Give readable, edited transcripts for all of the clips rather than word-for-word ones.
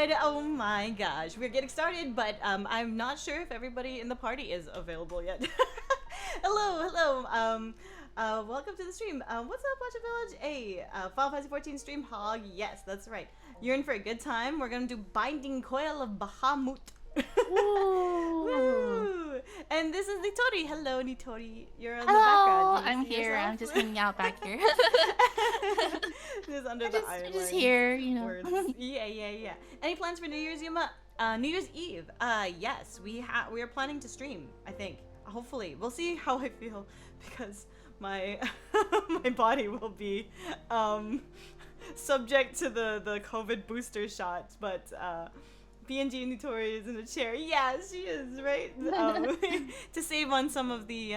god, oh my gosh. We're getting started, but I'm not sure if everybody in the party is available yet. Hello. Welcome to the stream. What's up, Watch Village? Hey, Final Fantasy 14 stream hog. Yes, that's right. You're in for a good time. We're gonna do Binding Coil of BahaBUTT. Woo! And this is Nitori. Hello, Nitori. You're in the background. I'm here. Yourself? I'm just hanging out back here. Just under the island. Just here, you know. Yeah. Any plans for New Year's, Yuma? New Year's Eve. Yes, we are planning to stream. I think. Hopefully, we'll see how I feel because my my body will be subject to the COVID booster shots, but. PNG Nitori is in a chair. Yeah, she is, right? To save on some of the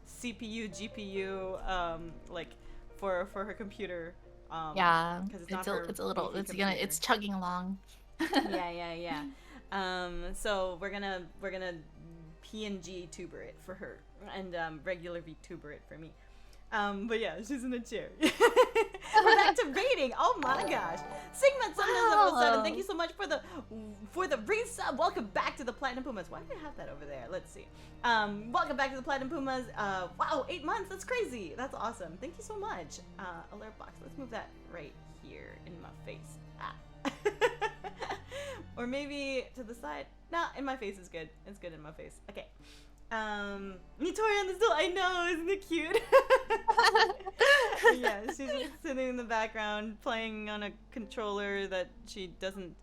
CPU, GPU, like for her computer. Yeah, it's it's chugging along. yeah. So we're gonna PNG tuber it for her and regular VTuber it for me. But yeah, she's in a chair. We're back to rating. Oh my gosh. Sigmund level 7. Thank you so much for the resub. Welcome back to the Platinum Pumas. Why do I have that over there? Let's see. Welcome back to the Platinum Pumas. Wow, 8 months. That's crazy. That's awesome. Thank you so much. Alert box. Let's move that right here in my face. Or maybe to the side. Nah, in my face is good. It's good in my face. Okay. Nitori on the stool. I know, isn't it cute? Yeah, she's just sitting in the background playing on a controller that she doesn't.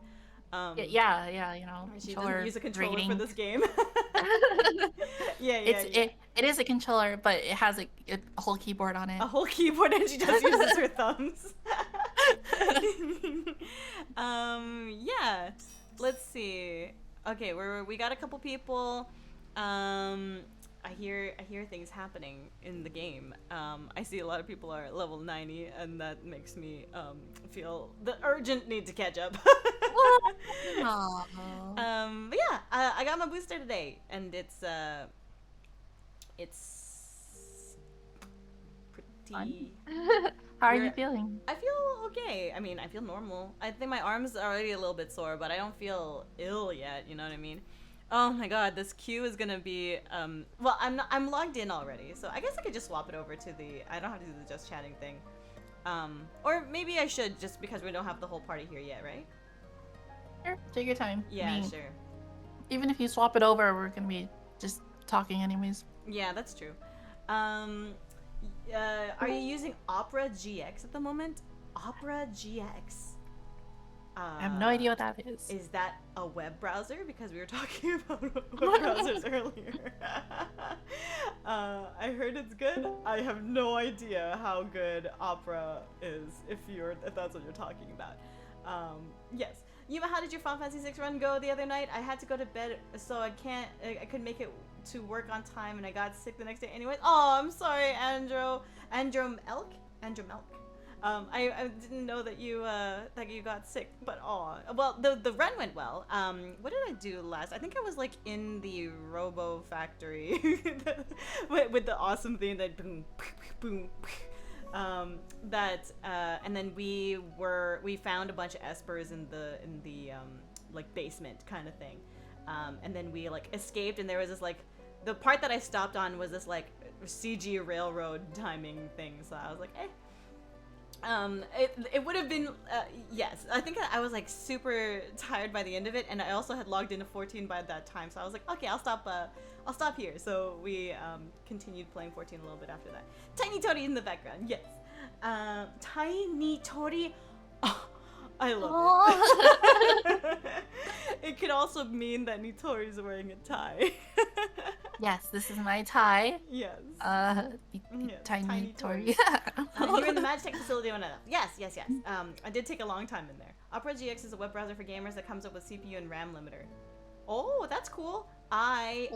Yeah, you know. She doesn't use a controller for this game. Yeah. It is a controller, but it has a whole keyboard on it. A whole keyboard, and she just uses her thumbs. Yeah. Let's see. Okay, we got a couple people. I hear things happening in the game. I see a lot of people are at level 90, and that makes me feel the urgent need to catch up. But yeah, I got my booster today, and it's pretty. How are you feeling? I feel okay. I mean, I feel normal. I think my arms are already a little bit sore, but I don't feel ill yet. You know what I mean? Oh my god, this queue is gonna be, well, I'm logged in already, so I guess I could just swap it over to I don't have to do the just chatting thing. Or maybe I should, just because we don't have the whole party here yet, right? Sure, take your time. Yeah, sure. Even if you swap it over, we're gonna be just talking anyways. Yeah, that's true. Are you using Opera GX at the moment? Opera GX. I have no idea what that is. Is that a web browser? Because we were talking about web browsers earlier. I heard it's good. I have no idea how good Opera is, if that's what you're talking about. Yes. Yuma, how did your Final Fantasy 6 run go the other night? I had to go to bed, so I couldn't make it to work on time, and I got sick the next day anyway. Oh, I'm sorry, Andro Melk. I didn't know that you got sick, but well, the run went well. What did I do last? I think I was like in the Robo Factory with the awesome theme that boom, boom, and then we found a bunch of espers in the like basement kind of thing, and then we like escaped, and there was this like the part that I stopped on was this like CG railroad timing thing, so I was like, eh. It would have been, yes, I think I was like super tired by the end of it, and I also had logged into 14 by that time, so I was like, okay, I'll stop here. So we continued playing 14 a little bit after that. Tiny Tori in the background, yes. Tiny Tori, oh, I love it. It could also mean that Nitori's wearing a tie. Yes, this is my tie. Yes. Tiny Tori. You're in the Magitech facility when I left. Yes. I did take a long time in there. Opera GX is a web browser for gamers that comes up with CPU and RAM limiter. Oh, that's cool. I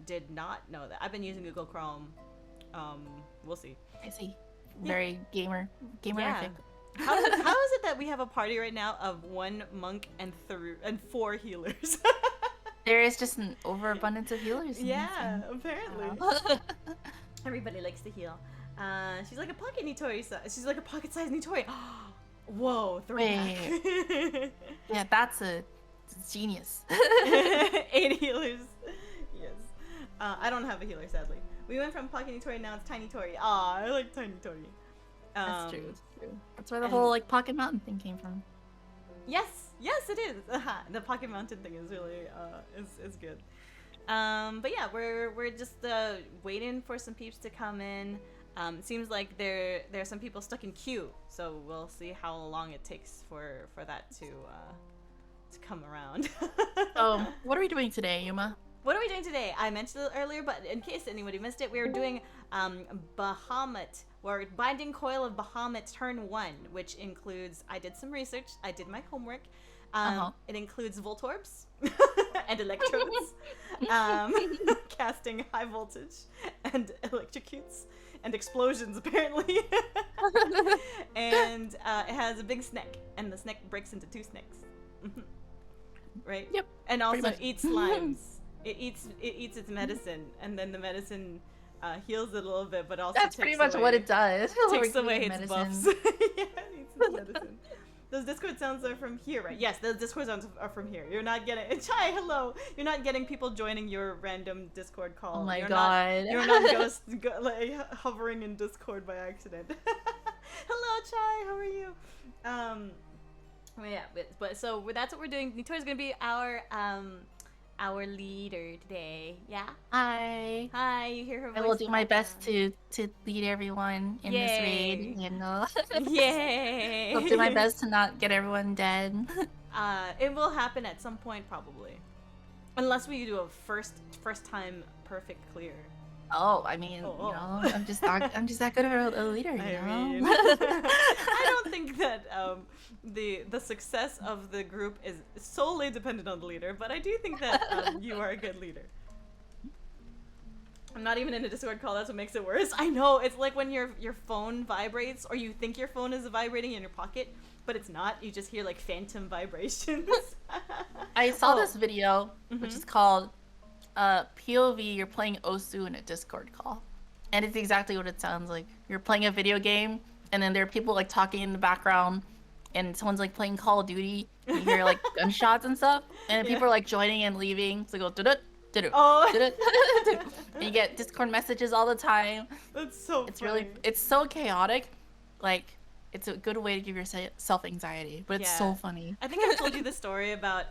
did not know that. I've been using Google Chrome. We'll see. I see. Very gamerific. Yeah. How is it that we have a party right now of 1 monk and 4 healers? There is just an overabundance of healers. Yeah, apparently. Everybody likes to heal. She's like a pocket Nitori. She's like a pocket-sized Nitori. Whoa, throwback. Yeah, that's a genius. 8 healers. Yes. I don't have a healer, sadly. We went from Pocket Tori, now it's Tiny Tori. Aw, I like Tiny Tori. That's true. That's true. That's where the whole like Pocket Mountain thing came from. Yes, it is. The Pocket Mountain thing is really is good. But yeah, we're just waiting for some peeps to come in. Seems like there are some people stuck in queue, so we'll see how long it takes for that to come around. What are we doing today, Yuma? What are we doing today? I mentioned it earlier, but in case anybody missed it, we were doing BahaBUTT, or Binding Coil of Bahamut Turn 1, which includes, I did some research, I did my homework. It includes Voltorbs and Electrodes, casting high voltage and electrocutes and explosions, apparently. And it has a big snake, and the snake breaks into 2 snakes. Right? Yep. And also eats slimes. It eats its medicine, and then the medicine heals it a little bit, but also that's pretty much what it does. Takes away its buffs. Yeah, it eats its medicine. Those Discord sounds are from here, right? Yes, those Discord sounds are from here. You're not getting Chai. Hello. You're not getting people joining your random Discord call. Oh my god. You're not like hovering in Discord by accident. Hello, Chai. How are you? Yeah, but so that's what we're doing. Nitori's gonna be our leader today. Yeah. Hi. You hear her voice? I will do my best to lead everyone in this raid. You know. Yay. I'll do my best to not get everyone dead. It will happen at some point, probably, unless we do a first time perfect clear. Oh, I mean, you know, I'm just that good of a leader, you know. I don't think that the success of the group is solely dependent on the leader, but I do think that you are a good leader. I'm not even in a Discord call. That's what makes it worse. I know, it's like when your phone vibrates, or you think your phone is vibrating in your pocket, but it's not. You just hear like phantom vibrations. I saw this video, which is called POV, you're playing Osu in a Discord call. And it's exactly what it sounds like. You're playing a video game, and then there are people like talking in the background, and someone's like playing Call of Duty, and you hear like gunshots and stuff, and then people are like joining and leaving, so go doo-doo, doo-doo, doo-doo. And you get Discord messages all the time. That's so funny. It's so chaotic. Like, it's a good way to give yourself anxiety, but it's so funny. I think I've told you the story about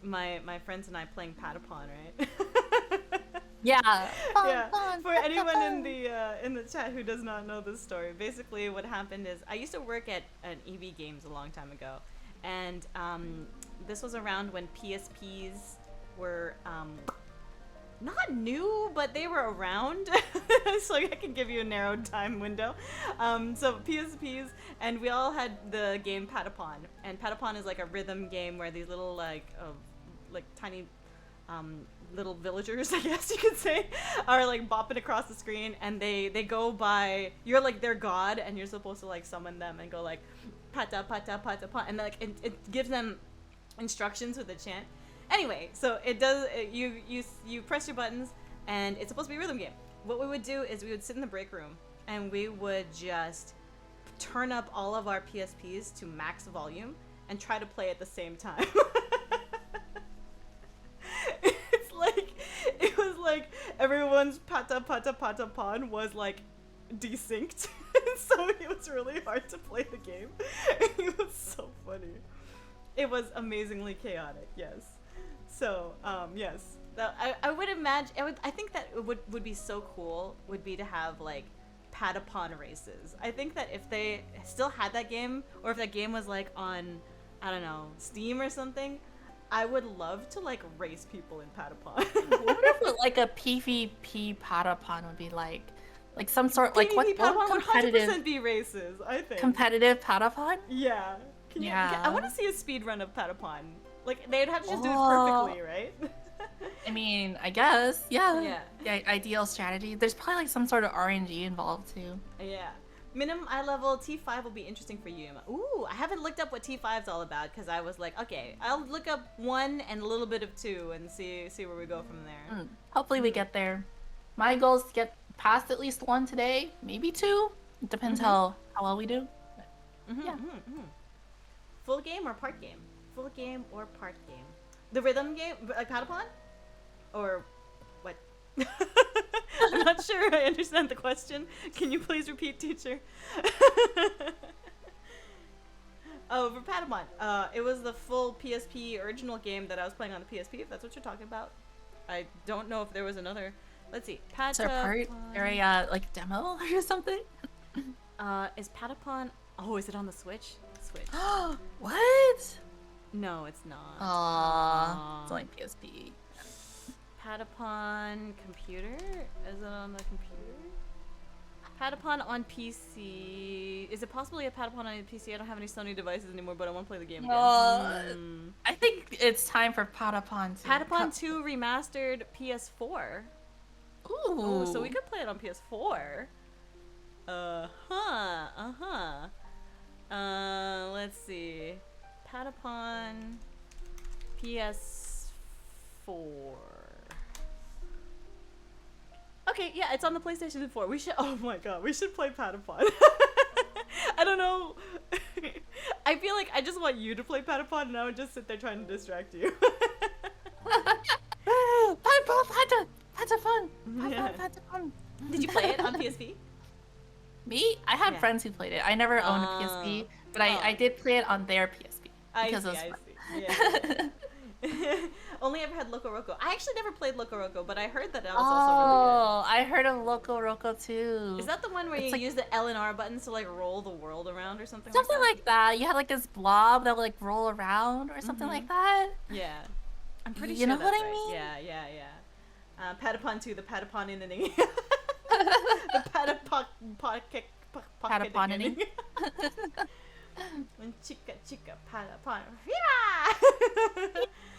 my friends and I playing Patapon, right? Yeah. For anyone in the chat who does not know this story, basically what happened is I used to work at an EB Games a long time ago, and this was around when PSPs were not new, but they were around. So I can give you a narrowed time window. So PSPs, and we all had the game Patapon, and Patapon is like a rhythm game where these little like tiny little villagers, I guess you could say, are like bopping across the screen, and they go by, you're like their god, and you're supposed to like summon them and go like pata pata pata pata, and like it gives them instructions with a chant. Anyway, so it does, you press your buttons, and it's supposed to be a rhythm game. What we would do is we would sit in the break room, and we would just turn up all of our PSPs to max volume and try to play at the same time. It was like everyone's pata pata pata pon was like desynced. So it was really hard to play the game. It was so funny. It was amazingly chaotic, yes. So, yes. I would imagine, I think that it would be so cool, would be to have like Patapon races. I think that if they still had that game, or if that game was like on, I don't know, Steam or something, I would love to like race people in Patapon. I wonder what like a PvP Patapon would be like some sort like what competitive 100% be races, I think. Competitive Patapon? Yeah. Yeah. I want to see a speed run of Patapon. Like they'd have to just do it perfectly, right? I mean, I guess, yeah. The ideal strategy. There's probably like some sort of RNG involved too. Yeah. Minimum eye level T5 will be interesting for you. Ooh, I haven't looked up what T5's all about, because I was like, okay, I'll look up 1 and a little bit of 2 and see where we go from there. Hopefully we get there. My goal is to get past at least 1 today, maybe 2. It depends how well we do. Full game or part game? Full game or part game? The rhythm game, like Patapon? Or what? I'm not sure I understand the question. Can you please repeat, teacher? Oh, for Patapon. It was the full PSP original game that I was playing on the PSP, if that's what you're talking about. I don't know if there was another. Let's see. Patapon. Is there a part area like demo or something? Is Patapon? Oh, is it on the Switch? Switch. What? No, it's not. Aww. It's only PSP. Patapon computer? Is it on the computer? Patapon on PC. Is it possibly a Patapon on a PC? I don't have any Sony devices anymore, but I want to play the game again. I think it's time for Patapon 2. Patapon 2 remastered PS4. Ooh. Oh, so we could play it on PS4. Let's see. Patapon PS4. Okay, yeah, it's on the PlayStation 4. We should. Oh my god, we should play Patapon. I don't know. I feel like I just want you to play Patapon, and I would just sit there trying to distract you. Patapon. Did you play it on PSP? Me? I had friends who played it. I never owned a PSP, but I did play it on their PSP because it was fun. Yeah. Only ever had Loco Roco. I actually never played Loco Roco, but I heard that was also really good. I heard of Loco Roco too. Is that the one where you use the L and R buttons to like roll the world around or something? Something like that. You had like this blob that would like roll around or something like that. Yeah, I'm pretty sure. You know that's what I right. mean? Yeah. Patapon 2, the Patapon-ing. The Patapon-ing. Chica Patapon. Yeah!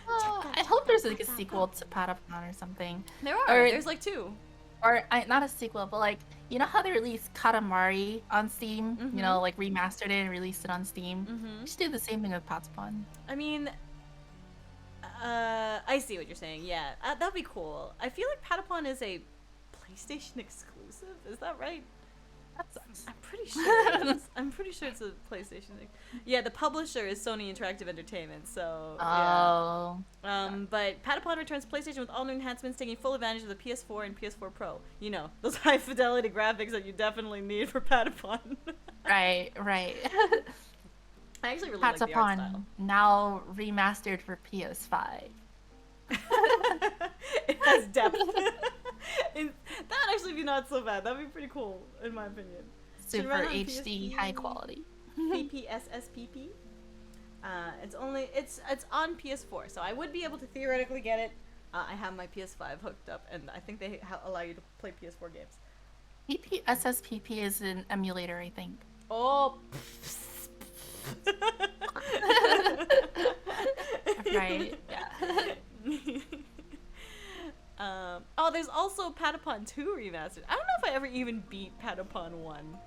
I hope there's like a sequel to Patapon or something. There are. There's like 2. Or not a sequel, but like, you know how they released Katamari on Steam? You know, like remastered it and released it on Steam? You should do the same thing with Patapon. I mean, I see what you're saying. Yeah, that'd be cool. I feel like Patapon is a PlayStation exclusive. Is that right? That sucks. I'm pretty sure it is. I'm pretty sure it's a PlayStation thing. Yeah, the publisher is Sony Interactive Entertainment, so yeah. But Patapon returns to PlayStation with all new enhancements, taking full advantage of the PS4 and PS4 Pro. You know, those high fidelity graphics that you definitely need for Patapon. Right. I actually really like the art style. Now remastered for PS5. It has depth. That'd actually be not so bad. That'd be pretty cool, in my opinion. Super HD, high quality. PPSSPP. It's on PS4, so I would be able to theoretically get it. I have my PS5 hooked up, and I think they allow you to play PS4 games. PPSSPP is an emulator, I think. Oh. Right. Yeah. There's also Patapon 2 remastered. I don't know if I ever even beat Patapon 1.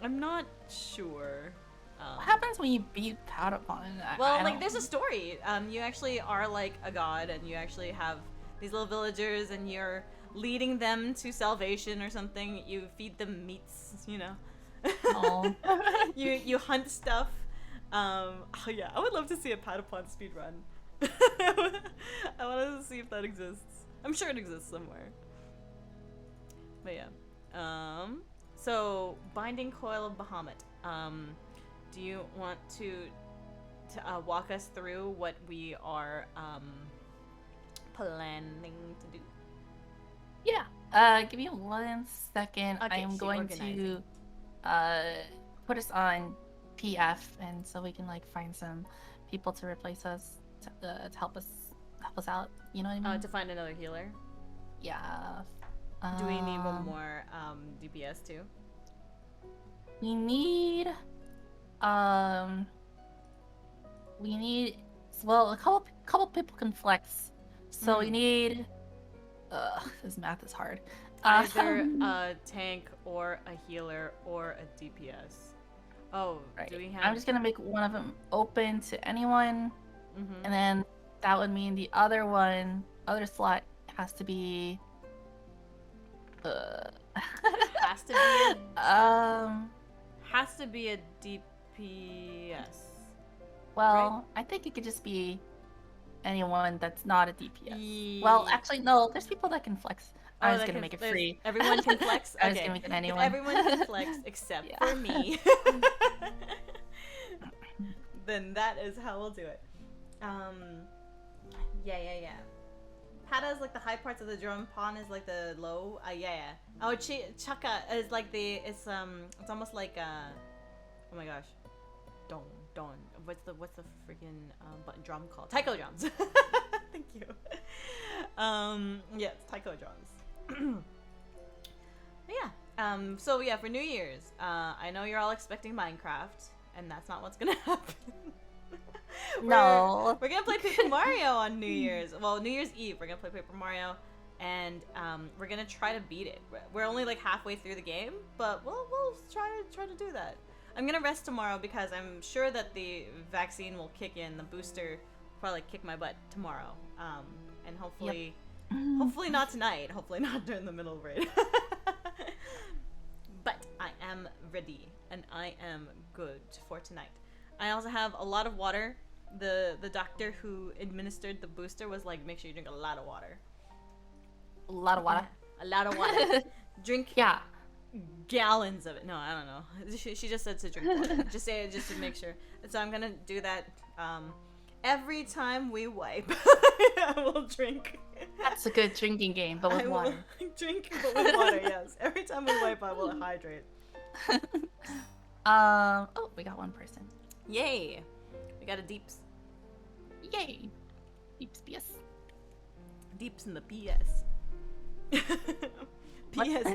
I'm not sure. What happens when you beat Patapon? Well, like, there's a story. You actually are like a god, and you actually have these little villagers, and you're leading them to salvation or something. You feed them meats, you know. Oh. you hunt stuff. Oh yeah, I would love to see a Patapon speedrun. I wanted to see if that exists. I'm sure it exists somewhere. But yeah. So Binding Coil of BahaBUTT. Do you want to walk us through what we are planning to do? Yeah. Give me 1 second. Okay, I am going to put us on PF, and so we can like find some people to replace us to help us out. You know what I mean? To find another healer. Yeah. Do we need one more DPS too? We need well, a couple people can flex, so we need this math is hard. Either a tank or a healer or a DPS. Oh, right. Do we have... I'm just gonna make one of them open to anyone, and then that would mean the other slot has to be has to be a DPS. Well, I think it could just be anyone that's not a DPS. Well, actually, no. There's people that can flex. I was gonna make it free. Everyone can flex? Okay. I was gonna make it anyone. If everyone can flex except for me, then that is how we'll do it. Yeah. Pata is like the high parts of the drum. Pawn is like the low. Yeah. Oh, Chaka is like it's almost like oh my gosh, Don. What's the freaking button drum called? Taiko drums. Thank you. Yeah, it's taiko drums. Yeah. So yeah, for New Year's, I know you're all expecting Minecraft, and that's not what's gonna happen. No. We're gonna play Paper Mario on New Year's. Well, New Year's Eve, we're gonna play Paper Mario, and we're gonna try to beat it. We're only like halfway through the game, but we'll try to do that. I'm gonna rest tomorrow because I'm sure that the vaccine will kick in. The booster will probably kick my butt tomorrow, and hopefully, hopefully not tonight. Hopefully not during the middle of raid. But I am ready, and I am good for tonight. I also have a lot of water. The doctor who administered the booster was like, make sure you drink a lot of water. A lot of water. A lot of water. Drink. Yeah. Gallons of it. No, I don't know. She just said to drink water. Just say it just to make sure. So I'm gonna do that every time we wipe. I will drink. That's a good drinking game, but with water. Drink, but with water. Yes. Every time we wipe, I will hydrate. Oh, we got one person. Yay! We got a deeps. Yay! Deeps PS. Deeps in the PS. PS.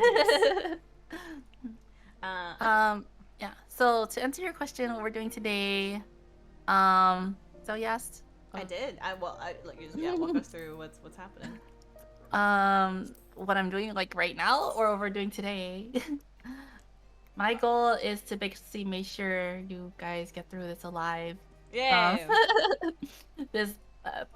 Yeah. So to answer your question, what we're doing today, so yes. I did. Walk us through what's happening. What I'm doing like right now, or what we're doing today. My goal is to basically make sure you guys get through this alive. Yeah. This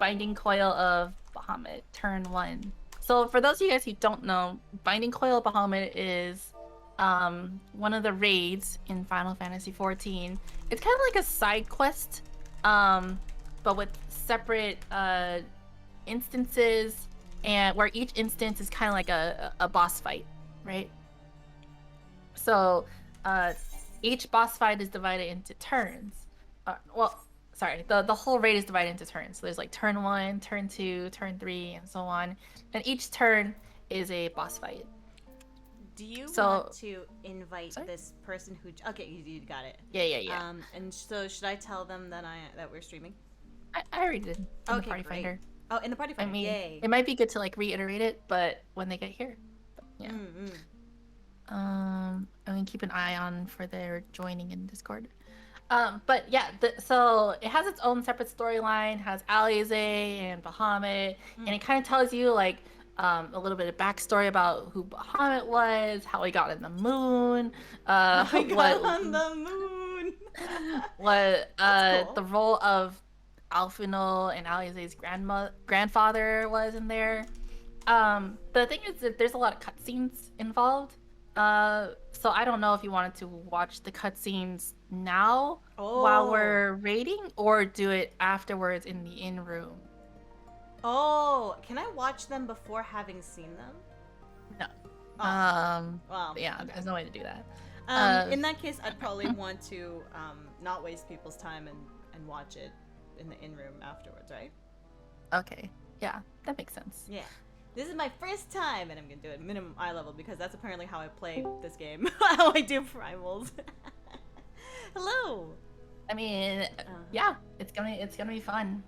Binding Coil of BahaBUTT turn 1. So for those of you guys who don't know, Binding Coil of BahaBUTT is one of the raids in Final Fantasy XIV. It's kind of like a side quest, but with separate instances, and where each instance is kind of like a boss fight, right? So each boss fight is divided into turns. The whole raid is divided into turns. So there's like turn 1, turn 2, turn 3, and so on. And each turn is a boss fight. Do you want to invite this person who? Okay, you got it. Yeah. And so should I tell them that we're streaming? I already did. In the Party great. Finder. Oh, in the Party Finder. I mean, yay. It might be good to like reiterate it, but when they get here. But, yeah. I'm gonna keep an eye on for their joining in Discord. But yeah, so it has its own separate storyline, has Alize and BahaBUTT, and it kind of tells you like a little bit of backstory about who BahaBUTT was, how he got in the moon, what cool. The role of Alphinaud and Alize's grandfather was in there. The thing is that there's a lot of cutscenes involved. So I don't know if you wanted to watch the cutscenes now while we're raiding, or do it afterwards in the in-room. Oh, can I watch them before having seen them? No. Wow. Yeah, there's no way to do that. In that case, I'd probably want to not waste people's time and watch it in the in-room afterwards, right? Okay. Yeah, that makes sense. Yeah. This is my first time, and I'm gonna do it minimum eye level because that's apparently how I play this game. How I do primals. Hello. I mean, yeah, it's gonna be fun.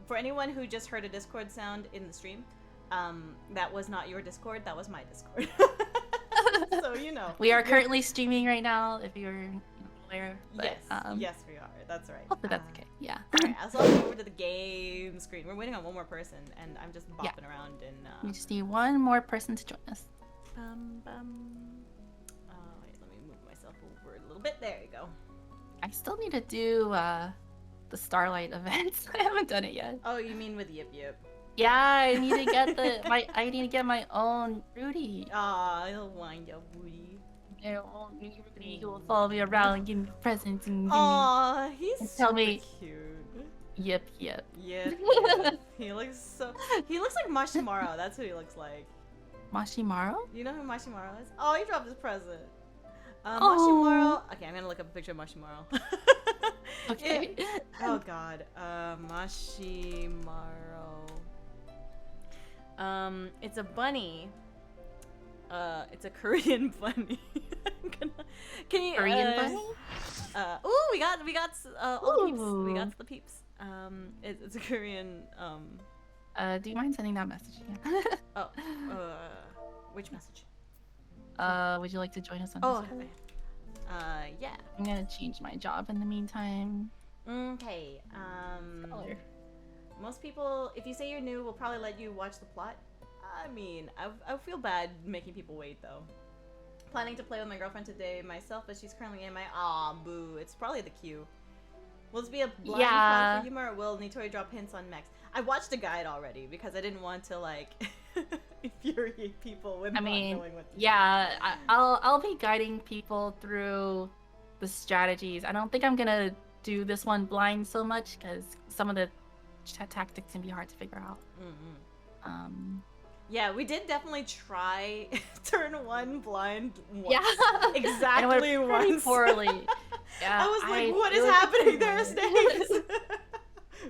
For anyone who just heard a Discord sound in the stream, that was not your Discord. That was my Discord. So you know. We are currently streaming right now. If you're aware. But, yes, we are. That's right. Hopefully that's okay. Yeah. Alright, I'll swap over to the game screen. We're waiting on one more person, and I'm just bopping around and. We just need one more person to join us. Wait, let me move myself over a little bit. There you go. I still need to do the Starlight events. I haven't done it yet. Oh, you mean with Yip Yip? Yeah, I need to get I need to get my own Rudy. Aw, I'll wind your booty. He will follow me around and give me presents and Aw, he's and super tell me, cute. yep. Yep. He looks like Mashimaru. That's who he looks like. Mashimaru? You know who Mashimaru is? Oh, he dropped his present. Oh. Mashimaru. Okay, I'm gonna look up a picture of Mashimaru. Okay. Oh God. Mashimaru. It's a bunny. It's a Korean bunny. Can you Korean bunny? Ooh, we got all the peeps. We got the peeps. It's a Korean Do you mind sending that message again? Oh, which message? Would you like to join us on Discord? Okay. Yeah. I'm gonna change my job in the meantime. Okay. Color. Most people, if you say you're new, will probably let you watch the plot. I mean, I feel bad making people wait though. Planning to play with my girlfriend today myself, but she's currently in my boo. It's probably the queue. Will this be a blind plot for humor, or will Nitori drop hints on mechs? I watched a guide already because I didn't want to like infuriate people with not knowing what to do. I'll be guiding people through the strategies. I don't think I'm gonna do this one blind so much because some of the tactics can be hard to figure out. Yeah, we did definitely try turn one blind once. Yeah, exactly once. Poorly. Yeah, I was like, what is happening? There are snakes.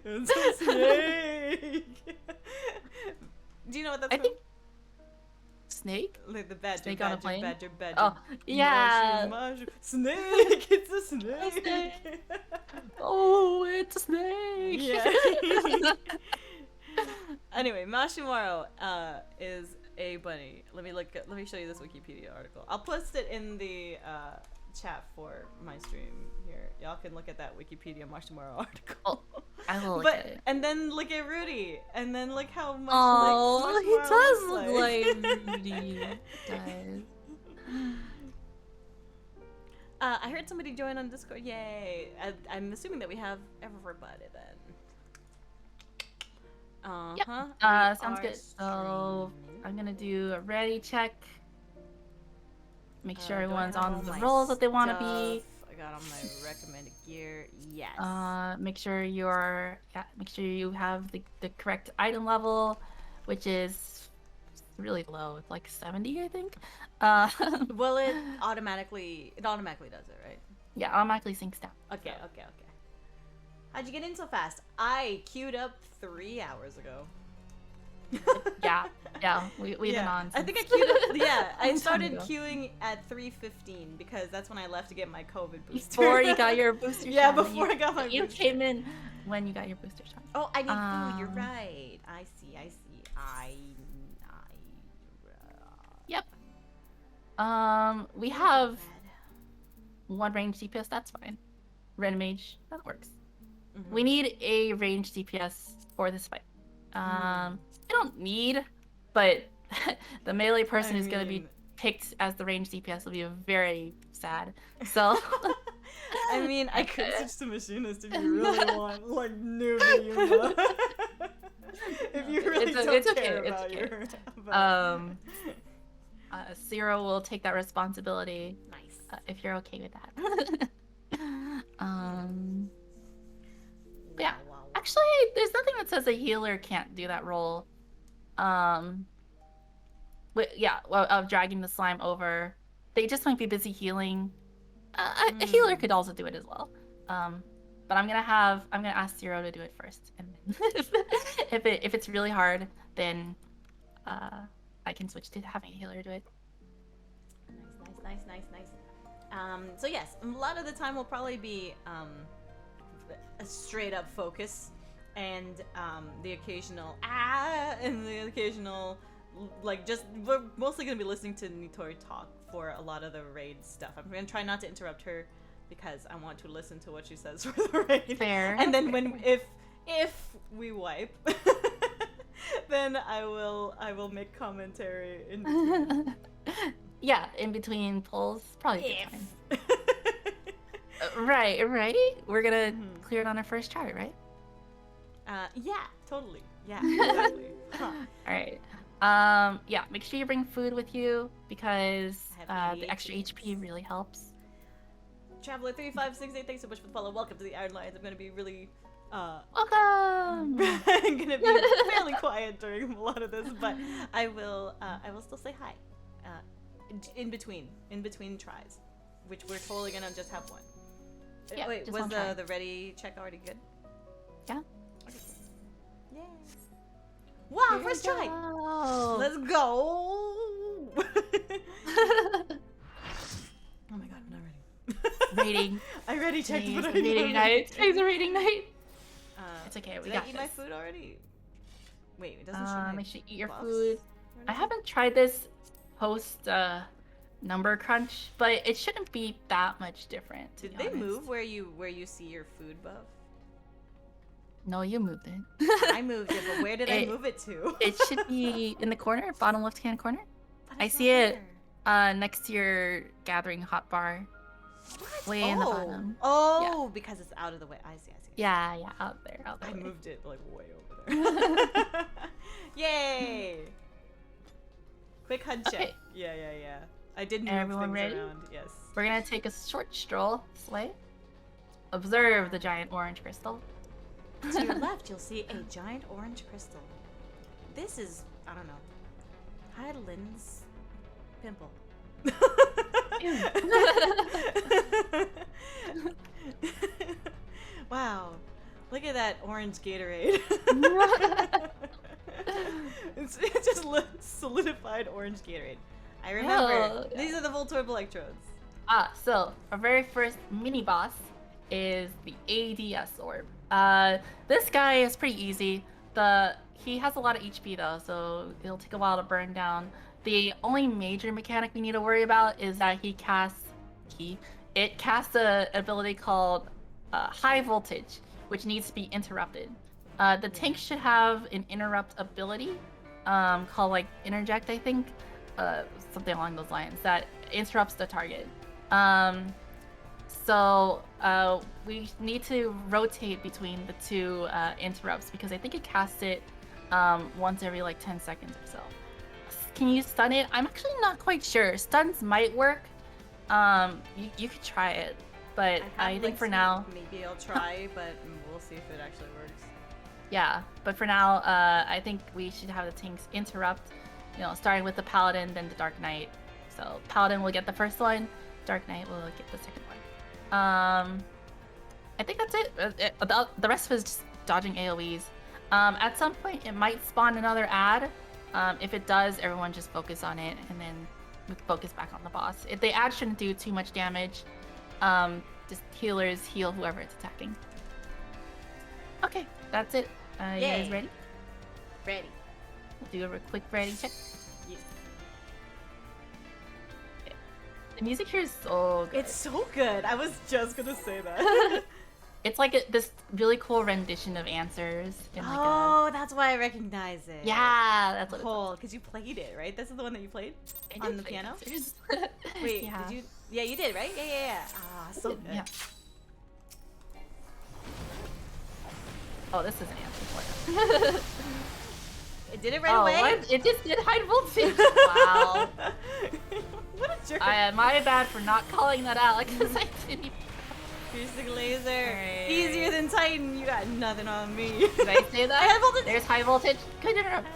It's a snake. Do you know what that's I think snake? Like the badger, snake on a plane? badger. Oh, yeah. Snake! It's a snake! Oh, it's a snake! Yeah. Anyway, Mashimaru is a bunny. Let me show you this Wikipedia article. I'll post it in the chat for my stream here. Y'all can look at that Wikipedia Mashimaru article. Oh, I will look at it. And then look at Rudy, and then look how much. Oh, like, he does look like Rudy. Does. I heard somebody join on Discord. Yay! I'm assuming that we have everybody then. Sounds good. So I'm gonna do a ready check. Make sure everyone's on the roles that they want to be. I got all my recommended gear. Yes. Make sure you have the correct item level, which is really low. It's like 70, I think. Well, it automatically does it, right? Yeah, automatically syncs down. Okay. How'd you get in so fast? I queued up 3 hours ago. yeah, we've been on. I think I queued up. Yeah, I started queuing at 3:15 because that's when I left to get my COVID booster. Before you got your booster shot. Yeah, before I got my booster. You came in when you got your booster shot. Oh, I need food. You're right. I see. Yep. We have one range DPS. That's fine. Red mage. That works. Mm-hmm. We need a range DPS for this fight. I don't need, but the melee person is going to be picked as the range DPS will be very sad. So, I mean, I could switch to machinist if you really want, like, newbie, you know? If you really don't care about your... Zero will take that responsibility. Nice. If you're okay with that. Yeah. Actually, there's nothing that says a healer can't do that role. Of dragging the slime over. They just might be busy healing. A healer could also do it as well. But I'm gonna ask Zero to do it first, and if it's really hard, then I can switch to having a healer do it. Nice. So yes, a lot of the time will probably be a straight up focus, and the occasional like we're mostly gonna be listening to Nitori talk for a lot of the raid stuff. I'm gonna try not to interrupt her because I want to listen to what she says for the raid. Fair. And then if we wipe, then I will make commentary in between. Yeah, in between pulls, probably. Right. We're gonna clear it on our first chart, right? Yeah, totally. Yeah, exactly. All right. Yeah, make sure you bring food with you because the extra ADHD. HP really helps. Traveler 3568, thanks so much for the follow. Welcome to the Iron Lions. I'm gonna be really Welcome. I'm gonna be fairly quiet during a lot of this, but I will still say hi. In between tries, which we're totally gonna just have one. Yeah, wait, was the ready check already good? Yeah. Okay. Yeah. Wow, first try. Let's go. Oh my god, I'm not ready. Rating. I already checked, but I rating night. Today's a rating night. It's okay. We got I eat this. my food already? Wait, it doesn't show my make sure you eat your buffs. food. I haven't tried this post number crunch, but it shouldn't be that much different. Did they move where you see your food buff? No, you moved it. I moved it, but where did I move it to? It should be in the corner, bottom left-hand corner. But I see it next to your gathering hotbar. What? Way in the bottom. Oh, because it's out of the way. I see. Yeah, out there. I moved it like way over there. Yay! Quick HUD check. Okay. Yeah. I did move Everyone things ready? around. Yes. We're gonna take a short stroll this way. Observe the giant orange crystal. To your left, you'll see a giant orange crystal. This is, I don't know, Heidelin's pimple. Wow, look at that orange Gatorade. It's just solidified orange Gatorade. I remember. These are the Voltorb electrodes. So our very first mini boss is the ADS orb. This guy is pretty easy. He has a lot of HP though, so it'll take a while to burn down. The only major mechanic we need to worry about is that it casts a ability called high voltage, which needs to be interrupted. The tank should have an interrupt ability called like interject, I think, something along those lines that interrupts the target. So we need to rotate between the two interrupts because I think it casts it once every like 10 seconds or so. Can you stun it? I'm actually not quite sure. Stuns might work. You could try it, but I think for now maybe I'll try, but we'll see if it actually works. Yeah, but for now, I think we should have the tanks interrupt. Starting with the Paladin, then the Dark Knight. So Paladin will get the first one, Dark Knight will get the second one. I think that's it. About the rest of it is just dodging AoEs. At some point, it might spawn another ad. If it does, everyone just focus on it, and then we focus back on the boss. The ad shouldn't do too much damage. Just healers heal whoever it's attacking. Okay, that's it. You guys ready? Ready. We'll do a quick ready check. Yes. Okay. The music here is so good. It's so good. I was just gonna say that. It's like this really cool rendition of answers. In that's why I recognize it. Yeah, that's what it's cool. Because you played it, right? This is the one that you played on the piano. Wait, yeah. did you? Yeah, you did, right? Yeah. Ah, so good. Yeah. Oh, this is an answer for you. It did it right away. What? It just did high voltage. Wow. What a jerk. My bad for not calling that out because I didn't. Piercing laser. Right. Easier than Titan. You got nothing on me. Did I say that? High voltage. There's high voltage. Good interrupt.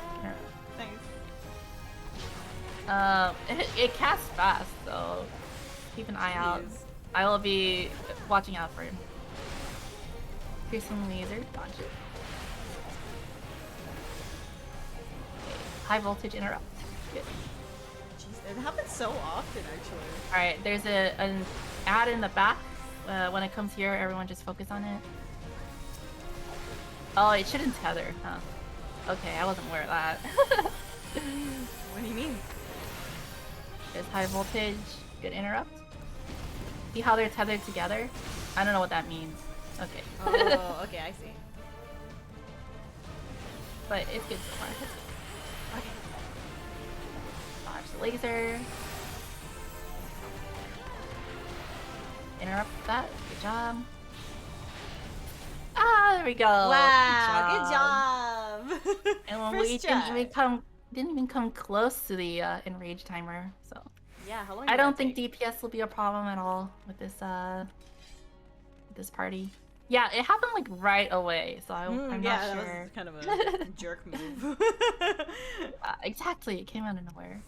Thanks. It casts fast, so keep an eye out. I will be watching out for him. Piercing laser. Dodge it. Okay. High voltage interrupt. Good. Jeez, it happens so often, actually. All right. There's an ad in the back. When it comes here, everyone just focus on it. Oh, it shouldn't tether, huh? Okay, I wasn't aware of that. What do you mean? There's high voltage, good interrupt. See how they're tethered together? I don't know what that means. Okay. Oh, okay, I see. But it's good so far. Okay. Dodge the laser. Interrupt that. Good job. Ah, there we go. Wow, good job. And when First try. we come Didn't even come close to the enrage timer, so. Yeah, how long? I don't think DPS will be a problem at all with this party. Yeah, it happened like right away, so I'm not sure. That was kind of a jerk move. Exactly, it came out of nowhere.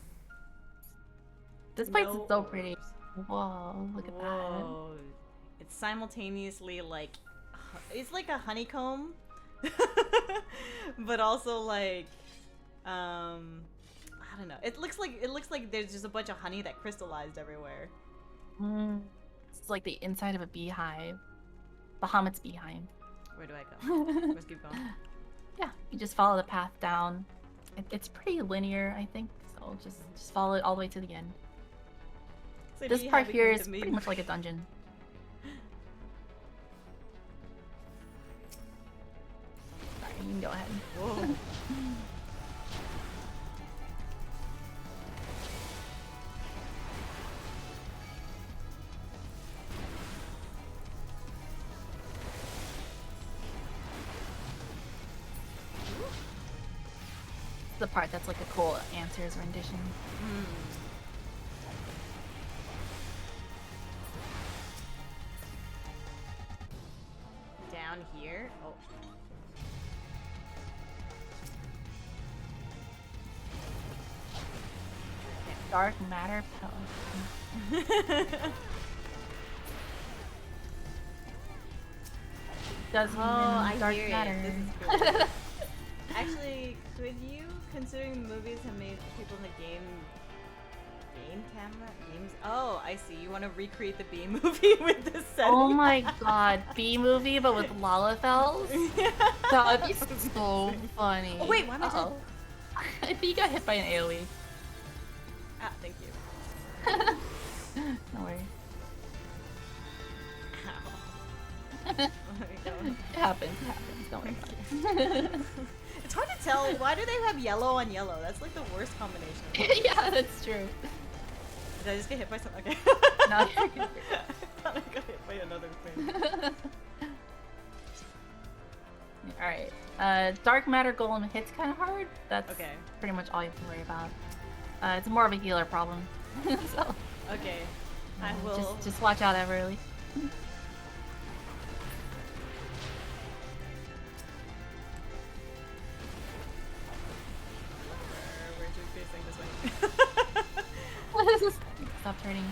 This place is so pretty. Whoa, look at that. It's simultaneously like, it's like a honeycomb, but also like, I don't know. It looks like there's just a bunch of honey that crystallized everywhere. It's like the inside of a beehive. BahaBUTT's beehive. Where do I go? Let's keep going. Yeah, you just follow the path down. It's pretty linear, I think. So just follow it all the way to the end. So this part here is pretty much like a dungeon. Sorry, you can go ahead. Whoa. The part that's like a cool answers rendition. Down here? Oh. Dark matter pellet. Doesn't dark hear matter. This is cool. Actually, could you, considering the movies have made people in the game camera games? Oh, I see. You want to recreate the B movie with this setting? Oh my god, B movie but with Lalafels? Yeah. That would be so funny. Oh wait, why am I dead? I think you got hit by an AoE. Ah, thank you. No worries. Ow. It happens, don't worry about it. It's hard to tell. Why do they have yellow on yellow? That's like the worst combination. Yeah, that's true. Did I just get hit by something? Okay. No, you're good. I thought I got hit by another thing. Alright. Dark matter golem hits kind of hard. That's pretty much all you have to worry about. It's more of a healer problem. So. Okay. I will. Just watch out, Everly. Stop turning.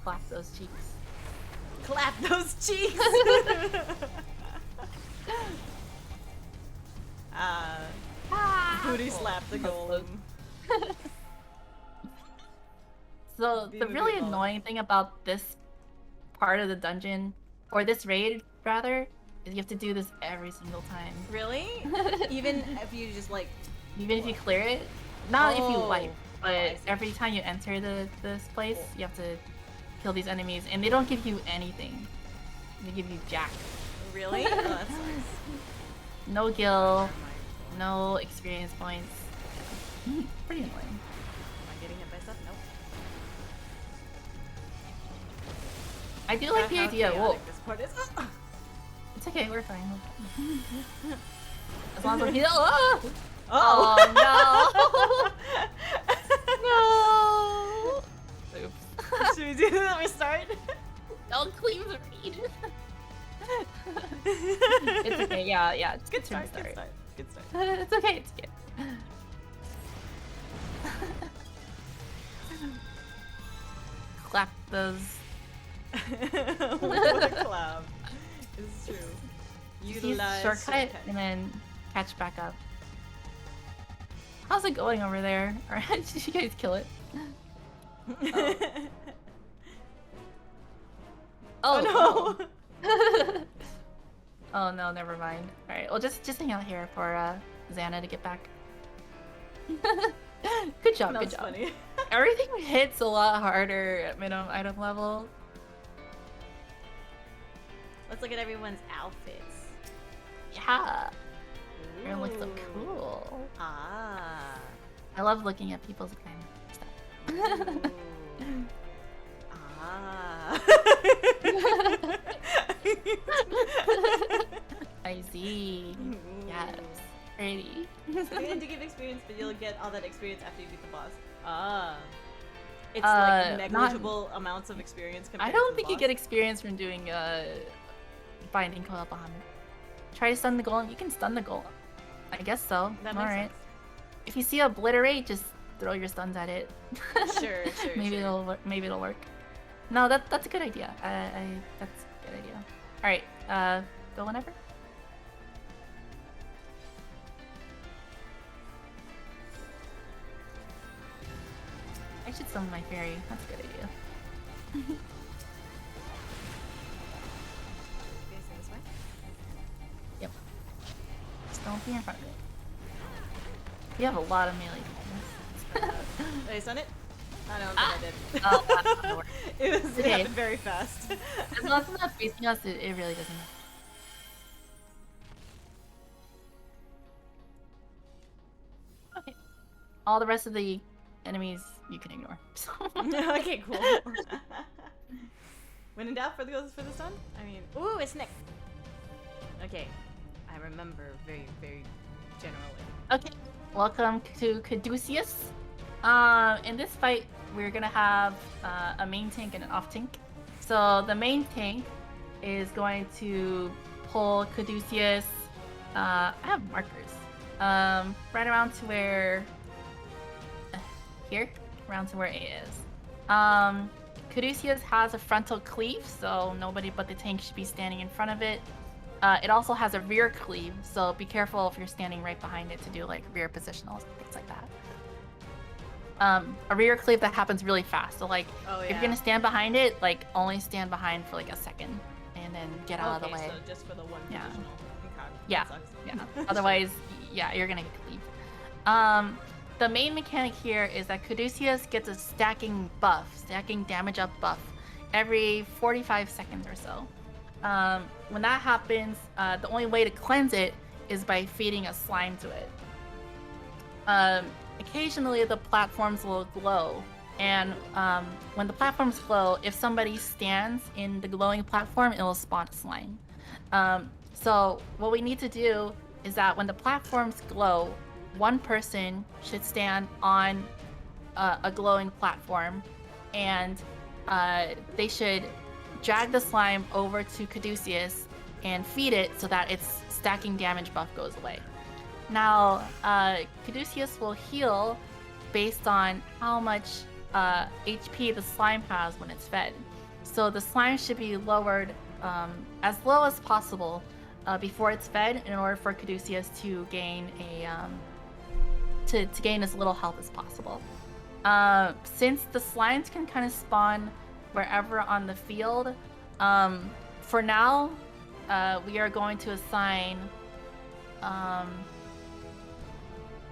Clap those cheeks. Clap those cheeks! Booty slap the golem. So the really annoying thing about this part of the dungeon, or this raid rather, is you have to do this every single time. Really? Even if you just like... Even if you clear it? Not if you wipe, but every time you enter this place, you have to kill these enemies, and they don't give you anything. They give you jack. Really? Oh, that sucks. No gil, no experience points. Pretty annoying. Am I getting hit by stuff? Nope. I do like the idea. Whoa. This part is. It's okay, we're fine. As long as we're healed. Oh! Oh No! Oops. Should we do that? Restart? Don't clean the read. It's okay. Yeah. It's good start. Good start. It's okay. It's good. Clap those. What a clap. It's true. Use shortcut and then catch back up. How's it going over there? Alright, did you guys kill it? Oh no! Oh no, never mind. Alright, well just hang out here for Xana to get back. Good job, good job. Funny. Everything hits a lot harder at minimum item level. Let's look at everyone's outfits. Yeah. Everyone looks so cool. Ah. I love looking at people's kind of stuff. Ah. I see. Yes. Pretty. So you're going to give experience, but you'll get all that experience after you beat the boss. Ah. It's negligible amounts of experience compared I don't to the think boss. you get experience from doing Binding Coil Bahamut. Try to stun the golem. You can stun the golem. I guess so. That makes sense. If you see Obliterate, just throw your stuns at it. Sure. Maybe it'll work. No, that's a good idea. That's a good idea. All right. Go whenever. I should summon my fairy. That's a good idea. Facing this way? Yep. Just don't be in front of it. You have a lot of melee defense. Did I stun it? I don't think I did. Oh, it happened very fast. As long as it's not facing us, it really doesn't matter. Okay. All the rest of the enemies you can ignore. Okay, cool. When in doubt, for the stun? I mean, ooh, it's Nick. Okay, I remember very, very generally. Okay, welcome to Caduceus. In this fight, we're gonna have a main tank and an off tank. So the main tank is going to pull Caduceus. I have markers. Right around to where here, around to where A is. Caduceus has a frontal cleave, so nobody but the tank should be standing in front of it. It also has a rear cleave, so be careful if you're standing right behind it to do like rear positionals and things like that. A rear cleave that happens really fast, so like if you're gonna stand behind it, like only stand behind for like a second and then get out of the way. So just for the one positional. Yeah. That sucks. Yeah. Otherwise, yeah, you're gonna get cleaved. The main mechanic here is that Caduceus gets a stacking damage up buff, every 45 seconds or so. When that happens, the only way to cleanse it is by feeding a slime to it. Occasionally the platforms will glow, and when the platforms glow, if somebody stands in the glowing platform, it will spawn a slime. So what we need to do is that when the platforms glow, one person should stand on a glowing platform, and they should drag the slime over to Caduceus and feed it so that its stacking damage buff goes away. Now, Caduceus will heal based on how much HP the slime has when it's fed. So the slime should be lowered as low as possible before it's fed, in order for Caduceus to gain to gain as little health as possible. Since the slimes can kind of spawn wherever on the field, for now, we are going to assign.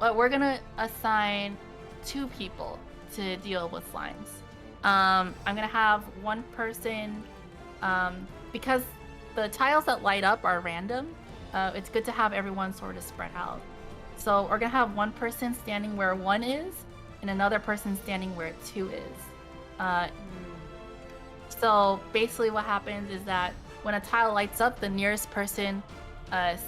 We're gonna assign 2 people to deal with slimes. I'm gonna have one person, because the tiles that light up are random. It's good to have everyone sort of spread out. So we're gonna have one person standing where 1 is, and another person standing where 2 is. So basically what happens is that when a tile lights up, the nearest person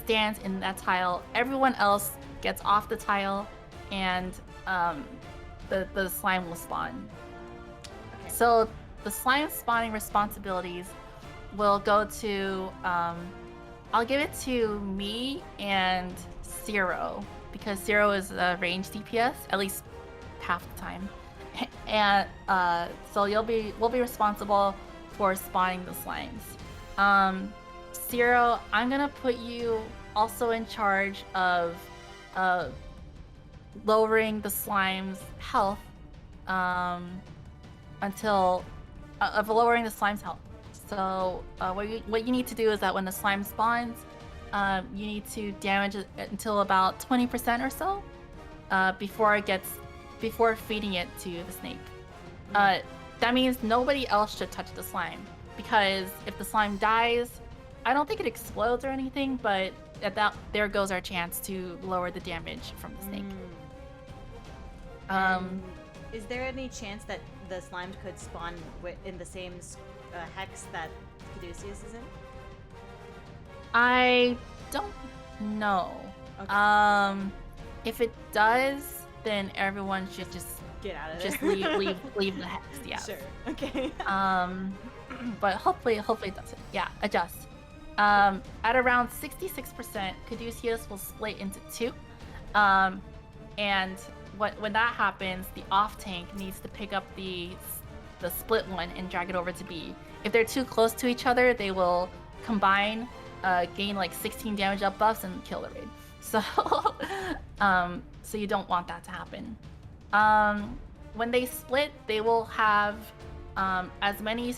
stands in that tile. Everyone else gets off the tile, and the slime will spawn. Okay. So the slime spawning responsibilities will go to, I'll give it to me and Zero, because Zero is a range DPS, at least half the time. And so we'll be responsible for spawning the slimes. Zero, I'm gonna put you also in charge of lowering the slime's health lowering the slime's health. So what you need to do is that when the slime spawns, you need to damage it until about 20% or so before feeding it to the snake. That means nobody else should touch the slime, because if the slime dies, I don't think it explodes or anything, but there goes our chance to lower the damage from the snake. Is there any chance that the slimes could spawn in the same hex that Caduceus is in? I don't know. Okay. If it does, then everyone should just get out of there. Just leave the hex. Yeah. Sure. Okay. But hopefully it doesn't. Yeah, adjust. At around 66%, Caduceus will split into two. And when that happens, the off tank needs to pick up the split one and drag it over to B. If they're too close to each other, they will combine, gain like 16 damage up buffs and kill the raid. So, so you don't want that to happen. When they split, they will have as many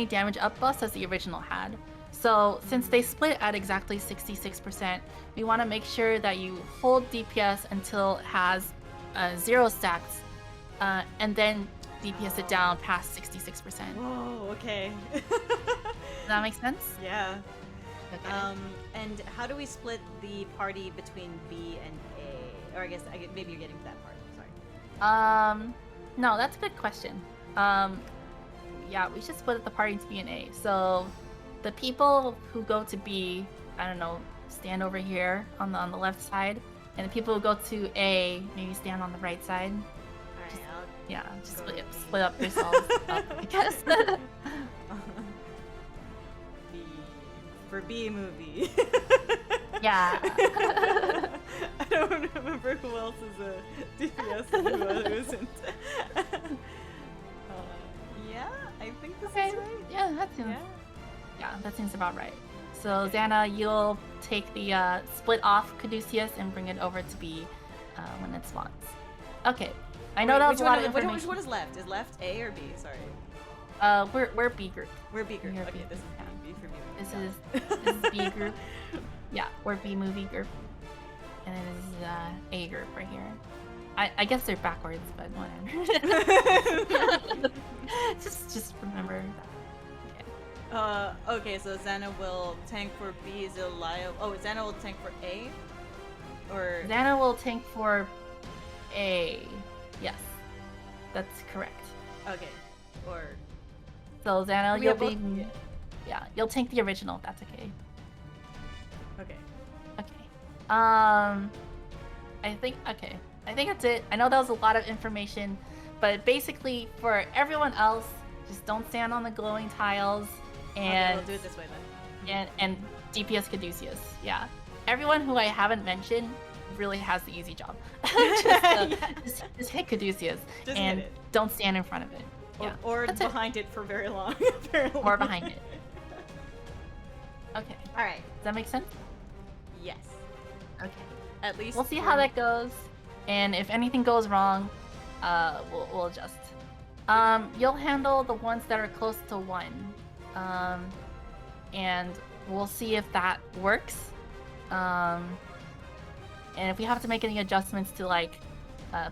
damage up buffs as the original had. So since they split at exactly 66%, we want to make sure that you hold DPS until it has 0 stacks, and then DPS it down past 66%. Whoa, okay. Does that make sense? Yeah. Okay. And how do we split the party between B and A? Or I guess maybe you're getting to that part. Sorry. No, that's a good question. Yeah, we should split the party to B and A. So the people who go to B, I don't know, stand over here on the left side, and the people who go to A maybe stand on the right side. Alright, Just split up yourselves up, I guess. For B movie. Yeah. I don't remember who else is a DPS and who isn't. Yeah, I think this is right. Yeah, that seems about right. So Xana, you'll take the split off Caduceus and bring it over to B when it spawns. Okay. I know that was a lot of information. Which one is left? Is left A or B? Sorry. We're B group. We're B group. We're okay, B. this is B for me. This is B group. Yeah, we're B movie group. And then this is A group right here. I guess they're backwards, but whatever. just remember that. Okay. Okay, so Xana will tank for B, Zelio. Oh, Xana will tank for A? Or Xana will tank for A. Yes. That's correct. Okay. Or so Xana, you'll be you'll tank the original if that's okay. Okay. Okay. I think that's it. I know that was a lot of information, but basically for everyone else, just don't stand on the glowing tiles and we'll do it this way then. And DPS Caduceus. Yeah. Everyone who I haven't mentioned really has the easy job. just hit Caduceus and don't stand in front of it. Or behind it for very long. Or behind it. Okay. Alright. Does that make sense? Yes. Okay. At least we'll see how that goes. And if anything goes wrong, we'll adjust. You'll handle the ones that are close to 1. And we'll see if that works. And if we have to make any adjustments to like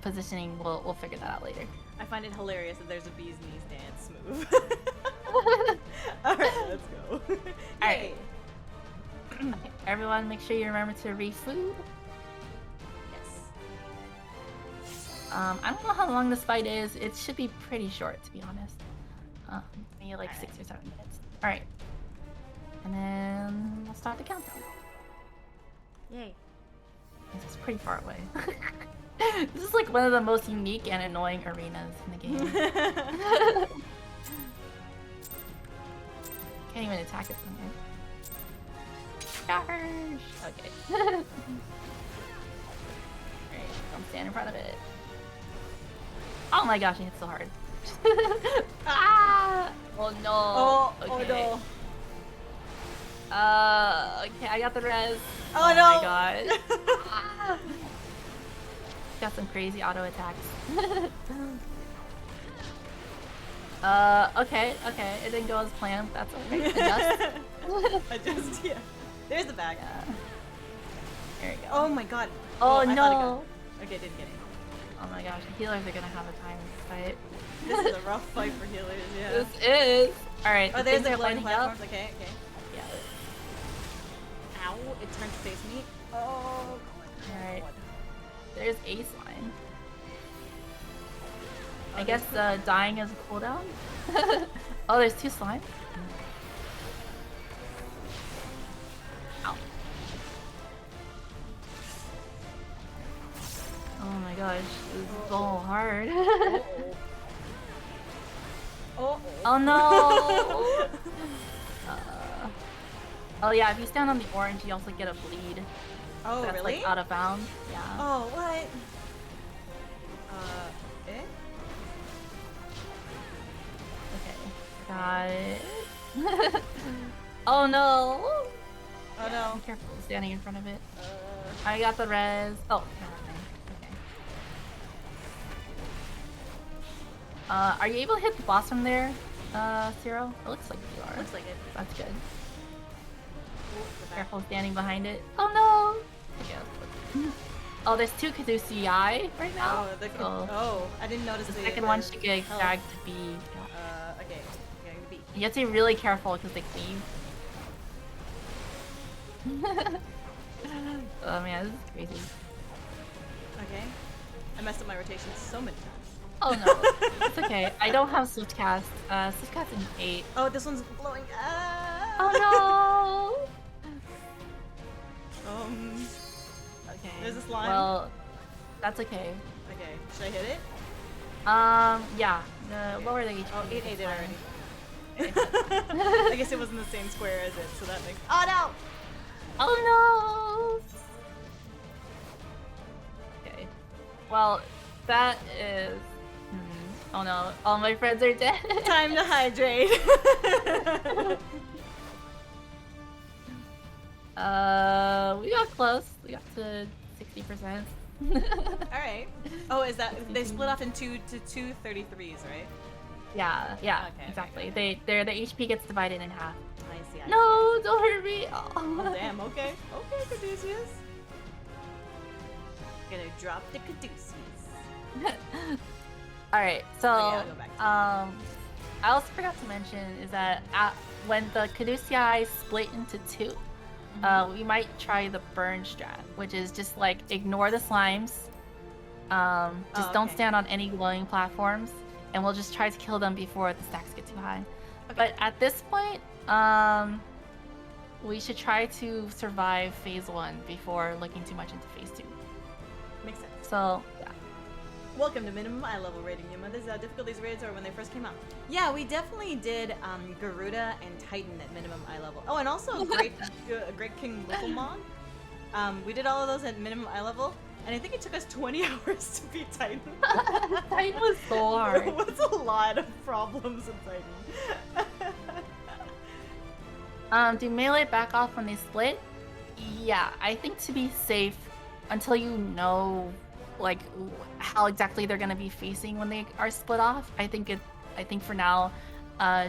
positioning, we'll figure that out later. I find it hilarious that there's a bee's knees dance move. Alright, let's go. Alright. Okay, everyone make sure you remember to refood. I don't know how long this fight is. It should be pretty short, to be honest. Maybe like 6 or 7 minutes. Alright. And then we'll start the countdown. Yay. This is pretty far away. This is like one of the most unique and annoying arenas in the game. Can't even attack it from here. Charge! Okay. Alright, don't stand in front of it. Oh my gosh, it hit so hard. Ah! Oh no. Oh, okay. oh no. Okay, I got the res. Oh no! My god. Ah! Got some crazy auto attacks. Okay. It didn't go as planned. That's okay. Adjust. Adjust, yeah. There's the back. Yeah. There you go. Oh my god. Oh no. Okay, didn't get it. Oh my gosh, the healers are gonna have a time in this fight. This is a rough fight for healers, yeah. This is. Alright, oh, there's the glowing lining platforms. up. Okay. Yeah. Ow, it turned to face me. Oh, alright. There's Ace line. Oh, I guess dying is a cooldown. Oh, there's 2 slimes. Ow. gosh, this is so hard. Oh no! Oh yeah, if you stand on the orange, you also get a bleed. Oh, that's really? Like out of bounds. Yeah. Oh, what? Eh? Okay, got it. Oh no! Oh yeah, no. Be careful standing in front of it. I got the res. Oh, okay. Are you able to hit the boss from there, Zero? It looks like you are. Looks like it. That's good. Careful standing behind it. Oh no! Okay, oh, there's two Caducei right now. Oh, I didn't notice the second one should get dragged to B. Okay. Going to B. You have to be really careful because they cleave. Oh man, this is crazy. Okay. I messed up my rotation so many times. Oh no, it's okay. I don't have Swift Cast. Swift Cast in 8. Oh, this one's blowing. Oh no! Okay. There's a slime. Well, that's okay. Okay. Should I hit it? Yeah. What were they each? Oh, it did already. I guess it was in the same square as it, so that makes. Oh no! Oh no! Okay. Well, that is. Oh no! All my friends are dead. Time to hydrate. We got close. We got to 60%. Alright. Oh, is that they split off in two 33s, right? Yeah, Okay, exactly. okay. The HP gets divided in half. I see. No, don't hurt me. Oh, damn. Okay, Caduceus. Gonna drop the Caduceus. All right. So, I'll go back to I also forgot to mention is that when the Caduceii split into two, we might try the burn strat, which is just like ignore the slimes. Just don't stand on any glowing platforms, and we'll just try to kill them before the stacks get too high. Okay. But at this point, we should try to survive phase 1 before looking too much into phase 2. Makes sense. So, yeah. Welcome to minimum eye level rating, Yuma. This is how difficult these raids are when they first came out. Yeah, we definitely did Garuda and Titan at minimum eye level. Oh, and also Great King Wufflemon. We did all of those at minimum eye level, and I think it took us 20 hours to beat Titan. Titan was so hard. It was a lot of problems with Titan. Do melee back off when they split? Yeah, I think to be safe, until you know like how exactly they're gonna be facing when they are split off, I think for now,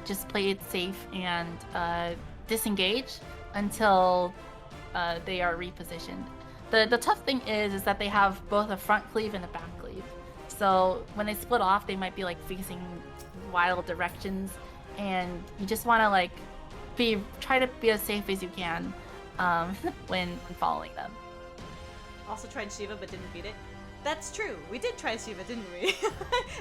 just play it safe and disengage until they are repositioned. The tough thing is that they have both a front cleave and a back cleave. So when they split off, they might be like facing wild directions, and you just want to like try to be as safe as you can when following them. Also tried Shiva but didn't beat it. That's true. We did try Shiva, didn't we?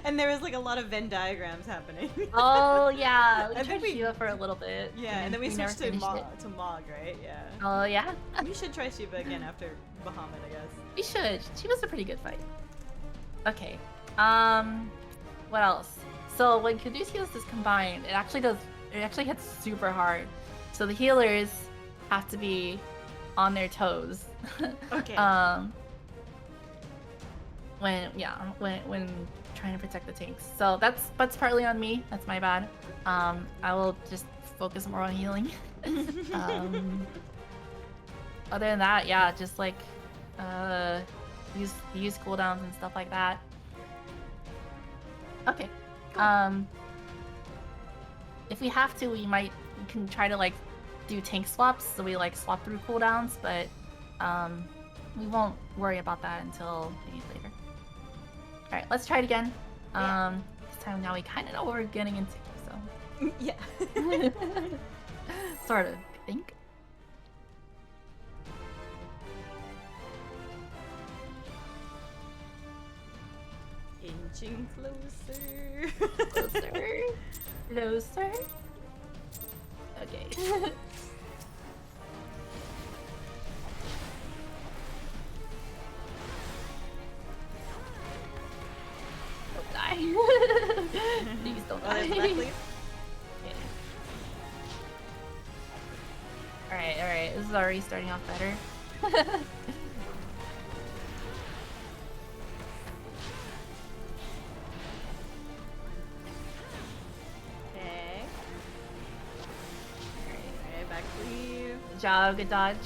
And there was like a lot of Venn diagrams happening. Oh yeah, we tried Shiva for a little bit. Yeah, and then we switched to Mog, right? Yeah. Oh yeah. We should try Shiva again after BahaBUTT, I guess. We should. Shiva's a pretty good fight. Okay. What else? So when Caduceus is combined, it actually hits super hard. So the healers have to be on their toes. Okay. When trying to protect the tanks. So that's partly on me. That's my bad. I will just focus more on healing. Other than that, yeah, just like use cooldowns and stuff like that. Okay. Cool. If we have to, we can try to like do tank swaps, so we like swap through cooldowns, but we won't worry about that until maybe later. All right, let's try it again. Yeah. This time now we kind of know what we're getting into, so yeah. sort of, I think. Inching closer. Closer. Okay. Please don't Oh, die. there's the back lead. Okay. Alright. This is already starting off better. Okay. Alright, back lead. Good job, good dodge.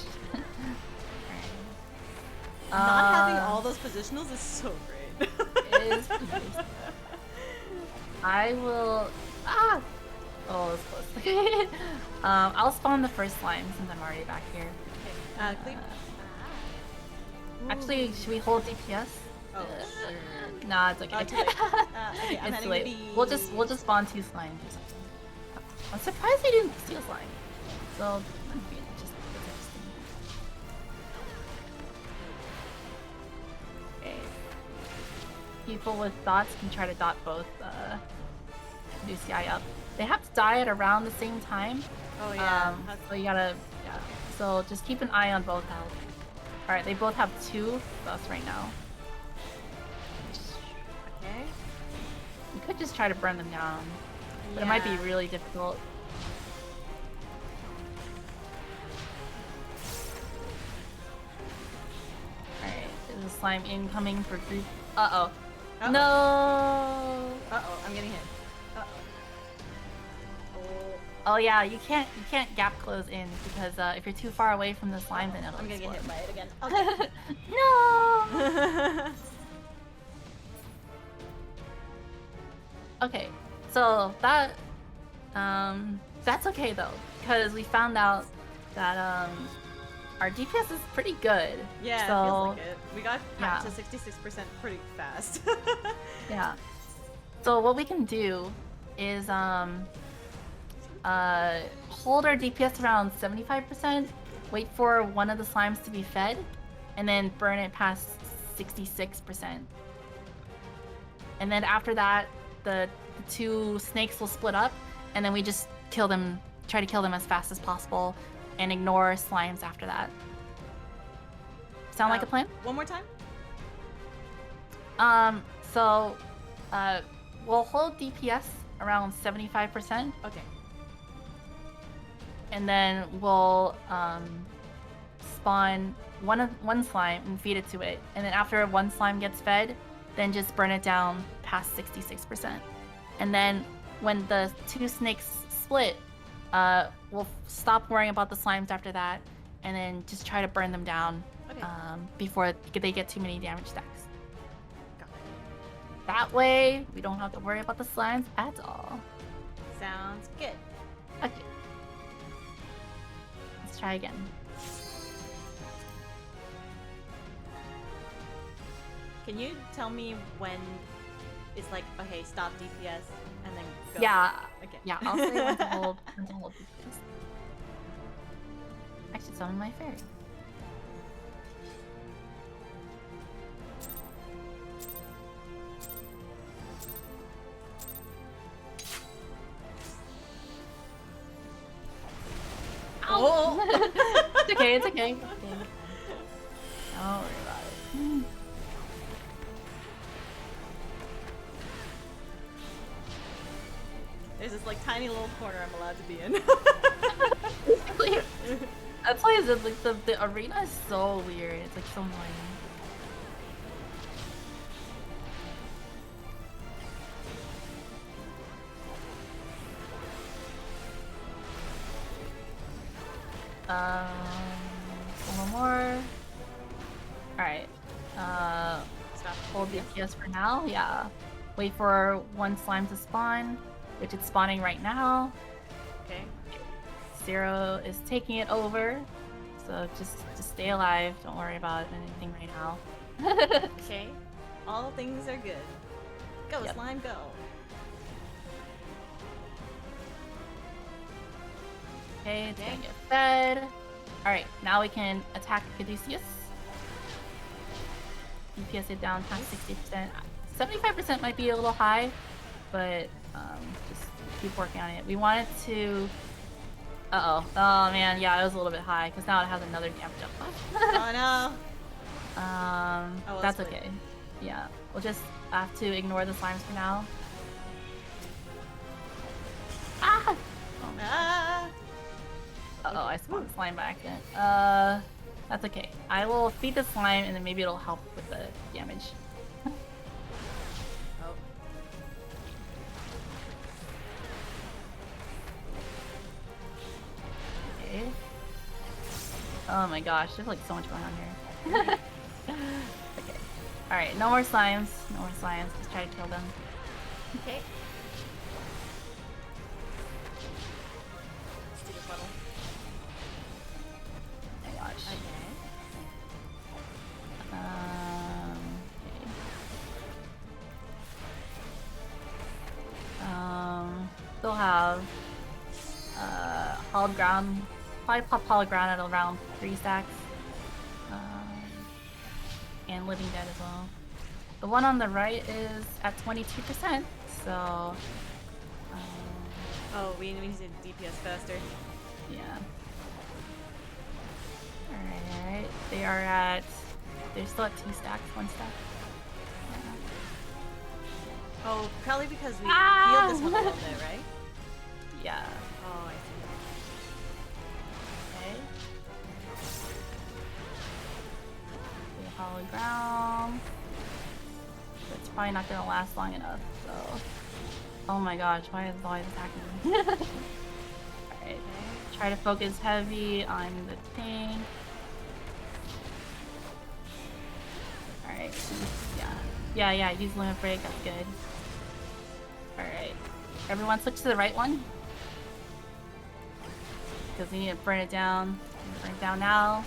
Not having all those positionals is so great. It is pretty nice. I will. Ah! Oh, that's close. I'll spawn the first slime since I'm already back here. Okay. Cleave. Actually, should we hold DPS? Oh, sure. Nah, it's okay. Too late. Okay, I'm It's heading late. to the... We'll just spawn 2 slimes or something. I'm surprised they didn't steal slime. So that'd be just interesting. Okay. People with dots can try to dot both Luci up. They have to die at around the same time. Oh yeah. So you gotta, yeah. So just keep an eye on both health. Alright, they both have 2 buffs right now. Okay. You could just try to burn them down. But it might be really difficult. Alright, there's a slime incoming for group. Uh-oh. No! Uh-oh, I'm getting hit. Oh yeah, you can't gap close in because if you're too far away from the slime, then it'll I'm gonna explode. get hit by it again. Okay. No! Okay, so that that's okay though, because we found out that our DPS is pretty good. Yeah, so, it feels like it. We got back yeah. to 66% pretty fast. Yeah. So what we can do is hold our DPS around 75%, wait for one of the slimes to be fed, and then burn it past 66%. And then after that, the 2 snakes will split up, and then we just kill them, try to kill them as fast as possible, and ignore slimes after that. Sound like a plan? One more time? So we'll hold DPS around 75%. Okay. And then we'll spawn one slime and feed it to it. And then after one slime gets fed, then just burn it down past 66%. And then when the 2 snakes split, we'll stop worrying about the slimes after that, and then just try to burn them down before they get too many damage stacks. Got it. That way, we don't have to worry about the slimes at all. Sounds good. Okay. Let's try again. Can you tell me when it's like, okay, stop DPS, and then go? Yeah. Okay. Yeah, I'll say when to hold DPS. I should summon my fairy. Oh! It's okay, it's okay. Don't worry about it. There's this like tiny little corner I'm allowed to be in. That's why it's like the arena is so weird. It's like so annoying. One more. Alright. Stop. Hold DPS for now. Yeah. Wait for one slime to spawn, which it's spawning right now. Okay. 0 is taking it over. So just stay alive. Don't worry about anything right now. Okay. All things are good. Go, Yep. slime, go. Okay, it's gonna get fed. Alright, now we can attack Caduceus. DPS it down past 60%. 75% might be a little high, but just keep working on it. We want it to... Uh-oh. Oh man, yeah, it was a little bit high, because now it has another damage up buff. Oh no. That's okay. Yeah, we'll just have to ignore the slimes for now. Uh-oh, I spawned slime by accident. That's okay. I will feed the slime and then maybe it'll help with the damage. Oh. Okay. Oh my gosh, there's like so much going on here. Okay. Alright, no more slimes. No more slimes. Let's try to kill them. Okay. Stupid funnel. Oh my gosh. Okay. Still have Hollowed Ground. Probably pop Hollowed Ground at around 3 stacks. And Living Dead as well. The one on the right is at 22%, so... oh, we need to DPS faster. Yeah. Alright, they are at... They're still at 2 stacks, 1 stack. Yeah. Oh, probably because we healed this one a little bit, right? Yeah. Oh, I see. Okay. Hollowed Ground. It's probably not gonna last long enough, so... Oh my gosh, why is it always attacking me? Alright, try to focus heavy on the tank. Alright, yeah, use Limit Break, that's good. Alright, everyone switch to the right one. Because we need to burn it down. Burn it down now.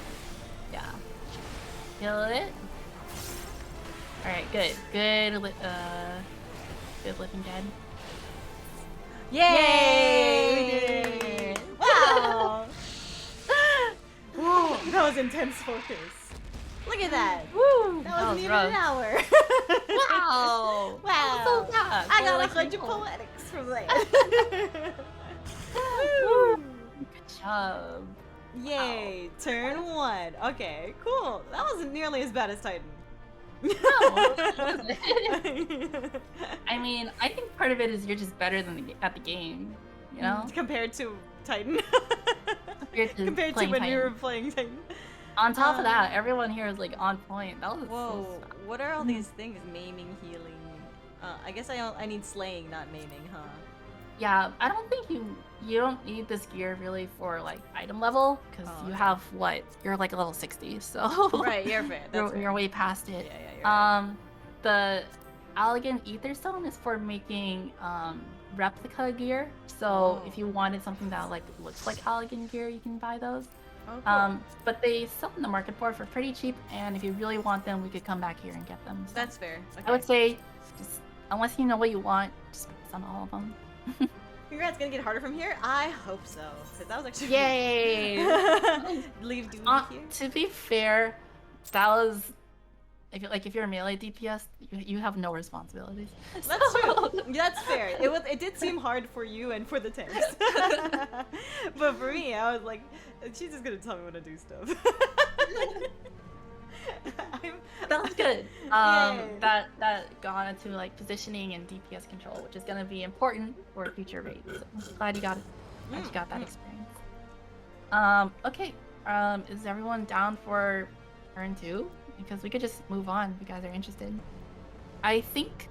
Yeah. Kill it. Alright, good. Good Living Dead. Yay! Wow! Whoa, that was intense focus. Look at that. Woo! That wasn't even rough. an hour. Wow! Wow. So fast. I got like 100 poetics from that. Woo! Good job. Yay! Wow. Turn 1. Okay, cool. That wasn't nearly as bad as Titan. No, I mean, I think part of it is you're just better than at the game, you know? Compared to Titan. Compared to when we were playing Titan. On top of that, everyone here is like on point. That was whoa, so sad. what are all these things? Maiming, healing. I guess I need slaying, not maiming, huh? Yeah, I don't think you don't need this gear really for like item level because you have what? You're like a level 60, so right, you're fair. That's you're way past it. Yeah, you're right. The Elegant Ether Stone is for making replica gear. So if you wanted something that like looks like Elegant gear, you can buy those. Oh, cool. But they sell in the market for pretty cheap, and if you really want them, we could come back here and get them. So that's fair. Okay. I would say, just unless you know what you want, just focus on all of them. Congrats, gonna get harder from here? I hope so. Cause that was actually yay! Leave duty here. To be fair, that was if you're a melee DPS, you have no responsibilities. That's true. That's fair. It did seem hard for you and for the tanks. But for me, I was like, she's just gonna tell me when to do stuff. That was good. That got into like positioning and DPS control, which is gonna be important for future raids. So I'm glad you got it. Glad you got that experience. Okay. Is everyone down for turn 2? Because we could just move on if you guys are interested. I think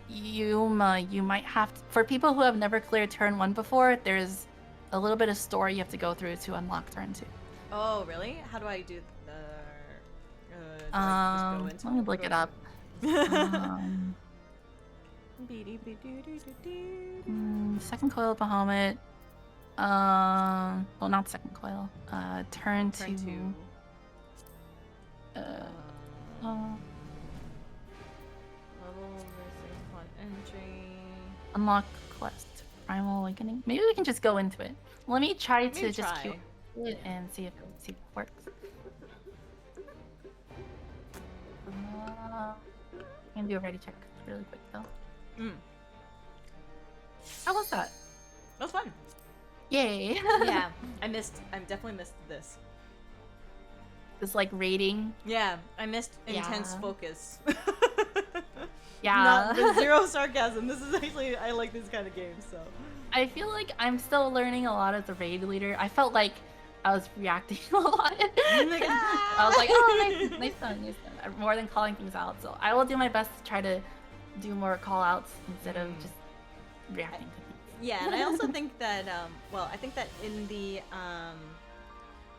you might have to, for people who have never cleared turn 1 before, there's a little bit of story you have to go through to unlock turn 2. Oh, really? How do I do the let me look it up. Second coil of Bahamut. Well, not second coil. Turn 2. Level upon entry. Unlock quest. Primal Awakening. Maybe we can just go into it. Let me try to just queue it and see if it works. I can do a ready check really quick though. How was that? That was fun. Yay! Yeah, I definitely missed this. This like rating. Yeah, I missed intense focus. Yeah. Not zero sarcasm. This is actually, I like these kind of games, so. I feel like I'm still learning a lot as a raid leader. I felt like I was reacting a lot. I was like, oh, nice done. More than calling things out. So I will do my best to try to do more call outs instead of just reacting to things. Yeah, and I also think that, I think that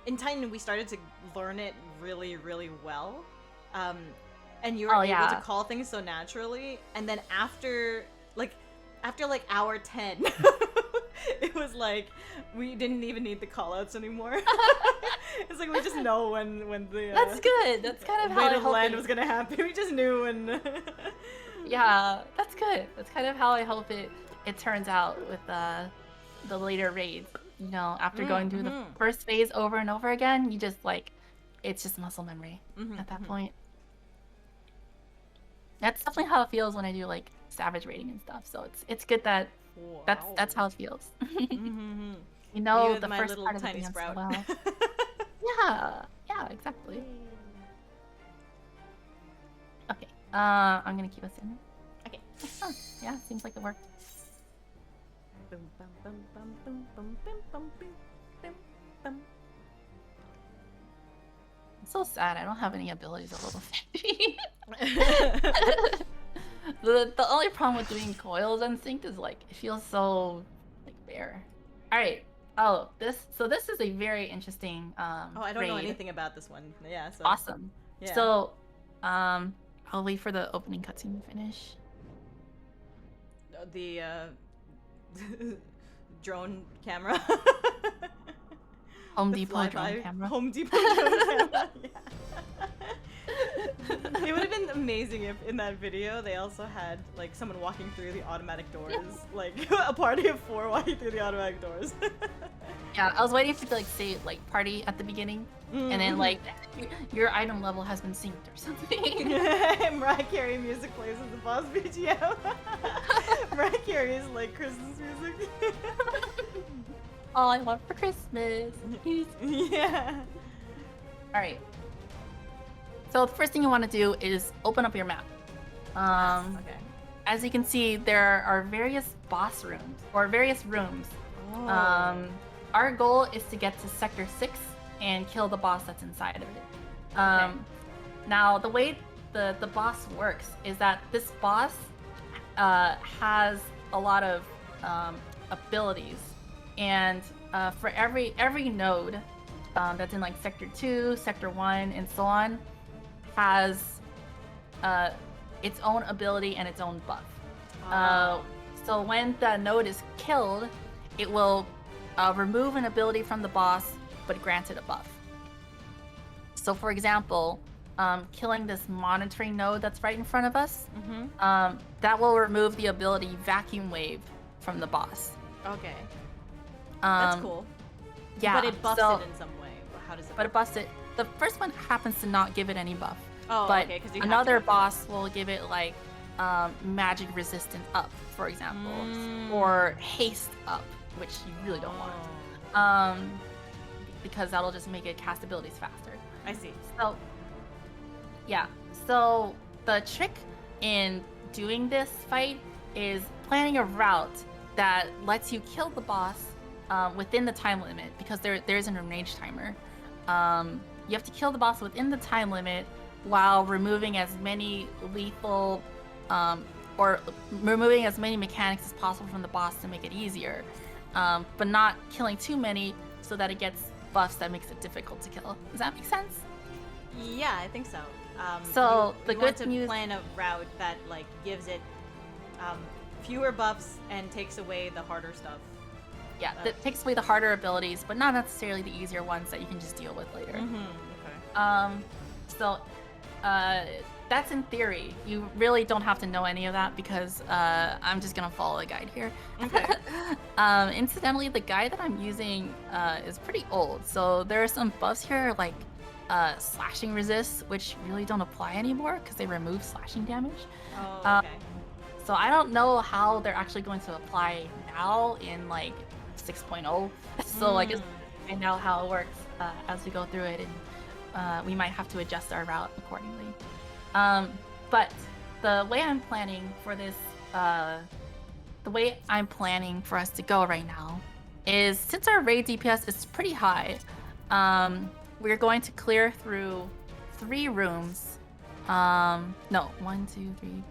in Titan, we started to learn it really, really well. And you were able to call things so naturally. And then after hour 10, it was like we didn't even need the callouts anymore. It's like we just know when the that's good. That's kind of how I hope land was gonna happen. We just knew when. Yeah, that's good. That's kind of how I hope it turns out with the later raids. You know, after going through the first phase over and over again, you just it's just muscle memory at that point. That's definitely how it feels when I do like savage raiding and stuff. So it's good that that's how it feels. You know, the first part of the dance so well. Yeah, exactly. Okay, I'm gonna keep us in. Okay. Oh, yeah, seems like it worked. I'm so sad I don't have any abilities at level 50. The only problem with doing coils unsynced is like it feels so like bare. Alright. Oh, this is a very interesting I don't know raid. anything about this one. Yeah, so Awesome. Yeah. So I'll wait for the opening cutscene to finish. The drone camera. Home Depot drone camera. Home Depot drone camera. Yeah. It would have been amazing if in that video they also had like someone walking through the automatic doors, like a party of 4 walking through the automatic doors. Yeah, I was waiting for like say like party at the beginning, and then like your item level has been synced or something. Mariah Carey music plays as the boss BGM. Mariah Carey is like Christmas music. All I want for Christmas. Yeah. All right. So the first thing you want to do is open up your map. Okay. As you can see, there are various boss rooms or various rooms. Oh. Our goal is to get to Sector 6 and kill the boss that's inside of it. Okay. Now, the way the boss works is that this boss has a lot of abilities, and for every node that's in like Sector 2, Sector 1, and so on, has its own ability and its own buff. So when the node is killed, it will remove an ability from the boss, but grant it a buff. So for example, killing this monitoring node that's right in front of us, that will remove the ability Vacuum Wave from the boss. Okay. That's cool. Yeah. But it buffs it in some way. How does it? But it buffs it. The first one happens to not give it any buff. Oh, but okay. Because another boss will give it like magic resistance up, for example, or haste up, which you really don't want, because that'll just make it cast abilities faster. I see. So, yeah. So the trick in doing this fight is planning a route that lets you kill the boss within the time limit, because there isn't a range timer. You have to kill the boss within the time limit while removing as many lethal or removing as many mechanics as possible from the boss to make it easier, but not killing too many so that it gets buffs that makes it difficult to kill. Does that make sense? Yeah, I think so. So you want to plan a route that like gives it fewer buffs and takes away the harder stuff. Yeah, that takes away the harder abilities, but not necessarily the easier ones that you can just deal with later. Okay. So that's in theory. You really don't have to know any of that, because I'm just gonna follow the guide here. Okay. Incidentally, the guide that I'm using is pretty old, so there are some buffs here like slashing resist, which really don't apply anymore because they remove slashing damage. Oh, okay. So I don't know how they're actually going to apply now in like 6.0. So I guess I know how it works as we go through it, and we might have to adjust our route accordingly. But the way I'm planning for this, the way I'm planning for us to go right now is, since our raid DPS is pretty high, we're going to clear through 3 rooms. No, 1, 2, 3,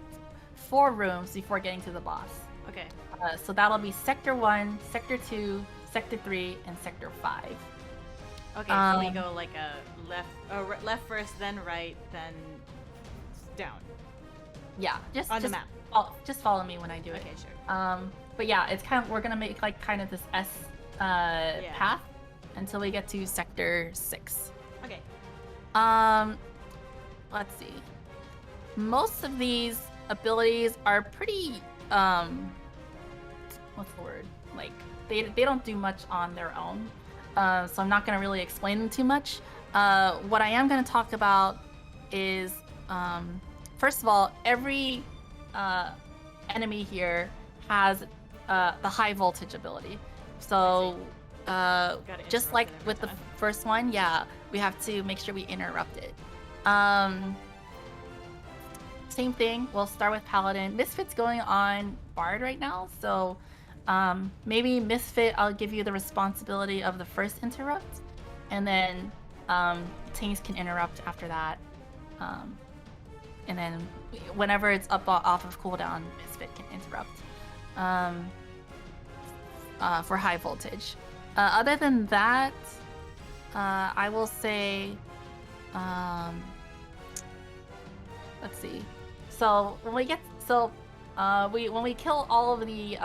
4 rooms before getting to the boss. Okay. So that'll be Sector 1, Sector 2, Sector 3, and Sector 5. Okay, so we go like a left first, then right, then down. Yeah, on the map. Just follow me when I do it. Okay, sure. But yeah, it's kind of, we're gonna make like kind of this S path until we get to Sector 6. Okay. Let's see. Most of these abilities are pretty what's the word? Like they don't do much on their own. So I'm not gonna really explain them too much. What I am gonna talk about is first of all, every enemy here has the high voltage ability. So just like with the first one, yeah, we have to make sure we interrupt it. Same thing, we'll start with Paladin. Misfit's going on Bard right now, so maybe Misfit, I'll give you the responsibility of the first interrupt, and then Tings can interrupt after that. And then whenever it's up off of cooldown, Misfit can interrupt for high voltage. Other than that, I will say, let's see. So when we get when we kill all of the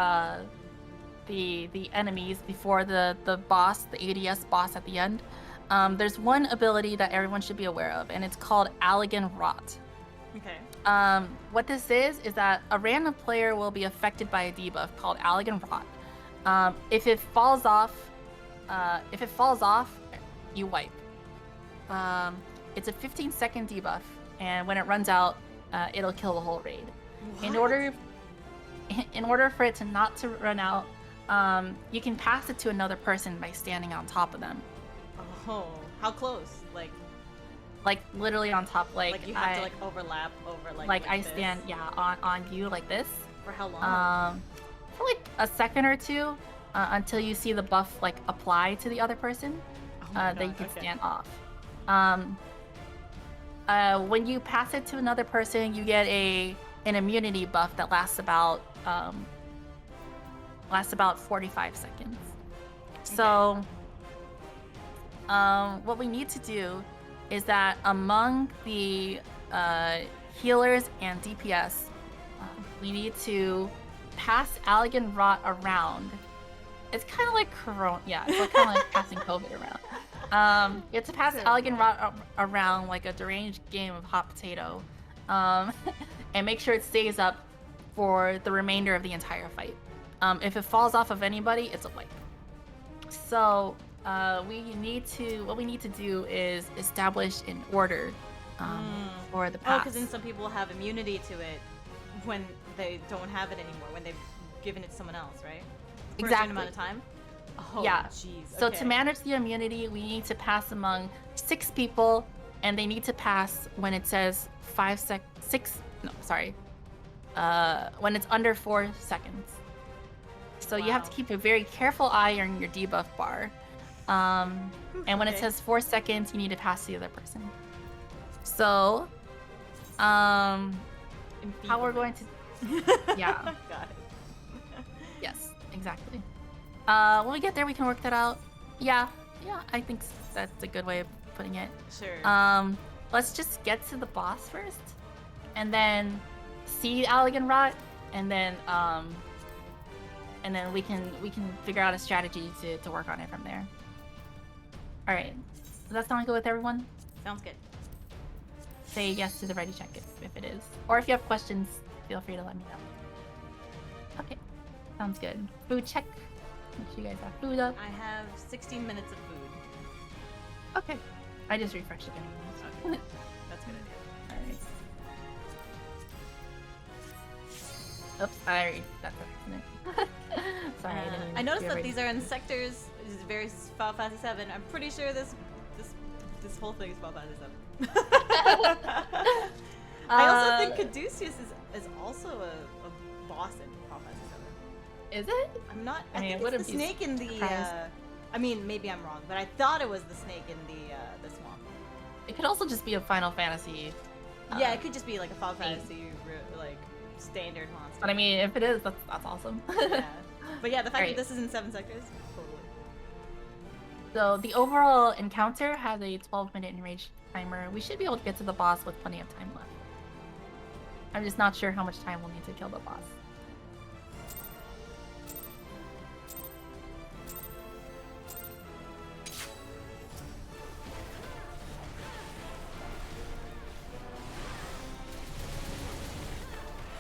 enemies before the boss, the ADS boss at the end, there's one ability that everyone should be aware of, and it's called Allegan Rot. Okay. What this is that a random player will be affected by a debuff called Allegan Rot. If it falls off, you wipe. It's a 15-second debuff, and when it runs out, it'll kill the whole raid. What? In order for it to not to run out, you can pass it to another person by standing on top of them. Oh, how close? Like literally on top. Like you have to like overlap over like I this? stand on you like this. For how long? For like a second or two, until you see the buff like apply to the other person. That you can stand off. When you pass it to another person, you get an immunity buff that lasts about 45 seconds. So what we need to do is that among the healers and DPS, we need to pass Allegan Rot around. It's kind of like Corona. Yeah, it's like kind of like passing COVID around. You have to pass Allegan Rot around like a deranged game of hot potato, and make sure it stays up for the remainder of the entire fight. If it falls off of anybody, it's a wipe. So what we need to do is establish an order for the pass. Oh, because then some people have immunity to it when they don't have it anymore, when they've given it to someone else, right? For a certain amount of time? Oh, yeah. Jeez. So to manage the immunity, we need to pass among 6 people, and they need to pass when it says when it's under 4 seconds. So you have to keep a very careful eye on your debuff bar. And when it says 4 seconds, you need to pass the other person. So, how we're going to... Yeah. Got it. Yes, exactly. When we get there, we can work that out. Yeah, I think that's a good way of putting it. Sure. Let's just get to the boss first, and then see Allegan Rot, and then we can figure out a strategy to work on it from there. All right. Does that sound good with everyone? Sounds good. Say yes to the ready check if it is, or if you have questions, feel free to let me know. Okay, sounds good. Food check. Make sure you guys have food up. I have 16 minutes of food. Okay. I just refreshed again. Okay. That's a good idea. Alright. Oops, that's an accident. Sorry, I noticed that these are in sectors. This is very Final Fantasy VII. I'm pretty sure this whole thing is Final Fantasy VII. I also think Caduceus is is also a boss in Final Fantasy VII. Is it? I'm not. I mean, think it it's the snake in the. I mean, maybe I'm wrong, but I thought it was the snake in the swamp. It could also just be a Final Fantasy. Yeah, it could just be like a Final Fantasy like standard monster. But I mean, if it is, that's awesome. Yeah. But yeah, the fact that this is in 7 sectors, totally. So the overall encounter has a 12-minute enrage timer. We should be able to get to the boss with plenty of time left. I'm just not sure how much time we'll need to kill the boss.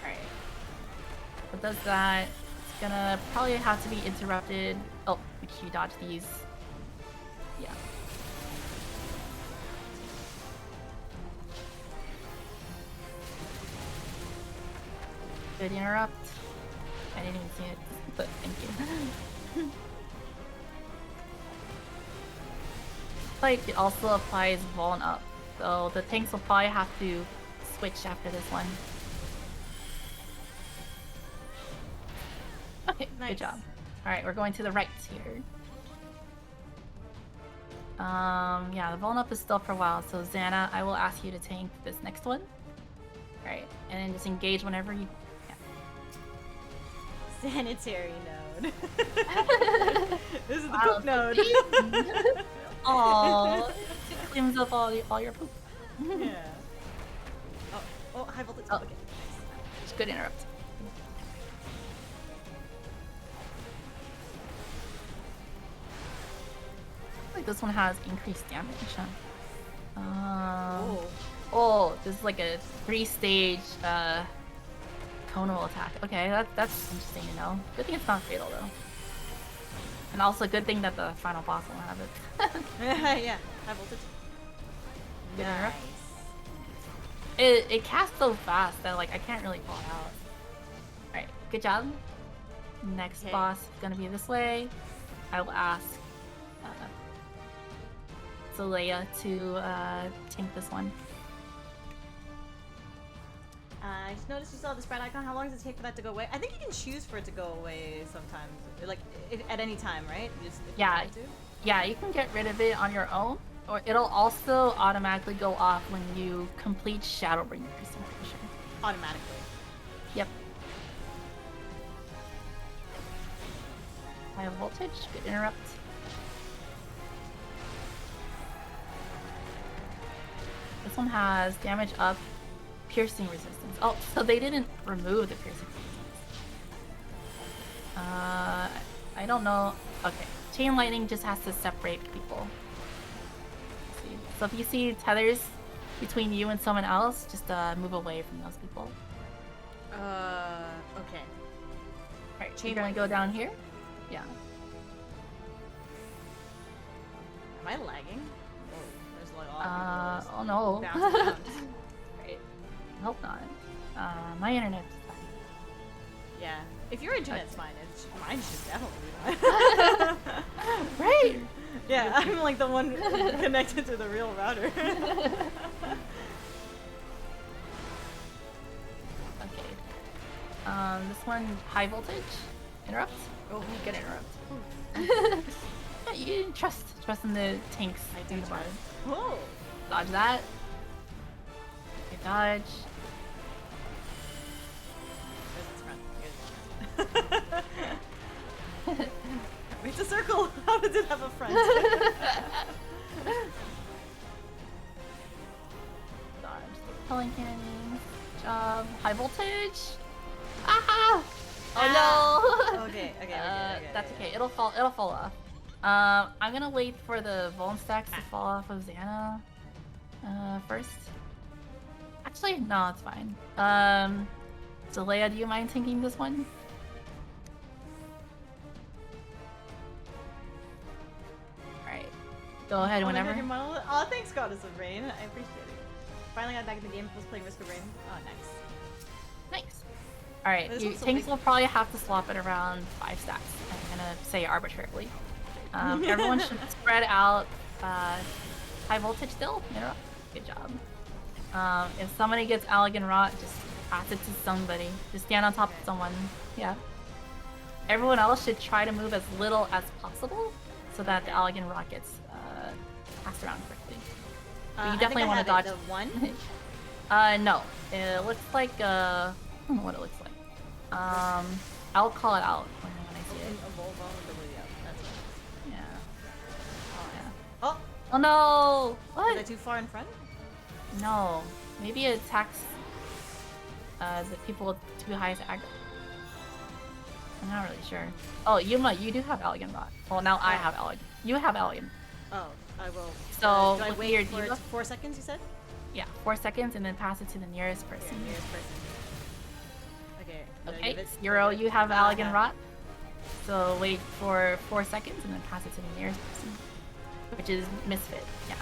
Alright. What does that? It's gonna probably have to be interrupted. Oh, make sure you dodge these. Yeah. Good interrupt. I didn't even see it, but thank you. Like, it also applies Vuln up, so the tanks will probably have to switch after this one. Okay, nice. Good job. Alright, we're going to the right here. Yeah, the Vuln up is still for a while, so Xana, I will ask you to tank this next one. Alright, and then just engage whenever you can. Sanitary node. This is the poop node. Aww, it cleans up all your poop. Yeah. Oh, high voltage. Oh, okay. Nice. It's good interrupt. Like this one has increased damage. Oh, this is like a 3-stage tonal attack. Okay, that's interesting to know. Good thing it's not fatal though. And also good thing that the final boss won't have it. Yeah, high voltage. Nice. It casts so fast that like I can't really call it out. Alright, good job. Next boss is gonna be this way. I will ask Zelaya to tank this one. I just noticed you saw the spread icon. How long does it take for that to go away? I think you can choose for it to go away sometimes, like at any time, right? Just if you want to. Yeah, you can get rid of it on your own, or it'll also automatically go off when you complete Shadowbringers, I'm pretty sure. Automatically. Yep. High voltage, good interrupt. This one has damage up, piercing resistance. Oh, so they didn't remove the piercing resistance. I don't know. Okay, chain lightning just has to separate people. Let's see. So if you see tethers between you and someone else, just move away from those people. Okay. Alright, chain lightning. Go down here? Yeah. Am I lagging? Oh, there's like a lot of people. Oh no. Bouncing around. Right. I hope not. My internet's fine. Yeah. If your internet's fine, mine should definitely be fine. Right! Yeah, I'm like the one connected to the real router. Okay. This one, high voltage. Interrupt? Oh, good interrupt. Yeah, you didn't trust in the tanks. I do trust. Whoa! Dodge that. Good dodge. It's a circle! How does it have a front? Dodge. Pulling cannon. Good job. High voltage. Ah! Oh no! Okay. That's okay. It'll fall off. I'm gonna wait for the Vuln stacks to fall off of Xana first. Actually, no, it's fine. Zelaya, do you mind tanking this one? Alright. Go ahead whenever. Oh, thanks, Goddess of Rain. I appreciate it. Finally got back in the game. Was playing Risk of Rain. Oh, nice. Nice. Alright, your tanks will probably have to swap it around 5 stacks. I'm gonna say arbitrarily. Everyone should spread out. High voltage still? Interrupt. Good job. If somebody gets Allegan Rot, just pass it to somebody. Just stand on top of someone. Yeah. Everyone else should try to move as little as possible so that the elegant rock gets passed around quickly. But you definitely want to dodge. The one? No. It looks like I don't know what it looks like. I'll call it out when I see it. Yeah. Oh! Oh no! What? Is that too far in front? No. Maybe it attacks the people with too high aggro. I'm not really sure. Oh, Yuma, you do have elegant rot. Well, now I have elegant. You have elegant. Oh, I will. So do I with wait your for debuff? 4 seconds? You said? Yeah, 4 seconds, and then pass it to the nearest person. Okay, nearest person. Okay. Okay, Euro, you have elegant rot. So wait for 4 seconds, and then pass it to the nearest person, which is Misfit. Yeah.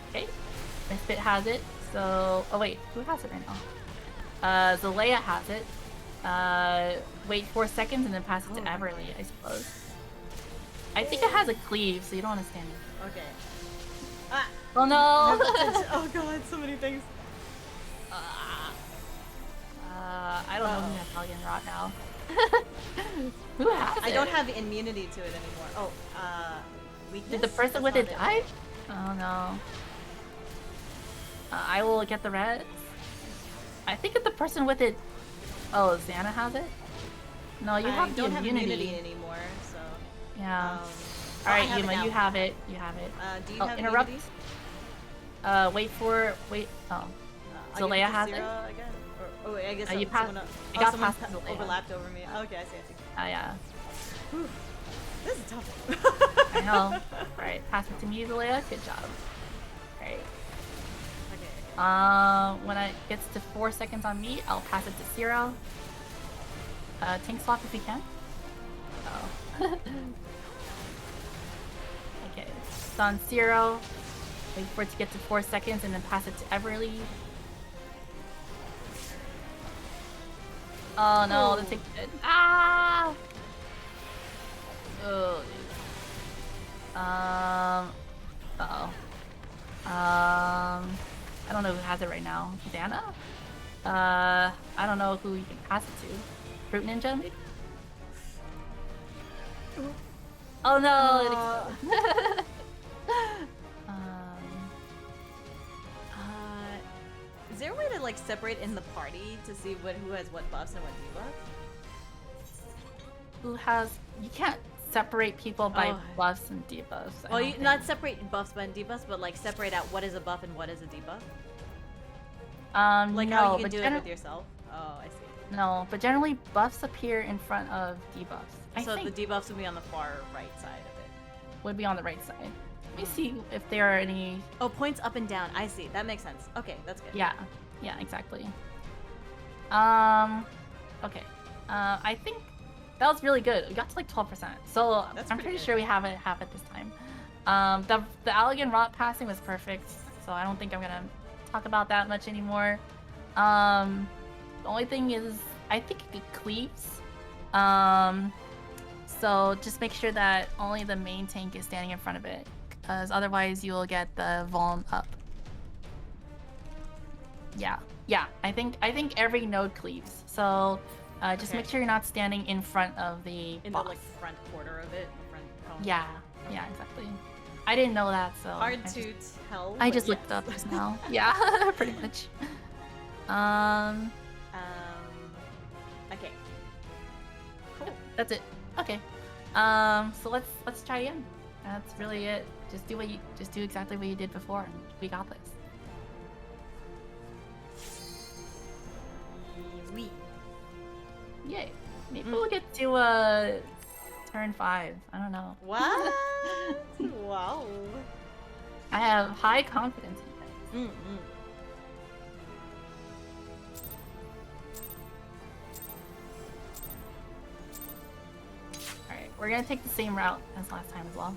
Okay, Misfit has it. So, oh wait, who has it right now? Zalea has it. Wait 4 seconds and then pass it to Everly, I suppose. I think it has a cleave, so you don't want to stand it. Okay. Ah! Oh no! Oh god, so many things. I don't know who has Elegant Rot now. Who has it? I don't have immunity to it anymore. Oh, weakness? Did the person with it die? Oh no. I will get the reds. I think if the person with it... Oh, Xana has it? No, you have the immunity. I don't have immunity immunity anymore, so... Yeah. Alright, Yuma, you have it. You have it. Do you have interrupt? immunity? Wait for... Wait... Oh. Zalea has it? Again? Or, oh, I guess you passed... It got past Zalea. Overlapped over me. Oh, okay, I see. Yeah. Whew. This is tough. I know. Alright, pass it to me, Zalea. Good job. Alright. When it gets to 4 seconds on me, I'll pass it to Zero. Tank swap if we can. Oh. Okay, it's on Zero. Wait for it to get to 4 seconds and then pass it to Everly. Oh no, the tank did. Ah! Oh, dude. Uh-oh. I don't know who has it right now. Xana? I don't know who you can pass it to. Fruit Ninja, maybe? Oh no! Is there a way to like separate in the party to see who has what buffs and what debuffs? Who has... You can't separate people by buffs and debuffs. Well, you not separate buffs and debuffs, but like separate out what is a buff and what is a debuff? Like no, how you can do it with yourself? Oh, I see. No, but generally buffs appear in front of debuffs. So the debuffs would be on the far right side of it. Would be on the right side. Let me see if there are any... Oh, points up and down. I see. That makes sense. Okay, that's good. Yeah. Yeah, exactly. Okay. I think that was really good. We got to like 12%. So I'm pretty sure we have it this time. The Elegant Rot passing was perfect. So I don't think I'm gonna talk about that much anymore. The only thing is, I think it cleaves. So just make sure that only the main tank is standing in front of it, because otherwise you will get the Vuln up. Yeah. I think every node cleaves. So just make sure you're not standing in front of the in boss. the like front quarter of it, front column. Yeah, exactly. I didn't know that, so hard to tell. I just looked up just now. Yeah, pretty much. Okay. Cool. That's it. Okay. So let's try again. That's really it. Just do exactly what you did before, and we got this. Sweet. Yay. Maybe we'll get to turn 5. I don't know. What? Wow. I have high confidence in you guys. Alright, we're gonna take the same route as last time as well.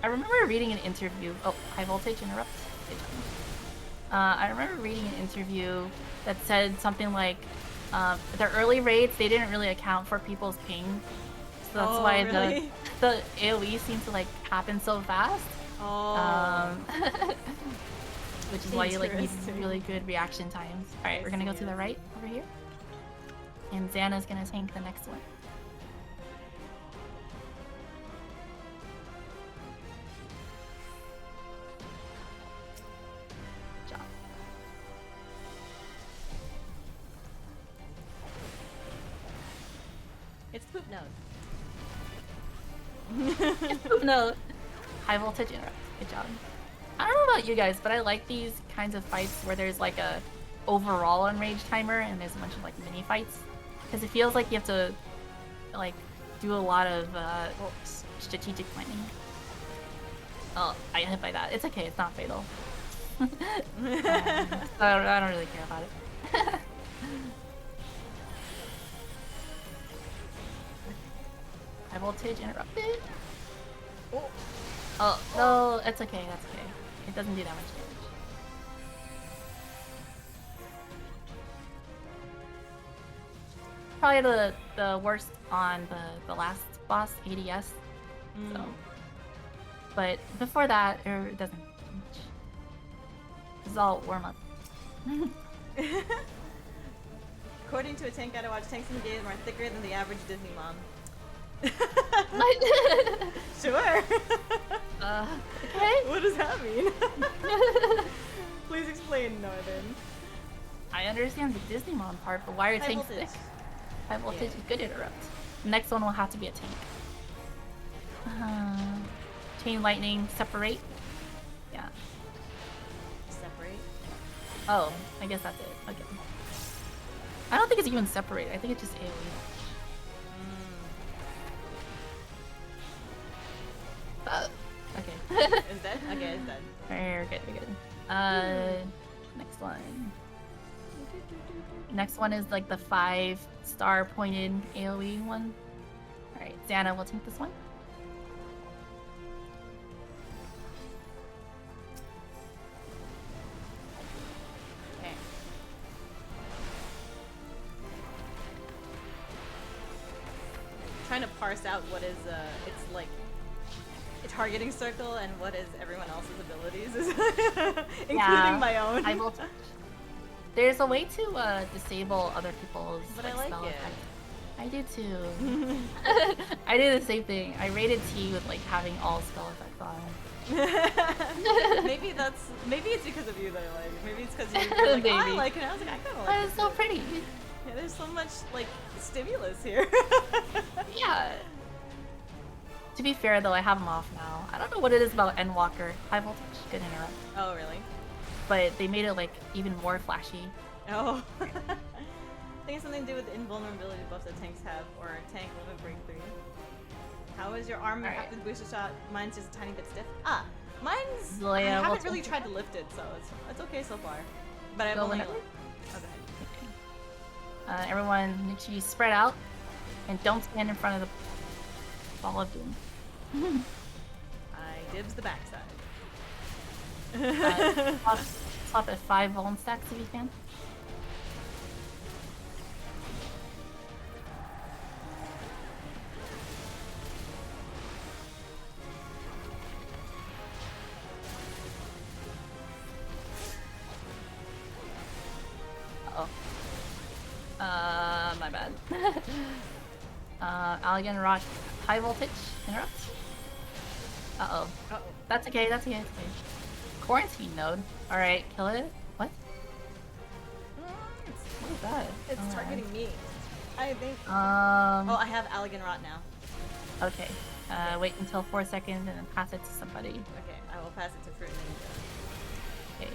I remember reading an interview. Oh, high voltage interrupt. I remember reading an interview that said something like, the early raids, they didn't really account for people's ping. So that's why really? the AoE seems to like happen so fast. Which is why you like need really good reaction times. Alright, we're gonna go to the right over here. And Xana's gonna tank the next one. Good job. It's poop node. It's poop node. High voltage interrupt. Good job. I don't know about you guys, but I like these kinds of fights where there's like a overall enrage timer and there's a bunch of like mini fights. Because it feels like you have to like do a lot of strategic planning. Oh, I got hit by that. It's okay, it's not fatal. So I don't really care about it. High voltage interrupted. Oh, no, it's okay, that's okay. It doesn't do that much damage. Probably the worst on the last boss, ADS. So. But before that, it doesn't do much. This is all warm up. According to a tank guide I watched, tanks in the game are thicker than the average Disney mom. Sure. Okay. What does that mean? Please explain, Northern. I understand the Disney mom part, but why are tanks thick? High voltage is good interrupt. The next one will have to be a tank. Chain lightning, separate. Yeah. Separate? Oh, I guess that's it. Okay. I don't think it's even separate. I think it's just AoE. Okay. Is that? Okay, it's done. We're good, we're good. Next one. Next one is like the 5-star pointed AoE one. Alright, Xana will take this one. Okay. Trying to parse out what is it's like a targeting circle and what is everyone else's abilities, including my own. High voltage. There's a way to disable other people's but I like spell it. effects. I do too. I do the same thing. I rated T with like having all spell effects on. maybe it's because of you though. Like maybe it's because you're like, oh, I like it. I was like, I kind of like it. It's so pretty. Yeah, there's so much like stimulus here. Yeah. To be fair though, I have them off now. I don't know what it is about Endwalker. High voltage, good interrupt. Oh really? But they made it like even more flashy. Oh. I think it's something to do with the invulnerability buffs that tanks have, or tank limit breakthrough. How is your arm after the booster shot? Mine's just a tiny bit stiff. Mine's. I haven't really tried to lift it, so it's okay so far. But I've only. Okay. Everyone, make sure you spread out and don't stand in front of the ball of doom. I dibs the backside. Swap at 5 vuln stacks if you can. My bad. Allegan Rock, high voltage, interrupt. Uh-oh. That's okay, that's okay, that's okay. Quarantine node. Alright, kill it. What? What is that? It's targeting me. I think. Oh, I have Allegan Rot now. Okay. Wait until 4 seconds and then pass it to somebody. Okay, I will pass it to Fruit Ninja. Okay.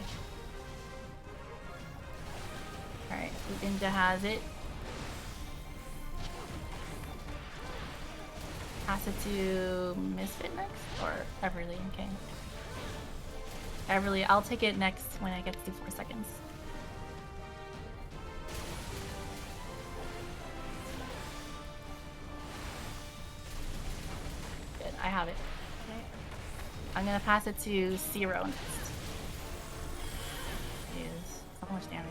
Alright, Fruit Ninja has it. Pass it to Misfit next? Or Everly, okay. Everly, I'll take it next when I get to 4 seconds. Good, I have it. Okay. I'm gonna pass it to Zero next. much damage.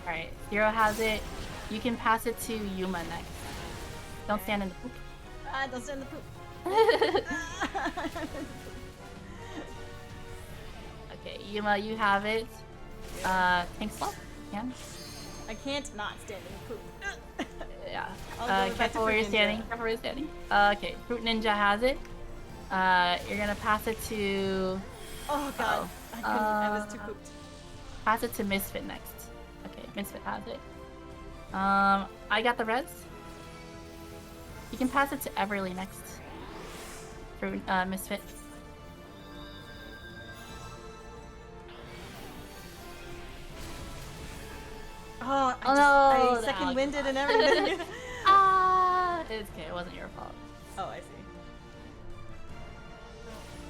Alright, Zero has it. You can pass it to Yuma next. Don't stand in the poop. Don't stand in the poop. Okay, Yuma, you have it. Tank slot? Yeah. I can't not stand in the poop. Yeah. I'll go Careful where you're standing. Careful where you're standing. Okay, Fruit Ninja has it. You're gonna pass it to... Oh god, I couldn't, I was too pooped. Pass it to Misfit next. Okay, Misfit has it. I got the res. You can pass it to Everly next. For Misfit. Oh, I second winded and everything. It's okay, it wasn't your fault. Oh, I see.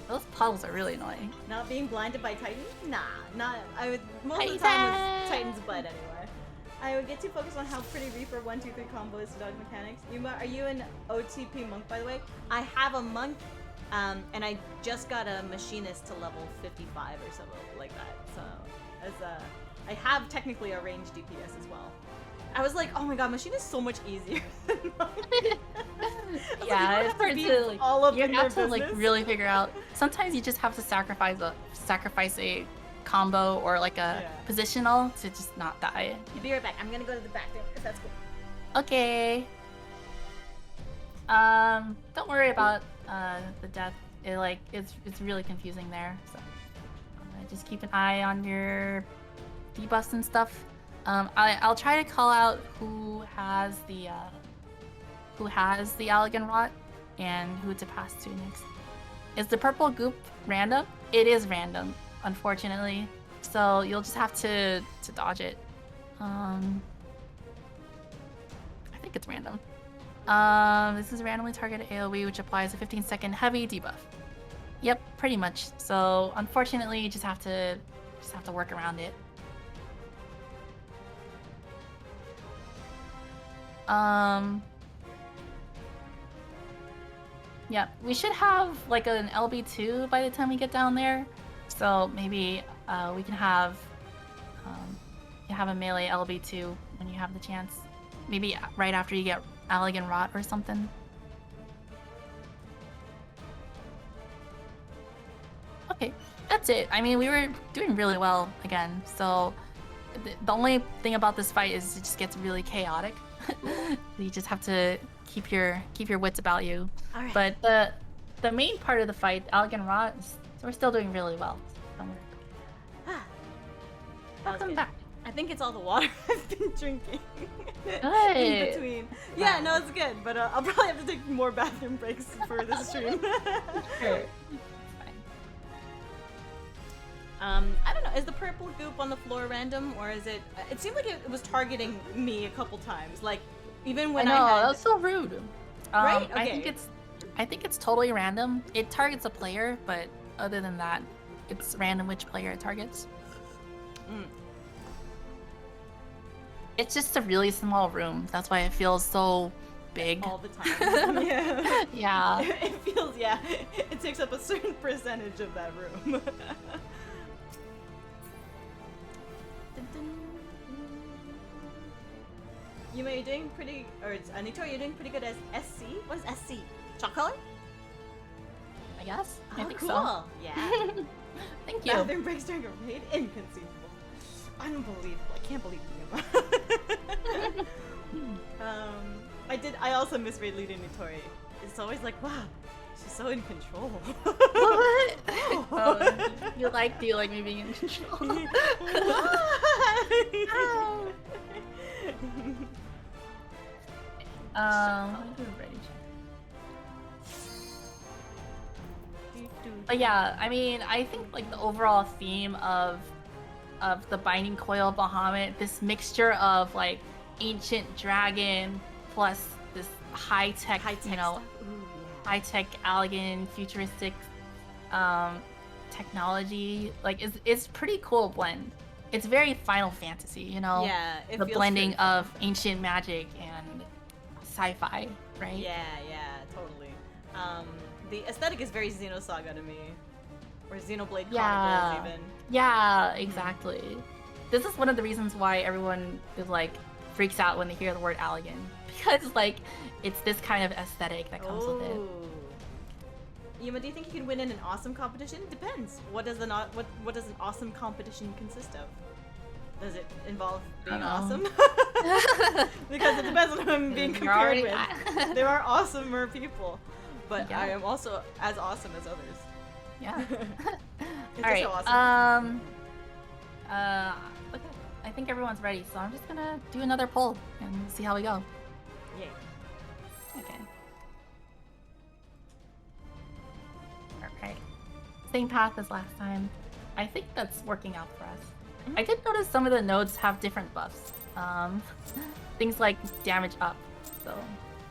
Those puddles are really annoying. Not being blinded by Titan? Nah, not. I would most of the time with Titan's butt anyway. I would get too focused on how pretty Reaper 1, 2, 3 combo is to dodge mechanics. Yuma, are you an OTP monk by the way? I have a monk, and I just got a machinist to level 55 or something like that. So, I have technically a range DPS as well. I was like, oh my god, machine is so much easier. Yeah, it's hard to like, all up you in have their to like business. really figure out. Sometimes you just have to sacrifice a combo or like a positional to just not die. Be right back. I'm gonna go to the bathroom if that's cool. Okay. Don't worry about the death. It's really confusing there. So just keep an eye on your debuffs and stuff. I'll try to call out who has the Allegan Rot and who to pass to next. Is the purple goop random? It is random, unfortunately. So you'll just have to dodge it. I think it's random. This is randomly targeted AoE, which applies a 15-second heavy debuff. Yep, pretty much. So unfortunately, you just have to work around it. Yeah, we should have like an LB2 by the time we get down there. So maybe we can have a melee LB2 when you have the chance. Maybe right after you get Allegan Rot or something. Okay, that's it. I mean, we were doing really well again. So the only thing about this fight is it just gets really chaotic. You just have to keep your wits about you. All right. But the main part of the fight, Allegan Rot, we're still doing really well. Don't worry. Welcome back. I think it's all the water I've been drinking. Good. In between. Yeah, no, it's good. But I'll probably have to take more bathroom breaks for this stream. Sure. I don't know. Is the purple goop on the floor random, or is it? It seemed like it was targeting me a couple times. Like even when I had. That's so rude. Right? Okay. I think it's totally random. It targets a player, but other than that, it's random which player it targets. It's just a really small room. That's why it feels so big. All the time. Yeah. Yeah. It feels, it takes up a certain percentage of that room. Yuma, you're doing pretty, or Anito, you're doing pretty good as SC? What is SC? Chalk color? I guess. Oh, I think cool. so. Yeah. Thank you. Bathroom breaks during a raid? Inconceivable. Unbelievable. I can't believe Yuma. I also misread leading Nitori. It's always like, wow, she's so in control. What? Oh, you like me being in control? But yeah, I mean, I think like the overall theme of the Binding Coil Bahamut, this mixture of like ancient dragon plus this high-tech you know, high-tech Allegan futuristic technology, like it's pretty cool blend. It's very Final Fantasy, you know? Yeah, the blending of ancient magic and sci-fi, right? Yeah, totally. The aesthetic is very Xenosaga to me. Or Xenoblade Yeah. Chronicles, even. Yeah, exactly. This is one of the reasons why everyone is like freaks out when they hear the word Allegan. Because like it's this kind of aesthetic that comes with it. Yuma, do you think you can win in an awesome competition? Depends. What does an awesome competition consist of? Does it involve being awesome? Because it depends on who I'm being compared with. There are awesomer people, but I am also as awesome as others. Yeah. It's all right. so awesome. Okay. I think everyone's ready, so I'm just gonna do another poll and see how we go. Yay. Okay. Alright. Same path as last time. I think that's working out for us. I did notice some of the nodes have different buffs. Things like damage up, so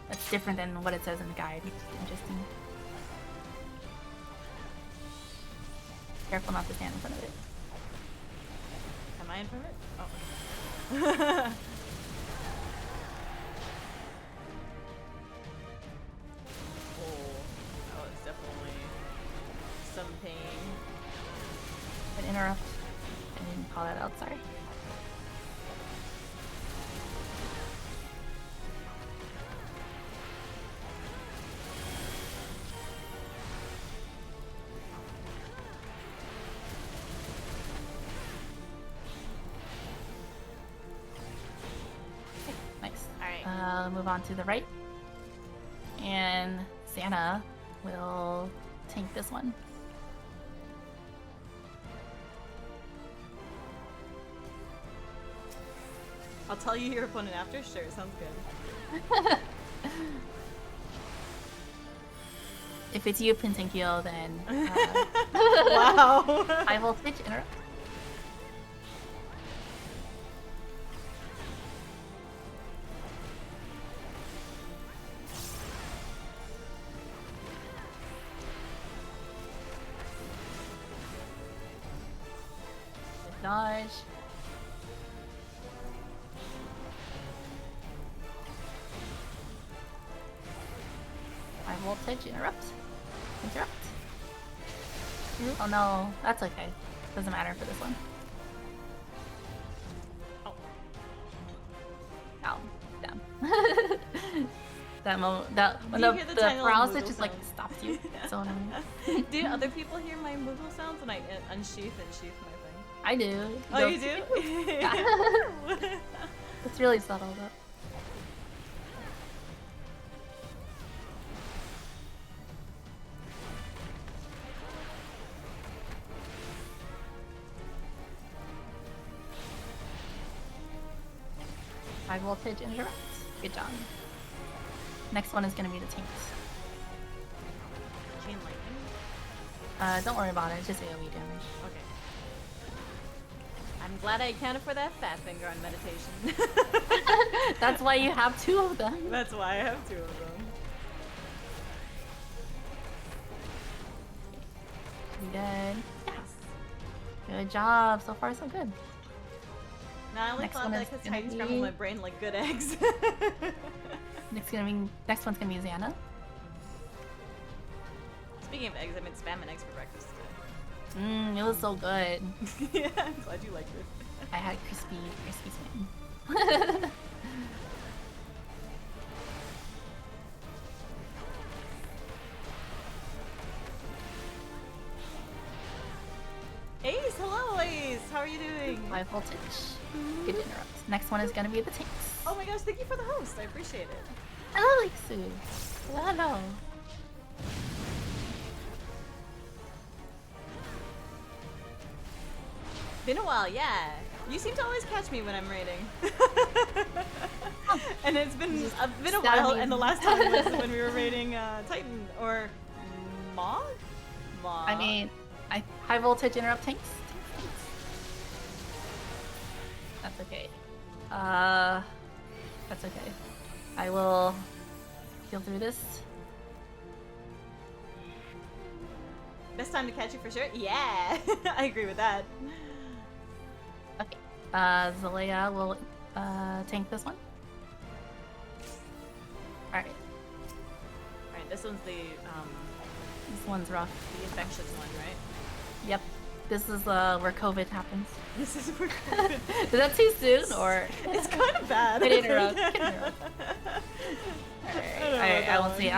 that's different than what it says in the guide, which is interesting. Careful not to stand in front of it. Am I in front of it? Oh. Oh, that was definitely some pain. An interrupt. I didn't call that out, sorry. Okay, nice. Alright. Move on to the right. And Xana will tank this one. I'll tell you your opponent after? Sure, sounds good. If it's you, Pintinkyo, then... Wow! High voltage, interrupt. Dodge. High voltage, interrupt. Interrupt. Oh no, that's okay. Doesn't matter for this one. Oh. Ow. Damn. That moment, when Do you the hear the tiny little paralysis Moogle just like sounds? stops you. So annoying. Do other people hear my Moogle sounds when I unsheath and sheath my thing? I do. Oh, you do? Yeah. It's really subtle though. High voltage interrupt. Good job. Next one is gonna be the tanks. Chain lightning? Don't worry about it. It's just AoE damage. Okay. I'm glad I accounted for that fat finger on meditation. That's why you have two of them. That's why I have two of them. You good? Yes. Good job. So far, so good. No, I only thought that because Titan scrambled my brain like good eggs. Next one's gonna be Xana. Speaking of eggs, I made spam and eggs for breakfast today. It was so good. Yeah, I'm glad you liked it. I had crispy spam. Ace, hello Ace! How are you doing? High voltage. Good interrupt. Next one is gonna be the tanks. Oh my gosh, thank you for the host. I appreciate it. Hello, Lixu. Hello. Been a while, yeah. You seem to always catch me when I'm raiding. And it's been a while, and the last time was when we were raiding Titan or Mog? Mog. I mean, high voltage interrupt tanks. That's okay. That's okay. I will heal through this. Best time to catch you for sure? Yeah! I agree with that. Okay. Zalea will tank this one. Alright. Alright, This one's the This one's rough. the infectious one, right? Yep. This is where COVID happens. This is where COVID. Is that too soon or? It's kind of bad. Could interrupt. Alright, I will see.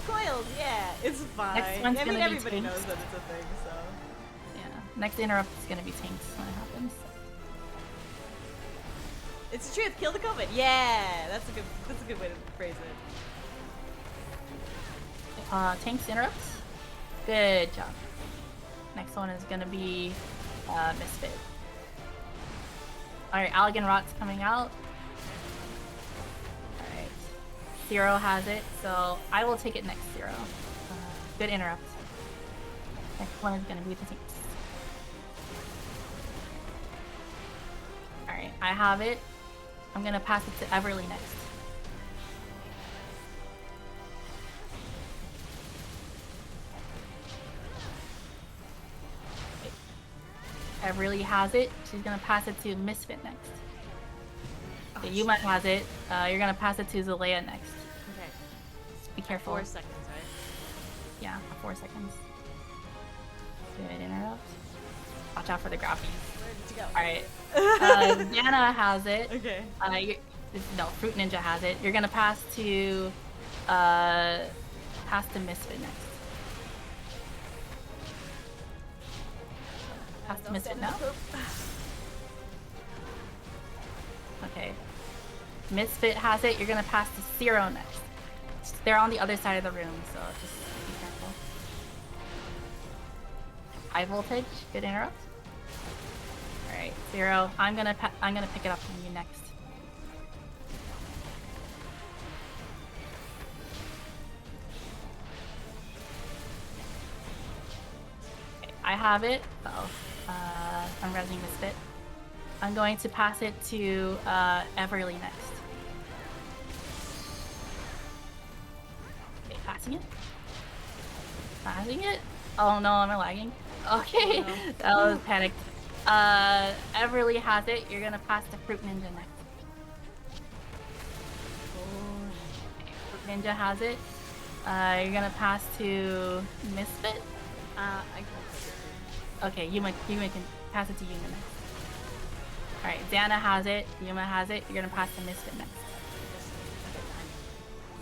Coiled, yeah, it's fine. Next one's gonna be everybody tanks. knows that it's a thing, so. Yeah. Next interrupt is gonna be tanks when it happens. It's the truth. Kill the COVID. Yeah, that's a good way to phrase it. Tanks interrupts. Good job. Next one is gonna be Misfit. Alright, Allegan Rot's coming out. Alright. Zero has it, so I will take it next, Zero. Good interrupt. Next one is gonna be the tanks. Alright, I have it. I'm gonna pass it to Everly next. Everly has it. She's gonna pass it to Misfit next. Okay, Yuma has it. You're gonna pass it to Zalea next. Okay. Just be careful. 4 seconds, right? Yeah, 4 seconds. Good interrupt. Watch out for the grappies. Where did you go? Alright. Nana has it. Okay. No, Fruit Ninja has it. You're gonna pass to Misfit next. Pass to Misfit now. Okay. Misfit has it. You're gonna pass to Zero next. They're on the other side of the room, so just be careful. High voltage. Good interrupt. All right, Zero. I'm gonna pick it up from you next. Okay, I have it. I'm resing Misfit. I'm going to pass it to Everly next. Okay, passing it. Passing it. Oh no, am I lagging? Okay, no. That was panicked. Everly has it. You're gonna pass to Fruit Ninja next. Okay, Fruit Ninja has it. You're gonna pass to Misfit. I can. Okay, Yuma can pass it to Yuma next. Alright, Xana has it. Yuma has it. You're gonna pass to Misfit next.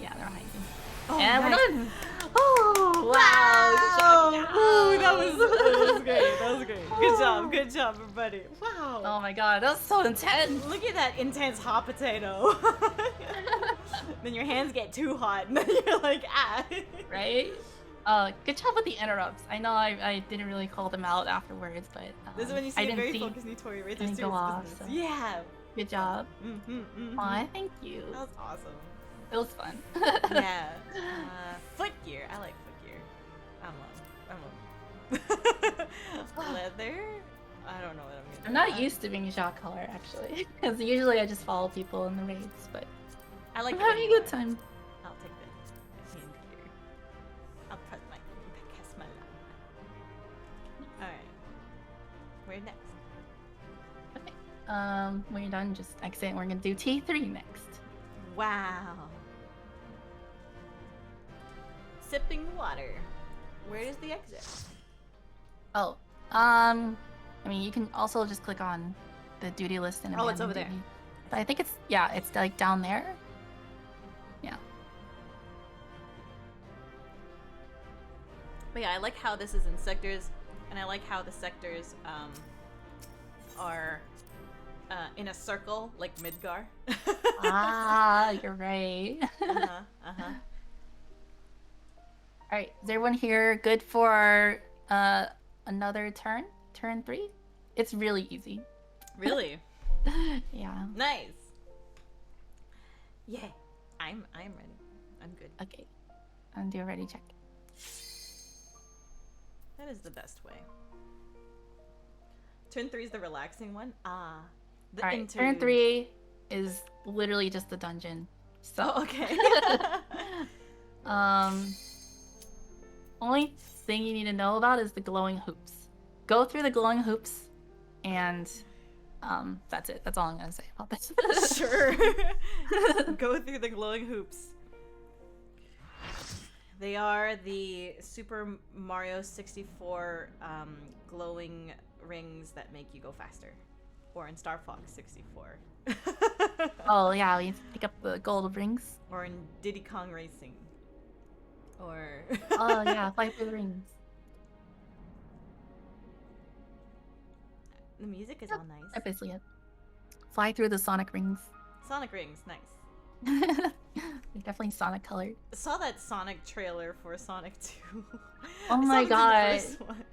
Yeah, they're hiding. Oh, And nice. we're done! Oh, wow! Good job. Ooh, that was great. That was great. Good job, everybody. Wow. Oh my god, that was so intense! Look at that intense hot potato. Then your hands get too hot, and then you're like, ah. Right? Good job with the interrupts. I know I didn't really call them out afterwards, but This is when you see I a didn't very see focused Nitori right didn't there. go off, so. Yeah. Good job. Aw, thank you. That was awesome. It was fun. Yeah. Foot gear. I like foot gear. Leather? I don't know what I'm gonna I'm not used to being shot caller actually, because usually I just follow people in the raids, but I like I'm having a good time. I'll take the hand gear. I'll press my line. Alright. Where next? Okay. When you're done, just exit. We're gonna do T3 next. Wow. Sipping water. Where is the exit? Oh, I mean, you can also just click on the duty list and Oh, it's over abandon there. duty. But I think it's like down there. Yeah. But yeah, I like how this is in sectors, and I like how the sectors are in a circle, like Midgar. Ah, you're right. All right, is everyone here good for another turn? Turn 3? It's really easy. Really? Yeah. Nice. Yeah, I'm ready. I'm good. Okay. And do a ready check. That is the best way. Turn 3 is the relaxing one. Ah. The All right, interlude. turn 3 is literally just the dungeon. So Oh, okay. only thing you need to know about is the glowing hoops. Go through the glowing hoops and That's it. That's all I'm gonna say about this. Sure. Go through the glowing hoops. They are the Super Mario 64 glowing rings that make you go faster. Or in Star Fox 64. Oh yeah, we pick up the gold rings. Or in Diddy Kong Racing. Or oh yeah, fight for the rings. The music is all nice. I basically it. Fly through the Sonic rings. Sonic rings, nice. They're definitely Sonic colored. I saw that Sonic trailer for Sonic 2. Oh my god. The first one.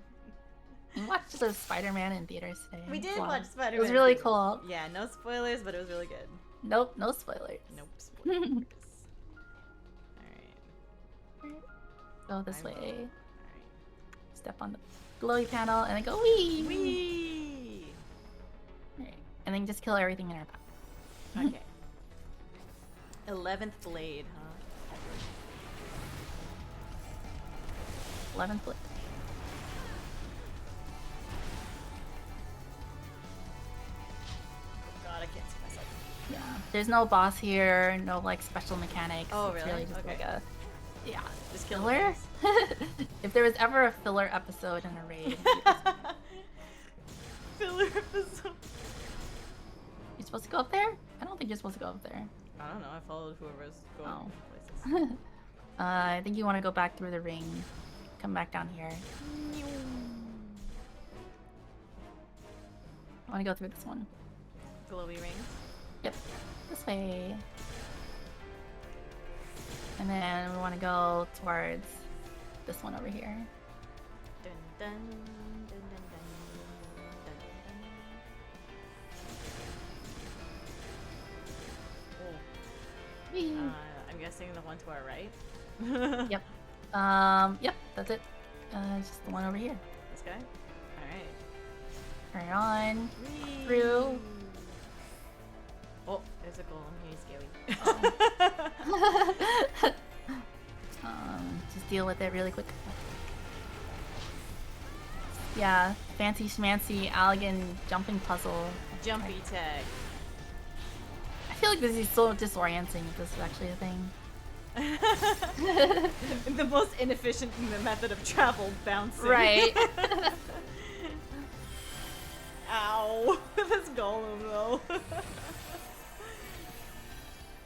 We watched the Spider-Man in theaters today. We did watch Spider-Man. It was really cool. Yeah, no spoilers, but it was really good. Nope, no spoilers. Nope, spoilers. Alright. Go this way. Alright. Step on the glowy panel and then go wee! Wee! Alright. And then just kill everything in our path. Okay. 11th blade, huh? 11th blade. God, I can't see myself. Yeah. There's no boss here, no like special mechanics. Oh, it's really? Just okay. like a just kill filler. If there was ever a filler episode in a raid, filler episode. You're supposed to go up there? I don't think you're supposed to go up there. I don't know. I followed whoever's going places. I think you want to go back through the ring. Come back down here. I want to go through this one. Glowy rings? Yep. This way. And then we want to go towards this one over here. Dun, dun, dun, dun, dun, dun, dun. Oh. I'm guessing the one to our right? Yep. Yep, that's it. It's just the one over here. This guy? Alright. Turn it on. Whee! Through. Oh, there's a golem. He's scary. Just deal with it really quick. Yeah, fancy schmancy Allegan jumping puzzle. Jumpy tag. I feel like this is so disorienting if this is actually a thing. The most inefficient method of travel, bouncing. Right. Ow. This golem though.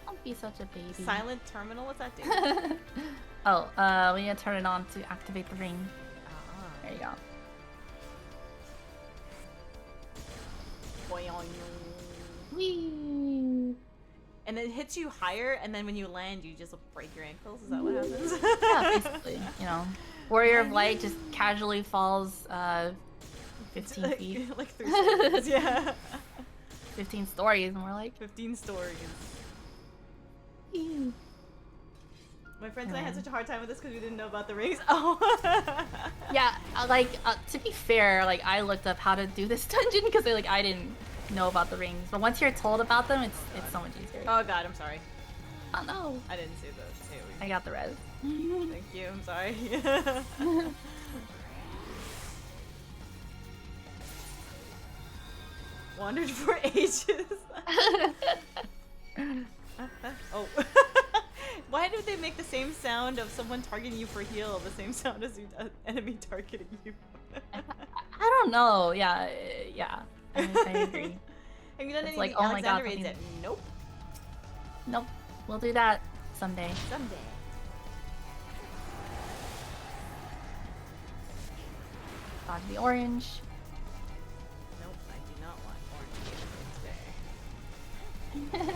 Don't be such a baby. Silent terminal, what's that do? Oh, we need to turn it on to activate the ring. There you go. Whee! And it hits you higher, and then when you land, you just break your ankles. Is that what happens? Yeah, basically. You know, Warrior of Light just casually falls 15 feet. Like 3 stories, yeah. 15 stories, and we're like 15 stories. Ew. My friends and I had such a hard time with this because we didn't know about the rings. Oh. Yeah, like to be fair, like I looked up how to do this dungeon because I didn't know about the rings. But once you're told about them, it's so much easier. Oh god, I'm sorry. Oh no. I didn't see those. I got the res. Thank you. I'm sorry. Wandered for ages. Oh. Why do they make the same sound of someone targeting you for heal the same sound as you enemy targeting you? I don't know. Yeah. I agree. Have you done It's any like, of the oh my god, Alexander raids yet? Nope. Nope. We'll do that someday. Someday. Dodge the orange. Nope, I do not want orange Gatorade today.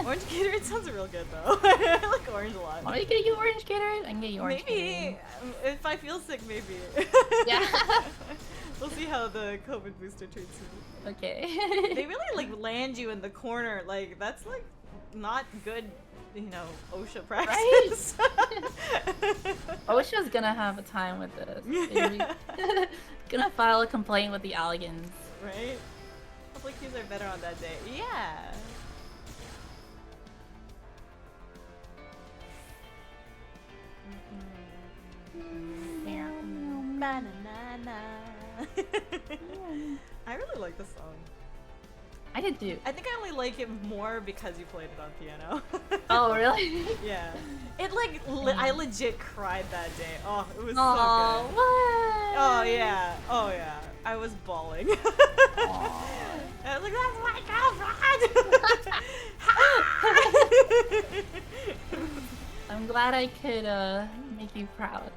Orange Gatorade sounds real good though. I like orange a lot. Want me to get you orange Gatorade? I can get you orange Maybe. Gatorade. If I feel sick, maybe. Yeah. We'll see how the COVID booster treats me. Okay. They really like land you in the corner. Like that's like not good, you know, OSHA practice. Right? OSHA's gonna have a time with this. Yeah. Gonna file a complaint with the Alligans. Right? Public keys are better on that day. Yeah. Banana. I really like this song. I did too. I think I only like it more because you played it on piano. Oh, really? Yeah. It like, I legit cried that day. Oh, it was so Oh, good. what? Oh, yeah. Oh, yeah. I was bawling. I was like, that's my girlfriend! I'm glad I could make you proud.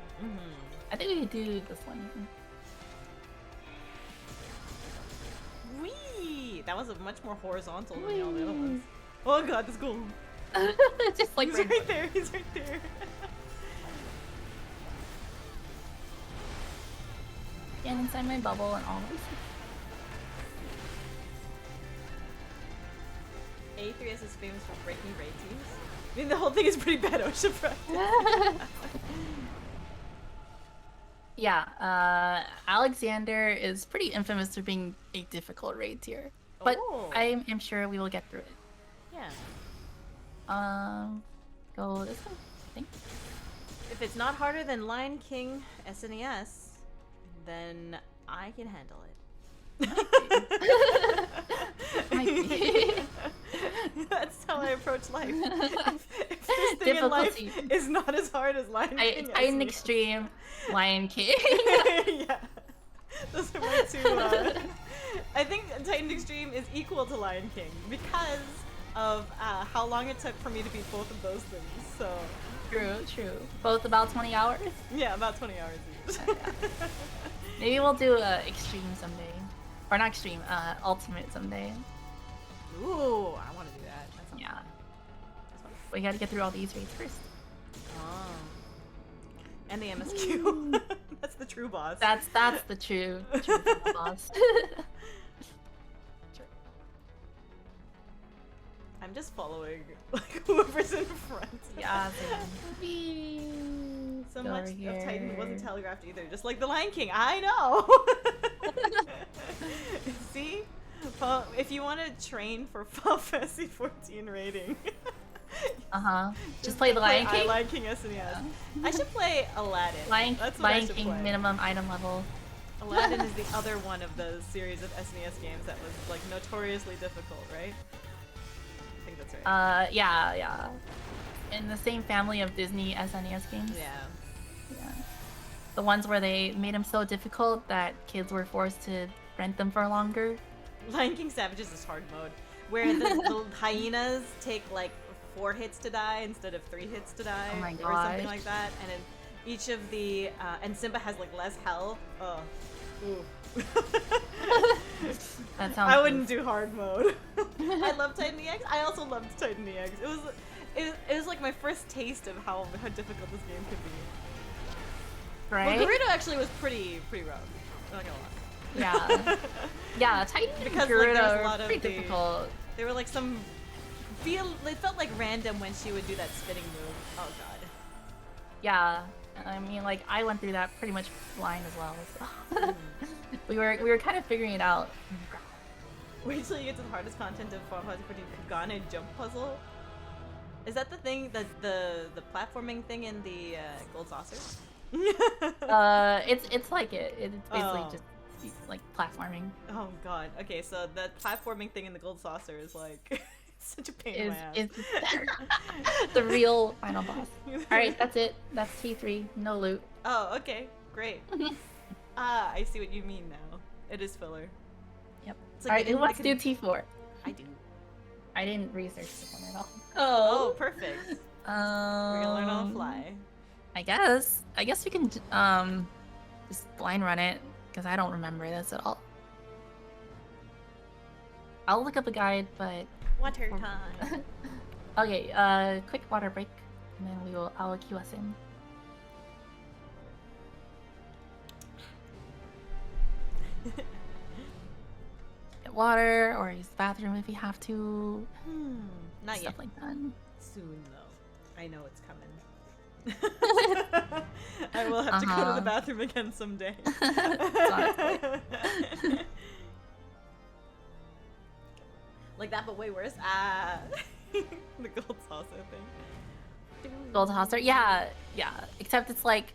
I think we could do this one. Whee! That was a much more horizontal than all the other ones. Oh god, that's cool. Just like He's right there, he's right there. Stand inside my bubble and all this. A3S is famous for breaking raid teams. I mean, the whole thing is pretty bad OSHA practice. Yeah, Alexander is pretty infamous for being a difficult raid tier. But I am sure we will get through it. Yeah. Go this one, I think. If it's not harder than Lion King SNES, then I can handle it. That's how I approach life. If this thing in life is not as hard as Lion King, Titan Extreme, Lion King. Yeah, those are my two. I think Titan Extreme is equal to Lion King because of how long it took for me to beat both of those things. So True. Both about 20 hours. Yeah, about 20 hours each. Maybe we'll do Extreme someday. Or not Extreme, Ultimate someday. Ooh, I want to do that. That sounds fun. We gotta get through all these raids first. Oh. And the MSQ. That's the true boss. That's the true boss. I'm just following like whoever's in front. Yeah. So much of Titan wasn't telegraphed either. Just like the Lion King. I know. See? If you want to train for FFXIV rating. Just play the Lion King? Lion King SNES. I should play Aladdin. Lion King play. minimum item level. Aladdin is the other one of the series of SNES games that was like notoriously difficult, right? I think that's right. Yeah. In the same family of Disney SNES games. Yeah. The ones where they made them so difficult that kids were forced to rent them for longer. Lion King Savages is hard mode, where the hyenas take like 4 hits to die instead of 3 hits to die, or something like that. And then each of the and Simba has like less health. Oh, ooh. That sounds. I wouldn't do hard mode. I love Titan EX. I also loved Titan EX. It was like my first taste of how difficult this game could be. Right? Well, Gerudo actually was pretty rough. I'm not gonna lie. Yeah, Titan because Gerudo like, there was a lot of pretty difficult. They were like it felt like random when she would do that spinning move. Oh god. Yeah, I mean, like I went through that pretty much blind as well. So. we were kind of figuring it out. Wait till you get to the hardest content of Final Fantasy XIV Kagane jump puzzle. Is that the thing that's the platforming thing in the gold saucer? It's like it. It's basically just like platforming. Oh god. Okay, so the platforming thing in the gold saucer is like such a pain in my ass. It's the real final boss. Alright, that's it. That's T3. No loot. Oh, okay. Great. I see what you mean now. It is filler. Yep. Like Alright, who wants to do T4? I do. I didn't research this one at all. Oh, perfect. We're gonna learn on the fly. I guess we can just blind run it because I don't remember this at all. I'll look up a guide, but water time. Okay, quick water break, and then I'll cue us in. Get water or use the bathroom if you have to. Not Stuff yet. like that. Soon though. I know it's coming. I will have to go to the bathroom again someday. Like that, but way worse. The gold saucer thing. Gold saucer, yeah. Except it's like,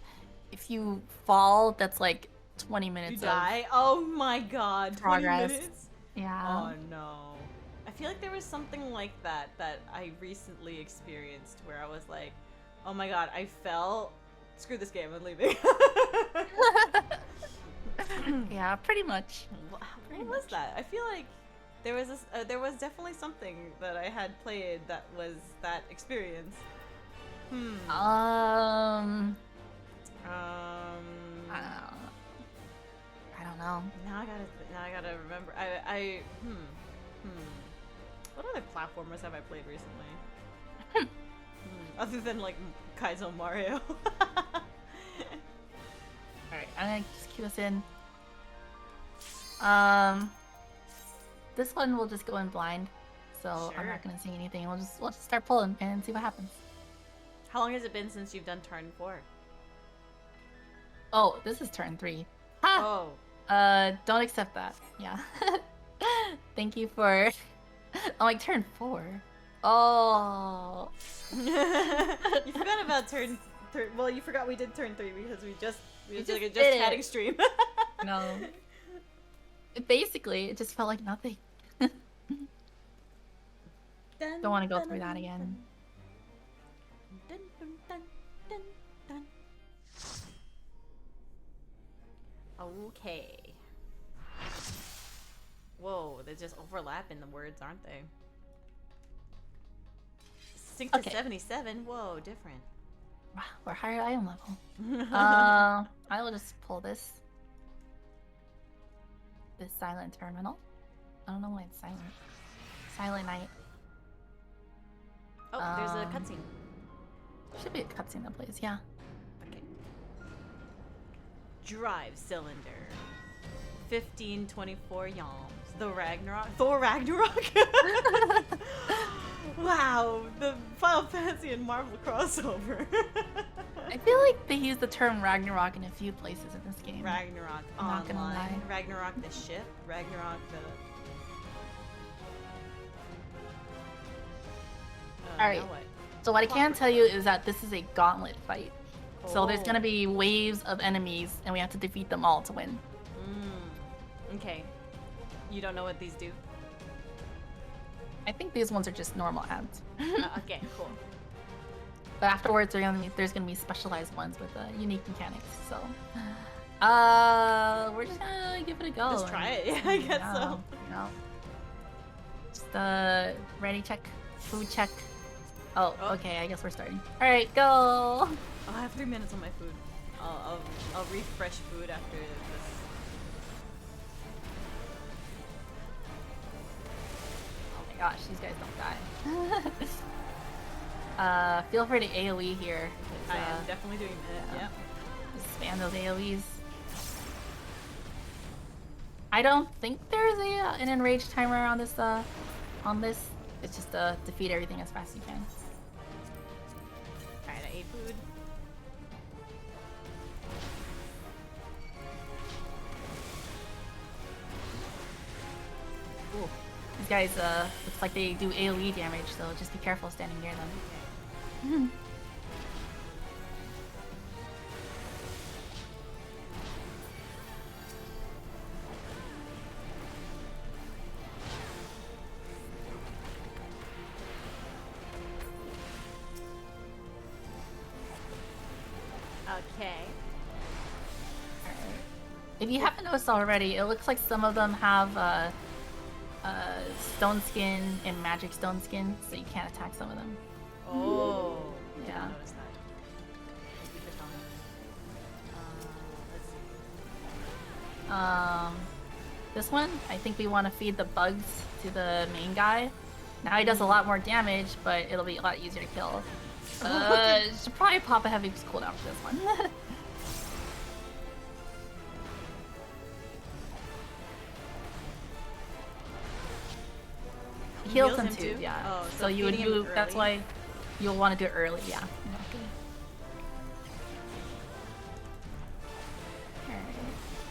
if you fall, that's like 20 minutes. You die. Oh my god. Progress. 20 minutes? Yeah. Oh no. I feel like there was something like that I recently experienced where I was like, oh my god, I fell. Screw this game, I'm leaving. Yeah, pretty much. What was that? I feel like there was there was definitely something that I had played that was that experience. I don't know. Now I gotta remember. What other platformers have I played recently? Other than like Kaizo Mario. Alright, I'm gonna just cue us in. This one will just go in blind, so I'm not gonna say anything. We'll just start pulling and see what happens. How long has it been since you've done turn 4? Oh, this is turn 3. Ha! Oh. Don't accept that. Yeah. Thank you for. I'm like turn 4. Oh. You forgot about turn. Well, you forgot we did turn 3 because we just like a did chatting stream. No. Basically, it just felt like nothing. Don't want to go through that again. Okay. Whoa, they just overlap in the words, aren't they? Sync to 77. Whoa, different. Wow, we're higher item level. I will just pull this silent terminal. I don't know why it's silent. Silent night. Oh, there's a cutscene. Should be a cutscene that plays, yeah. Okay. Drive cylinder. 1524 yalms. The Ragnarok. Thor Ragnarok? Wow, the Final Fantasy and Marvel crossover. I feel like they use the term Ragnarok in a few places in this game. Ragnarok I'm not gonna online. lie. Ragnarok the ship. Ragnarok the... Alright, so what I can tell you is that this is a gauntlet fight. So there's gonna be waves of enemies, and we have to defeat them all to win. Okay. You don't know what these do? I think these ones are just normal ads. Okay, cool. But afterwards, there's gonna be specialized ones with unique mechanics. So, we're just gonna give it a go. Just try it. Yeah, I guess so. You know. Just ready check, food check. Oh, okay. I guess we're starting. All right, go. Oh, I have 3 minutes on my food. I'll refresh food after this. Oh my gosh, these guys don't die. Feel free to AoE here. I am definitely doing that. Yep. Just spam those AoEs. I don't think there's an enrage timer on this. It's just defeat everything as fast as you can. Alright, I ate food. Ooh. These guys looks like they do AoE damage, so just be careful standing near them. Okay. Alright. If you haven't noticed already, it looks like some of them have stone skin and magic stone skin, so you can't attack some of them. Oh. Yeah. I noticed that. Thank you for telling me. Let's see. This one, I think we want to feed the bugs to the main guy. Now he does a lot more damage, but it'll be a lot easier to kill. Should probably pop a heavy cooldown for this one. Heals him too, yeah. Oh, so you would do. That's why you'll want to do it early, yeah.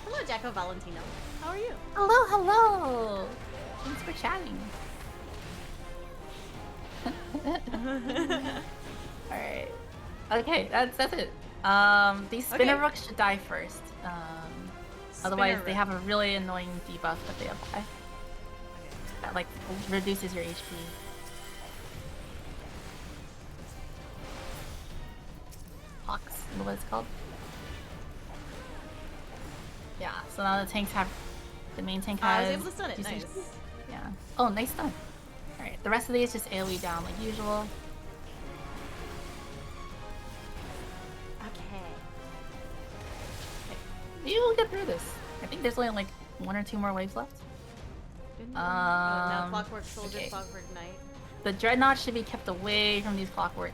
Hello, Jacko Valentino. How are you? Hello, hello. Thanks for chatting. All right. Okay, that's it. These spinner rooks should die first. Otherwise, they have a really annoying debuff that they apply. That like reduces your HP. Hawks, what it's called. Yeah, so now the tanks have... The main tank has... I was able to stun it, nice. Yeah. Oh, nice stun. Alright, the rest of these just AoE down like usual. Okay. You will get through this. I think there's only like 1 or 2 more waves left. Now Clockwork Soldier, okay. Clockwork Knight. The Dreadnought should be kept away from these clockworks.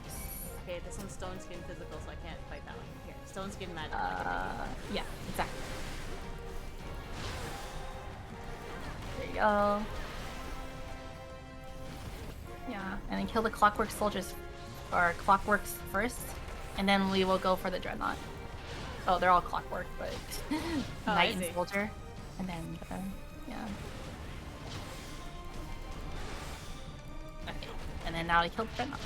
Okay, this one's Stone Skin Physical, so I can't fight that one. Here, Stone Skin Magic. Yeah, exactly. There you go. Yeah, and then kill the Clockwork Soldiers, or Clockworks first, and then we will go for the Dreadnought. Oh, they're all Clockwork, but Knight and Soldier, and then yeah. Okay, and then now I killed the Dreadnought.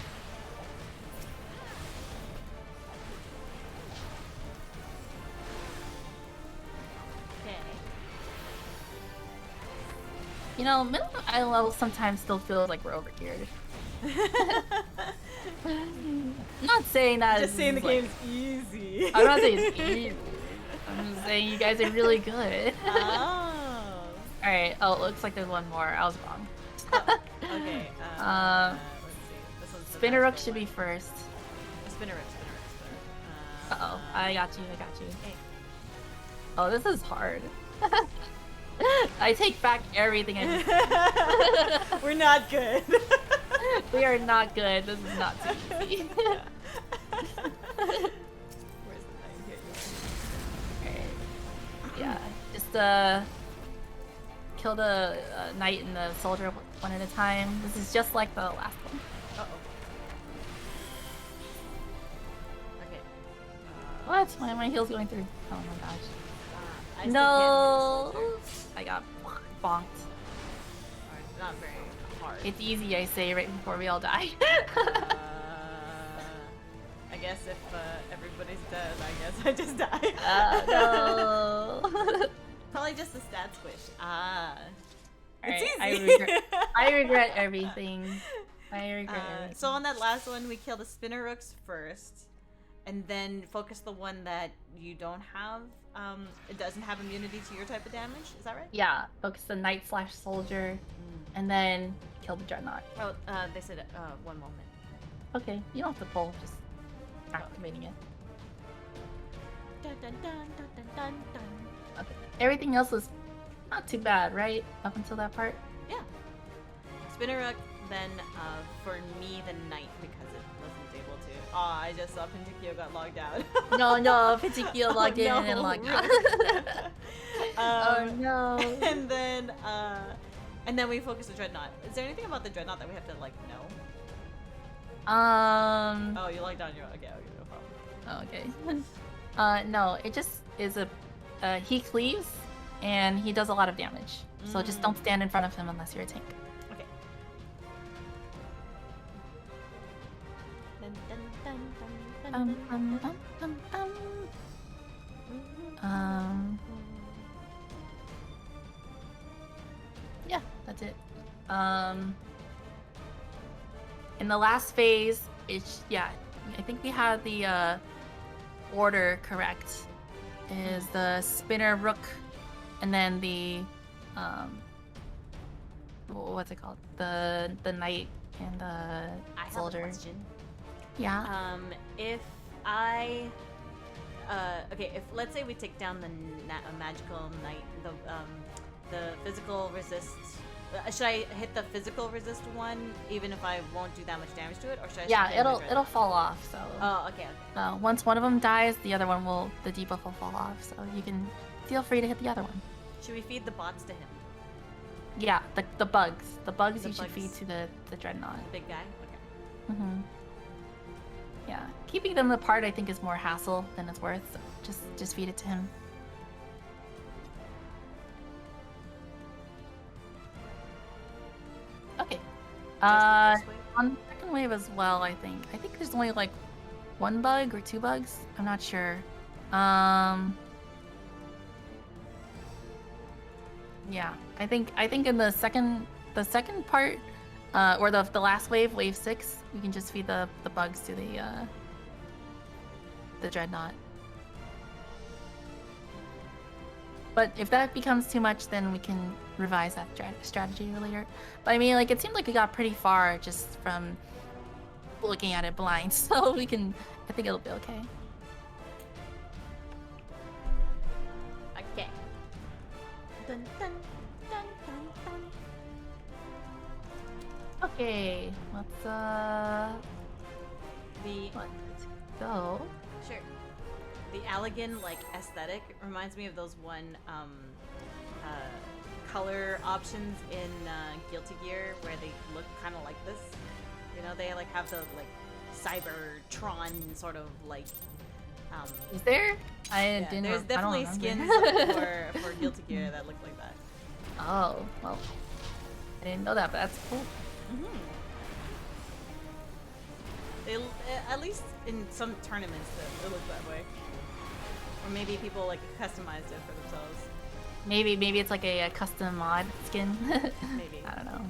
Okay. You know, middle eye level sometimes still feels like we're overgeared. Not saying that. Just saying the game's easy. I'm not saying it's easy. I'm just saying you guys are really good. Oh. Alright, oh, it looks like there's one more. I was wrong. Oh, okay. Let's see. This one's Spinner Rook should be first. Spinner Rook. Uh-oh, I got you. Hey. Oh, this is hard. I take back everything I just said. We're not good. We are not good. This is not too easy. Where's the knight here? Alright. Yeah, just kill the knight and the soldier one at a time. This is just like the last one. Uh-oh. Okay. What? Why are my heels going through? Oh my gosh. I still No! can't hit the soldier. I got bonked. Not very hard. It's easy, I say, right before we all die. I guess if everybody's dead, I guess I just die. No. Probably just a stat squish. Alright, It's I easy. regret everything. I regret everything. So on that last one, we kill the Spinner Rooks first, and then focus the one that you don't have. It doesn't have immunity to your type of damage. Is that right? Yeah, focus the knight/soldier, and then kill the dreadnought. Oh, they said one moment. Okay, you don't have to pull, just activating it. Dun, dun, dun, dun, dun, dun, dun. Okay, everything else was not too bad, right? Up until that part? Yeah. Spinner Rook, then for me the knight because it wasn't able to. Aw, I just saw Penticchio got logged out. No, Penticchio logged in and logged out. Oh no. And then we focus the dreadnought. Is there anything about the dreadnought that we have to like know? Oh, you logged down your okay, no problem. Okay. No, it just is he cleaves and he does a lot of damage. So just don't stand in front of him unless you're a tank. Okay. Dun, dun, dun, dun, dun, dun, yeah, that's it. In the last phase, I think we had the order correct. Is the Spinner Rook, and then the what's it called? The knight and the soldier. I have a question. Yeah. If I okay, if let's say we take down the magical knight, the physical resist. Should I hit the physical resist one even if I won't do that much damage to it, or should I? Yeah, it'll fall off. So. Oh, okay. Once one of them dies, the other one the debuff will fall off. So you can feel free to hit the other one. Should we feed the bots to him? Yeah, the bugs. The bugs The you should bugs. feed to the dreadnought. The big guy. Okay. Mhm. Yeah, keeping them apart I think is more hassle than it's worth. So just feed it to him. Okay. On the second wave as well, I think there's only like 1 bug or 2 bugs. I'm not sure. Yeah, I think in the the second part, or the last wave, wave 6, we can just feed the bugs to the dreadnought. But if that becomes too much, then we can revise that strategy later. But I mean, like, it seemed like we got pretty far just from looking at it blind, so I think it'll be okay. Okay. Dun, dun, dun, dun, dun. Okay, let's go. Sure. The Allegan like aesthetic reminds me of those color options in Guilty Gear where they look kind of like this. You know, they like have the like Cybertron sort of like. Is there? Didn't. There's definitely skins for Guilty Gear that look like that. Oh well, I didn't know that, but that's cool. They at least in some tournaments they look that way. Or maybe people like customized it for themselves. Maybe it's like a custom mod skin. Maybe. I don't know.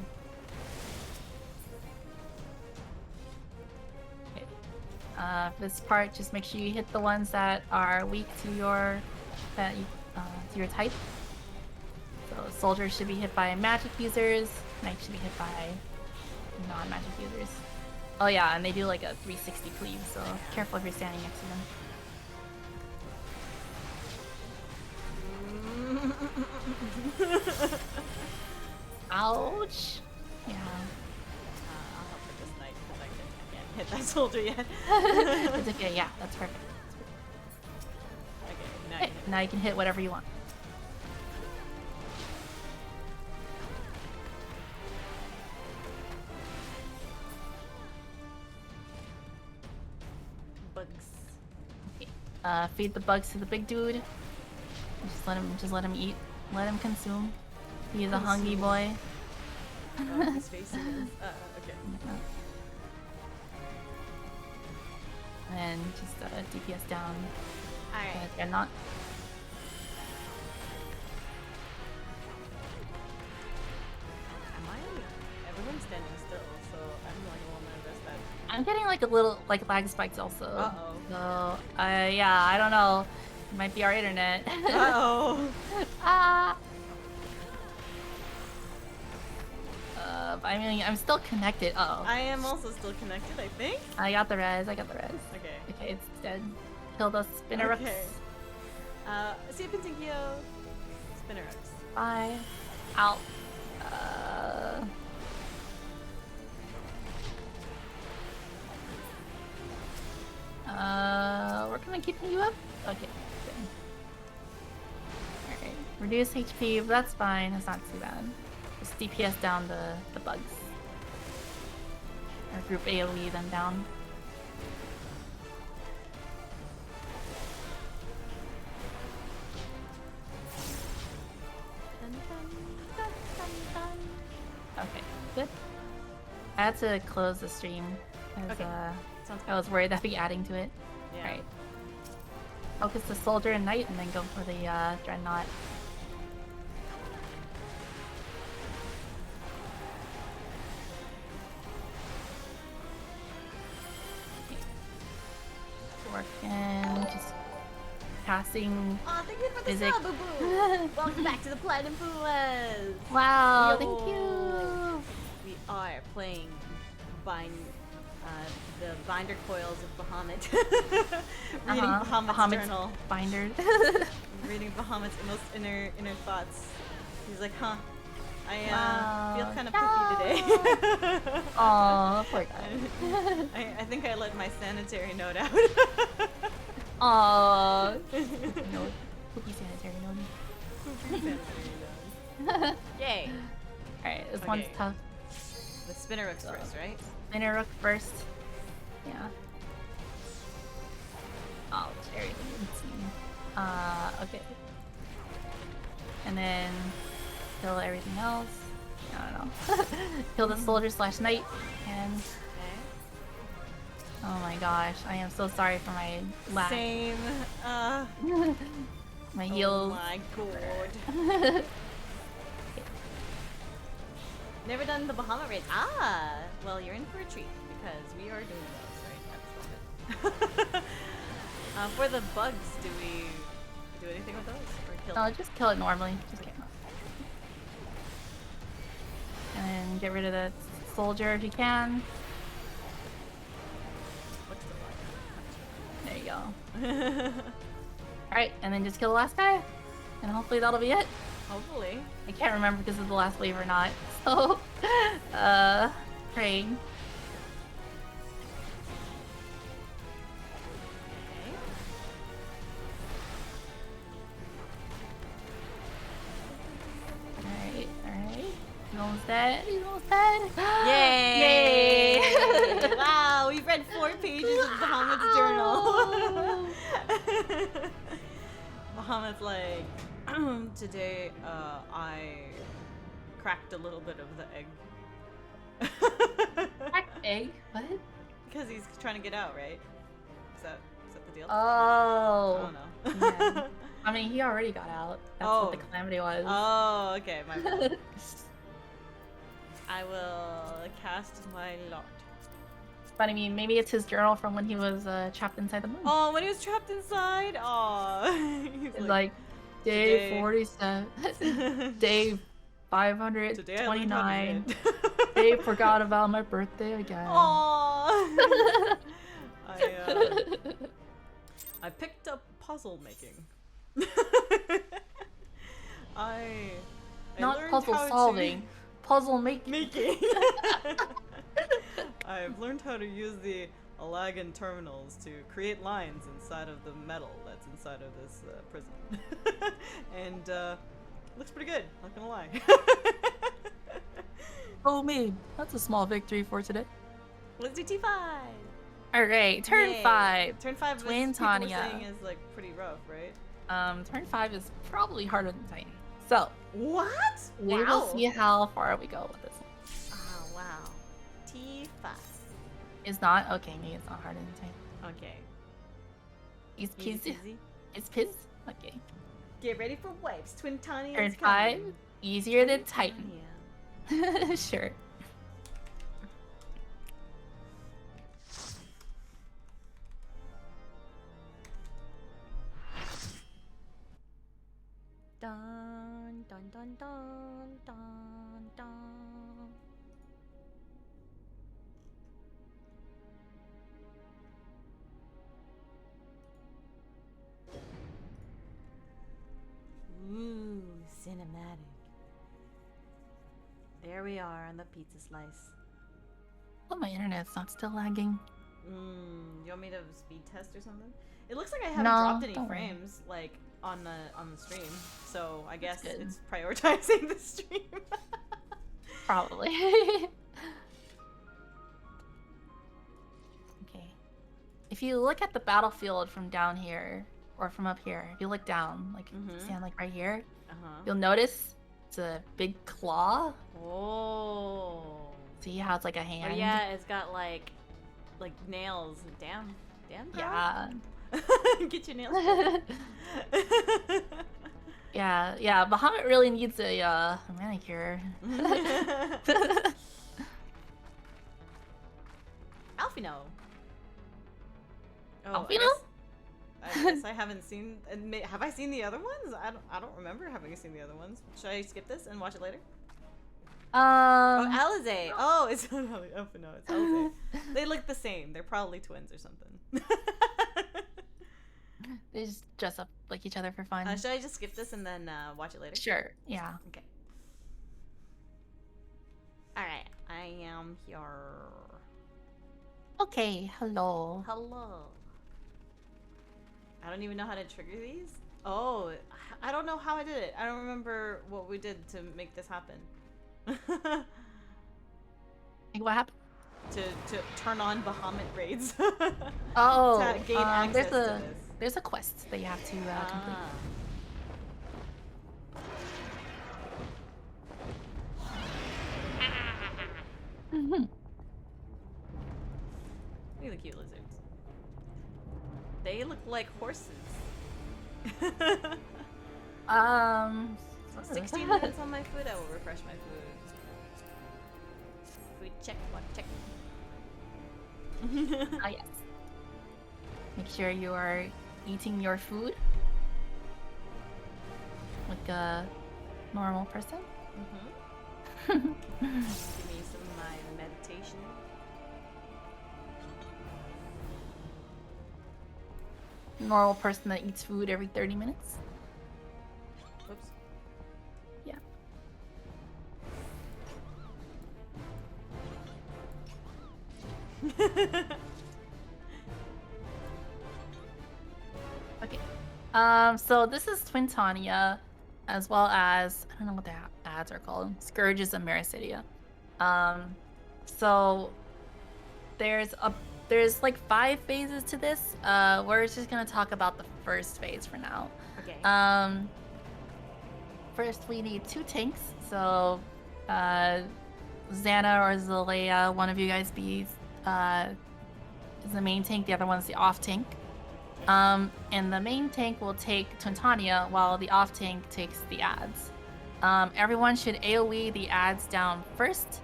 Okay. This part, just make sure you hit the ones that are weak to your type. So soldiers should be hit by magic users. Knights should be hit by non-magic users. Oh yeah, and they do like a 360 cleave, so careful if you're standing next to them. Ouch! Yeah. I'll help with this knight because I can't hit that soldier yet. It's okay, yeah, that's perfect. Okay, now you can hit whatever you want. Bugs. Okay. Feed the bugs to the big dude. Just let him eat. Let him consume. He's a hungry boy. Oh, his face is okay. And just DPS down. Alright. They're not. Everyone's standing still, so I'm the only one that does that. I'm getting like a little like lag spikes also. Uh-oh. So yeah, I don't know. It might be our internet. Uh-oh. I mean, I'm still connected. Uh-oh. I am also still connected, I think. I got the res. Okay. Okay, it's dead. Kill the Spinnerooks. Okay. See you, Pintinkio. Spinnerooks. Bye. Out. We're gonna keep you up? Okay, good. Alright. Reduce HP, but that's fine. That's not too bad. Just DPS down the bugs. Or group AoE them down. Okay, good. I had to close the stream because I was worried I'd be adding to it. Yeah. Alright. Focus the soldier and knight and then go for the dreadnought. Working, just passing. Oh, thank you for the physics. sub, boo-boo. Welcome back to the Platinum Puas. Wow, Yo. thank you. We are playing the binder coils of Bahamut. Reading Bahamut's journal. Binder. Reading Bahamut's most inner thoughts. He's like, huh. I feel kind of poopy today. Aw, poor guy. I think I let my sanitary note out. Aww. Note. Poopy sanitary note. Yay. Alright, this one's tough. The Spinnerooks first, right? Spinnerook first. Yeah. Oh, Jerry didn't see me. Okay. And then kill everything else. I don't know. Kill the soldier / knight. And oh my gosh, I am so sorry for my lag. Same. My heals. Oh my god. Never done the Bahamut raids. Ah, well, you're in for a treat because we are doing those right at this moment. For the bugs, do we do anything with those or kill them? No, just kill it normally. Just kill it. And then get rid of the soldier if you can. What's the There you go. Alright, and then just kill the last guy. And hopefully that'll be it. Hopefully. I can't remember if this is the last wave or not. So, praying. Alright. He's almost dead. Yay! Yay! Wow, we've read 4 pages of Bahamut's journal. Bahamut's like, today, I cracked a little bit of the egg. Cracked egg? What? Because he's trying to get out, right? Is that the deal? Oh. I don't know. Yeah. I mean, he already got out. That's what the calamity was. Oh, okay, my bad. I will cast my lot. But I mean, maybe it's his journal from when he was trapped inside the moon. Oh, when he was trapped inside? Oh. It's like day 47, day 529. They forgot about my birthday again. Aww. I picked up puzzle making. I Not puzzle solving, puzzle making. I've learned how to use the Alagan terminals to create lines inside of the metal that's inside of this prison. And looks pretty good, not gonna lie. Oh me, that's a small victory for today. Let's do T5. Alright, turn 5. Turn 5 Twin people were Tanya. saying is like pretty rough, right? Turn 5 is probably harder than Titan. So, What? we will see how far we go with this one. Oh, wow. T5. It's not? Okay, maybe it's not harder than Titan. Okay. It's Easy Piz. peasy. It's Piz? Okay. Get ready for wipes. Twin Tanya Turn is coming. 5, easier than Twin Titan. Tanya. Sure. Dun dun dun dun dun dun. Ooh, cinematic. There we are on the pizza slice. Oh, my internet's not still lagging. You want me to speed test or something? It looks like I haven't No, dropped any don't worry. frames like on the stream, so I guess good. it's prioritizing the stream. Probably. Okay. If you look at the battlefield from down here, or from up here, if you look down, like stand like right here, you'll notice it's a big claw. Oh. See how it's like a hand? Oh yeah, it's got like nails. Damn, bro. Yeah. Get your nails. Yeah. Bahamut really needs a manicure. Alfino. Oh, Alfino? I guess I haven't seen. Have I seen the other ones? I don't remember having seen the other ones. Should I skip this and watch it later? Oh, Alizé. Oh, it's not Alfino. It's Alizé. They look the same. They're probably twins or something. They just dress up like each other for fun. Should I just skip this and then watch it later? Sure. Yeah. Okay. Alright, I am here. Okay. Hello. Hello. I don't even know how to trigger these. Oh, I don't know how I did it. I don't remember what we did to make this happen. Like what happened? To turn on Bahamut raids. Oh, to gain access to this. there's a quest that you have to complete. Look at the cute lizards. They look like horses. 16 minutes on my food. I will refresh my food. food. Check. Ah, yes. Make sure you are eating your food like a normal person. Give me some of my meditation. Normal person that eats food every 30 minutes. Oops. Yeah. Okay. So this is Twintania, as well as I don't know what the ads are called. Scourges of Mericidia. So there's like 5 phases to this. We're just gonna talk about the first phase for now. Okay. First we need 2 tanks. So Xana or Zalea, one of you guys be is the main tank, the other one's the off tank. And the main tank will take Twintania while the off tank takes the ads. Everyone should AoE the ads down first,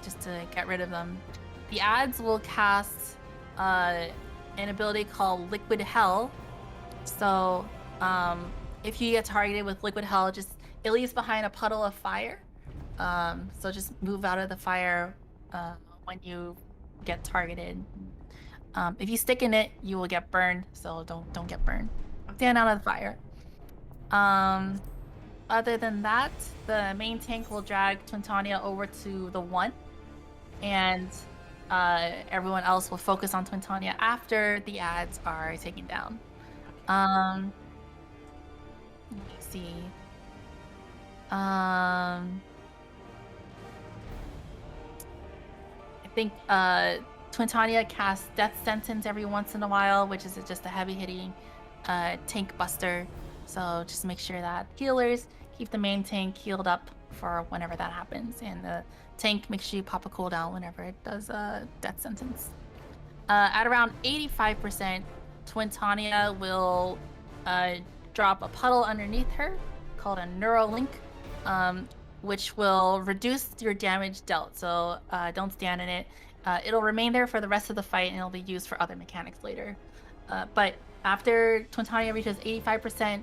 just to get rid of them. The ads will cast an ability called Liquid Hell. So if you get targeted with Liquid Hell, it leaves behind a puddle of fire. So just move out of the fire when you get targeted. If you stick in it, you will get burned. So don't get burned. Stand out of the fire. Other than that, the main tank will drag Twintania over to the 1, and everyone else will focus on Twintania after the ads are taken down. Let me see. I think Twintania casts Death Sentence every once in a while, which is just a heavy-hitting tank buster. So just make sure that healers keep the main tank healed up for whenever that happens, and the tank, make sure you pop a cooldown whenever it does Death Sentence. At around 85%, Twintania will drop a puddle underneath her called a Neuralink, which will reduce your damage dealt. So don't stand in it. It'll remain there for the rest of the fight, and it'll be used for other mechanics later. But after Twintania reaches 85%,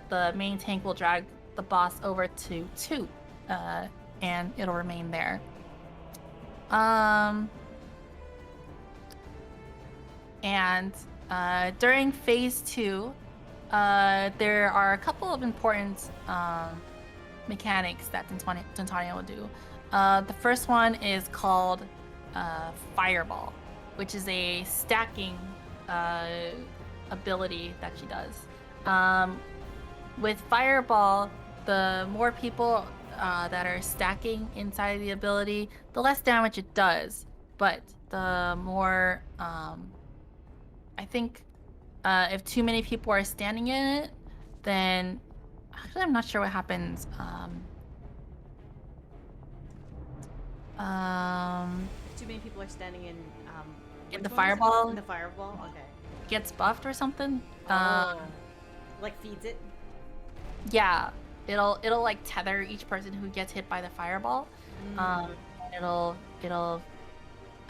the main tank will drag the boss over to 2, and it'll remain there. And during phase 2, there are a couple of important mechanics that Twintania will do. The first one is called Fireball, which is a stacking ability that she does. With Fireball, the more people that are stacking inside the ability, the less damage it does. But the more, I think, if too many people are standing in it, then actually I'm not sure what happens. If too many people are standing in the fireball. In the fireball, okay. Gets buffed or something. Like feeds it. Yeah, it'll like tether each person who gets hit by the fireball. It'll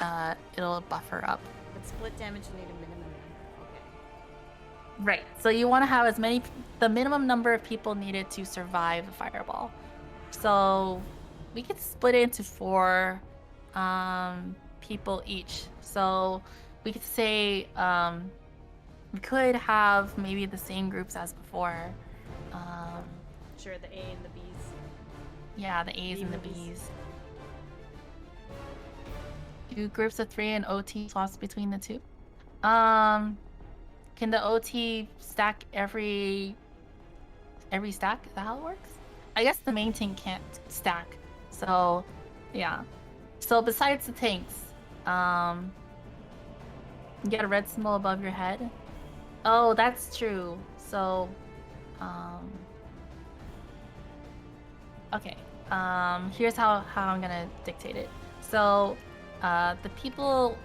buff her up. But split damage you need a minimum number. Okay. Right. So you want to have the minimum number of people needed to survive the fireball. So we could split it into 4 people each. So we could say we could have maybe the same groups as before. Sure, the A and the B's. Yeah, the A's and the B's. 2 groups of 3 and OT swaps between the 2. Can the OT stack every stack? Is that how it works? I guess the main tank can't stack. So, yeah. So besides the tanks, you get a red symbol above your head. Oh, that's true. So, okay. Here's how I'm gonna dictate it. So, the people,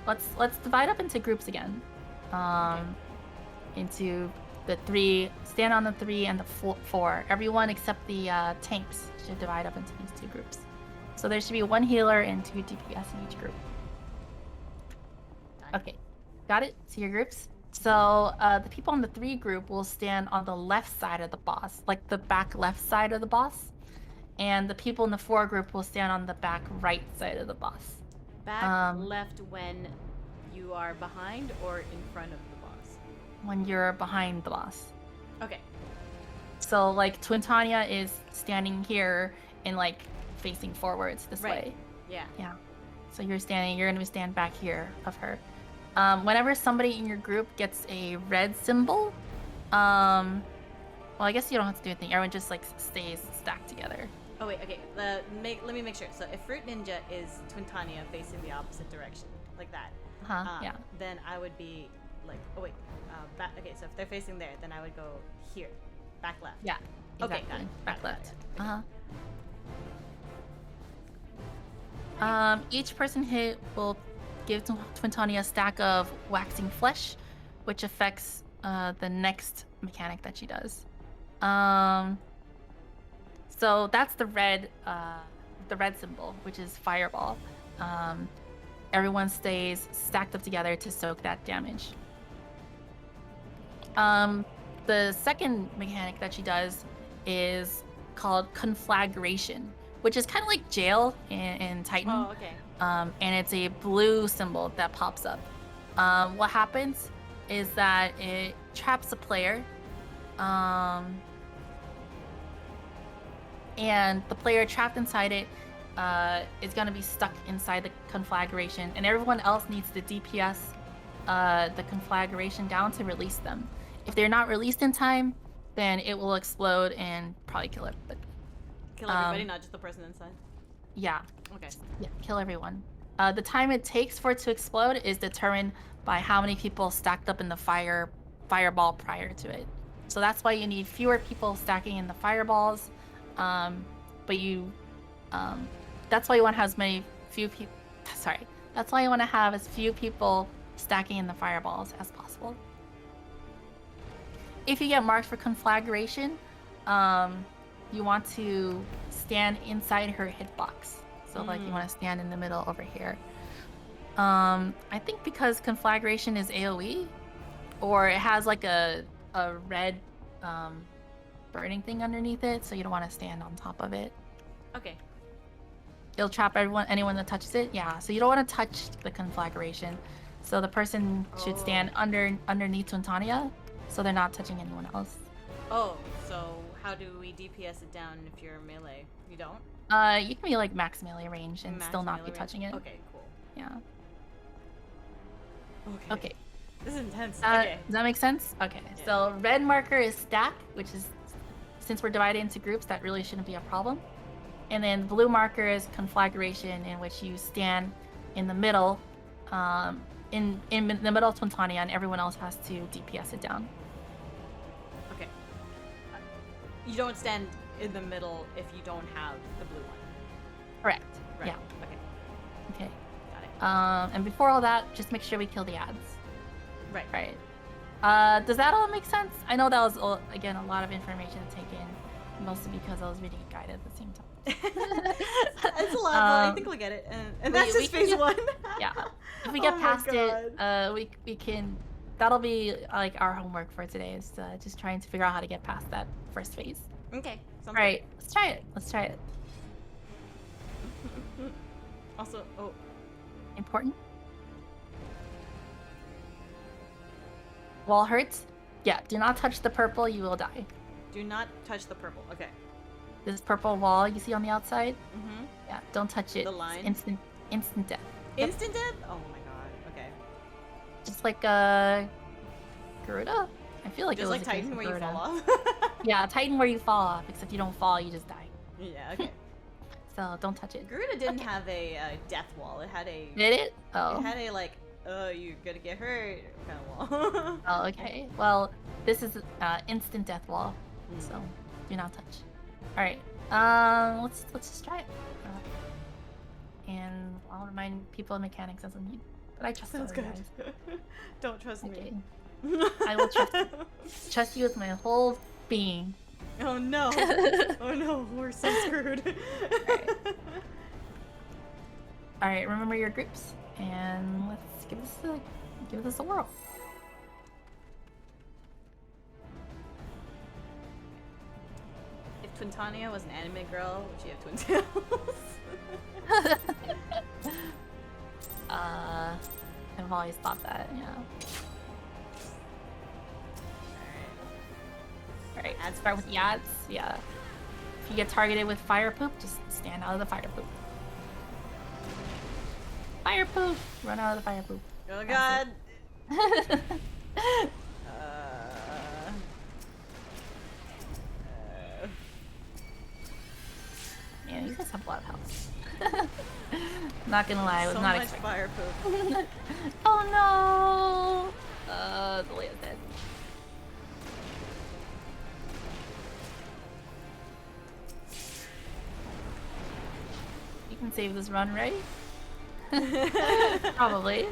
let's divide up into groups again. Into the 3, stand on the 3 and the 4. Everyone except the tanks should divide up into these 2 groups. So there should be 1 healer and 2 DPS in each group. Done. Okay, got it? See your groups? So the people on the 3 group will stand on the left side of the boss, like the back left side of the boss. And the people in the 4 group will stand on the back right side of the boss. Back left when you are behind or in front of the boss? When you're behind the boss. Okay. So like Twintania is standing here and like facing forwards this way. Yeah. Yeah. So you're gonna stand back here of her. Whenever somebody in your group gets a red symbol, well, I guess you don't have to do anything. Everyone just like stays stacked together. Oh wait, okay. Let me make sure. So if Fruit Ninja is Twintania facing the opposite direction, like that. Yeah. Then I would be like, oh wait, back. Okay, so if they're facing there, then I would go here, back left. Yeah. Exactly. Okay, got it. Back Got it. left. Each person hit will give Twintania a stack of waxing flesh, which affects the next mechanic that she does. So that's the red symbol, which is fireball. Everyone stays stacked up together to soak that damage. The second mechanic that she does is called Conflagration, which is kind of like jail in Titan. Oh, okay. And it's a blue symbol that pops up. What happens is that it traps a player, and the player trapped inside it is going to be stuck inside the conflagration, and everyone else needs to DPS the conflagration down to release them. If they're not released in time, then it will explode and probably kill everybody. Kill everybody, not just the person inside? Yeah. Okay. Yeah, kill everyone. The time it takes for it to explode is determined by how many people stacked up in the fireball prior to it. So that's why you need fewer people stacking in the fireballs. But you, that's why you want to have that's why you want to have as few people stacking in the fireballs as possible. If you get marked for conflagration, you want to stand inside her hitbox. So like you want to stand in the middle over here. I think because conflagration is AoE, or it has like a red burning thing underneath it, so you don't want to stand on top of it. Okay. It'll trap anyone that touches it. Yeah, so you don't want to touch the conflagration. So the person should stand underneath Twintania, so they're not touching anyone else. Oh, so how do we DPS it down if you're melee? You don't? You can be like max melee range and still not be touching it. Okay, cool. Yeah. Okay. This is intense. Okay. Okay. Does that make sense? Okay. Yeah. So red marker is stack, which is, since we're divided into groups, that really shouldn't be a problem. And then blue marker is conflagration, in which you stand in the middle, in the middle of Twintania, and everyone else has to DPS it down. Okay. You don't stand in the middle if you don't have the blue one. Correct. Right. Yeah. Okay. Okay. Got it. And before all that, just make sure we kill the ads. Right. Right. Does that all make sense? I know that was, again, a lot of information to take in, mostly because I was reading a guide at the same time. It's a lot, but I think we'll get it. And that's just phase 1. Yeah. If we get past it, we can, that'll be like our homework for today, is just trying to figure out how to get past that first phase. Okay. All right. Let's try it. Also, Important. Wall hurts? Yeah, do not touch the purple, you will die. do not touch the purple. Okay. This purple wall you see on the outside? Mm-hmm. Yeah, don't touch it. The line? It's instant death. Instant death? Oh my god. Okay. Just like Garuda? I feel like just it was like Titan where you fall off. Yeah, Titan where you fall off, except you don't fall, you just die. Yeah, okay. So don't touch it. Garuda didn't have a death wall. It had a... Did it? Oh. It had a like, oh, you're gonna get hurt kind of wall. Oh, okay. Well, this is instant death wall, so do not touch. All right. Let's just try it. And I'll remind people of mechanics as I need. But I trust Sounds other good. guys. Don't trust Okay. me. I will trust you with my whole being. Oh no! Oh no, we're so screwed. All right, remember your groups, and let's give this a whirl. If Twintania was an anime girl, would she have twin tails? I've always thought that, yeah. Alright, let's start with Yats. Yeah. If you get targeted with fire poop, just stand out of the fire poop. Fire poop! Run out of the fire poop. Oh god! Yeah, you guys have a lot of health. Not gonna lie, I was not expecting. So much fire poop. Oh no! The Leia's dead. You can save this run, right? Probably.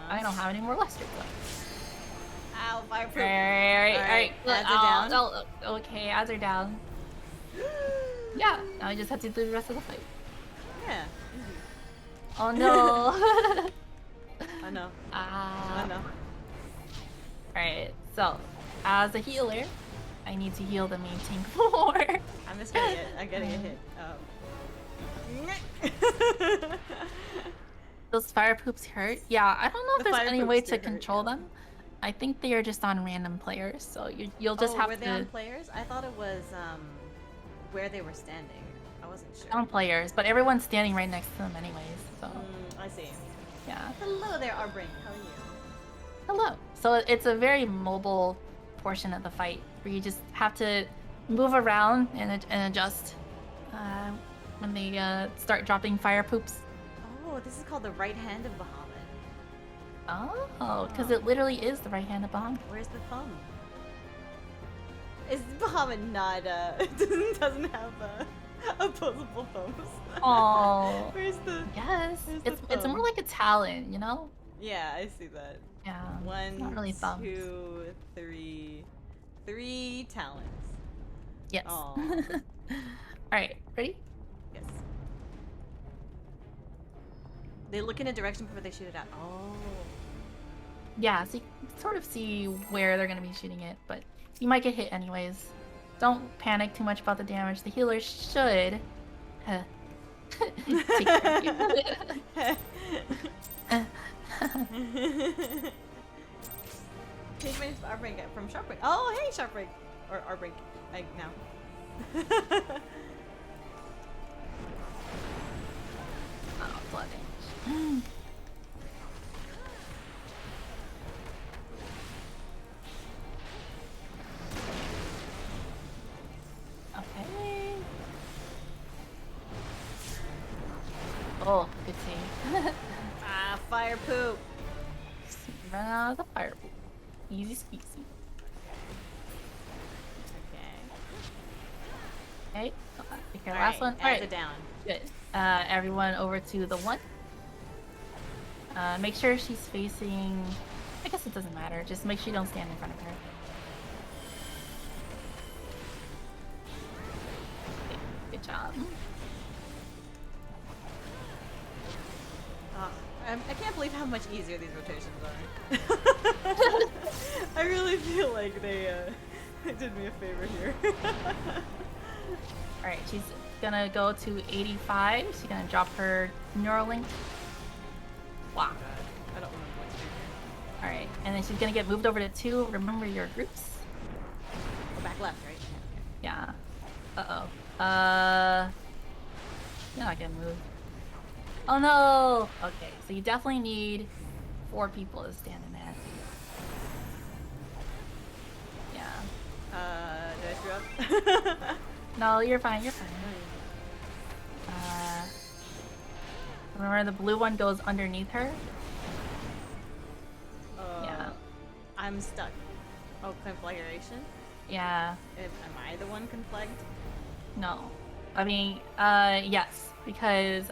I don't have any more Lesters though. Ow, fire poop. Alright. Ads are down. Oh, okay, ads are down. Yeah, now I just have to do the rest of the fight. Yeah. Oh no. I know. I know. Alright, so as a healer, I need to heal the main tank more. I'm just getting a hit. Those fire poops hurt. Yeah, I don't know if there's any way to control them. I think they are just on random players, so you'll just have to. Were they on players? I thought it was where they were standing. I wasn't sure. On players, but everyone's standing right next to them anyways. So. I see. Yeah. Hello there, Arbring. How are you? Hello. So it's a very mobile portion of the fight where you just have to move around and adjust when they start dropping fire poops. Oh, this is called the right hand of Bahamut. Oh, because it literally is the right hand of Bahamut. Where's the thumb? Is Bahamut not doesn't have opposable thumbs? Oh. Where's the? Yes. Where's It's more like a talon, you know? Yeah, I see that. Yeah. One, not really thumbs. 2, 3, 3 talons. Yes. All right, ready? Yes. They look in a direction before they shoot it out. Oh. Yeah, so you can sort of see where they're going to be shooting it, but you might get hit anyways. Don't panic too much about the damage. The healer should take care of you. Change my name to Arbring from Sharpring. Oh, hey, Sharpring. Or Arbring. Now. Oh, blood damage. Okay. Oh, good save. Fire poop. Run out of the fire poop. Easy squeezy. Okay. Take care of the last one. Alright, down. Good. Everyone over to the one. Make sure she's facing... I guess it doesn't matter. Just make sure you don't stand in front of her. Okay, good job. I can't believe how much easier these rotations are. I really feel like they did me a favor here. Alright, she's gonna go to 85. She's gonna drop her Neuralink. Wow. I don't remember what to do here. Alright, and then she's gonna get moved over to 2. Remember your groups. Go back left, right? Yeah. You're not gonna move. Oh no! Okay, so you definitely need 4 people to stand in there. Yeah. Did I screw up? No, you're fine, you're fine. Remember the blue one goes underneath her? Yeah. I'm stuck. Oh, conflagration? Yeah. Am I the one conflagged? No. I mean, yes. Because,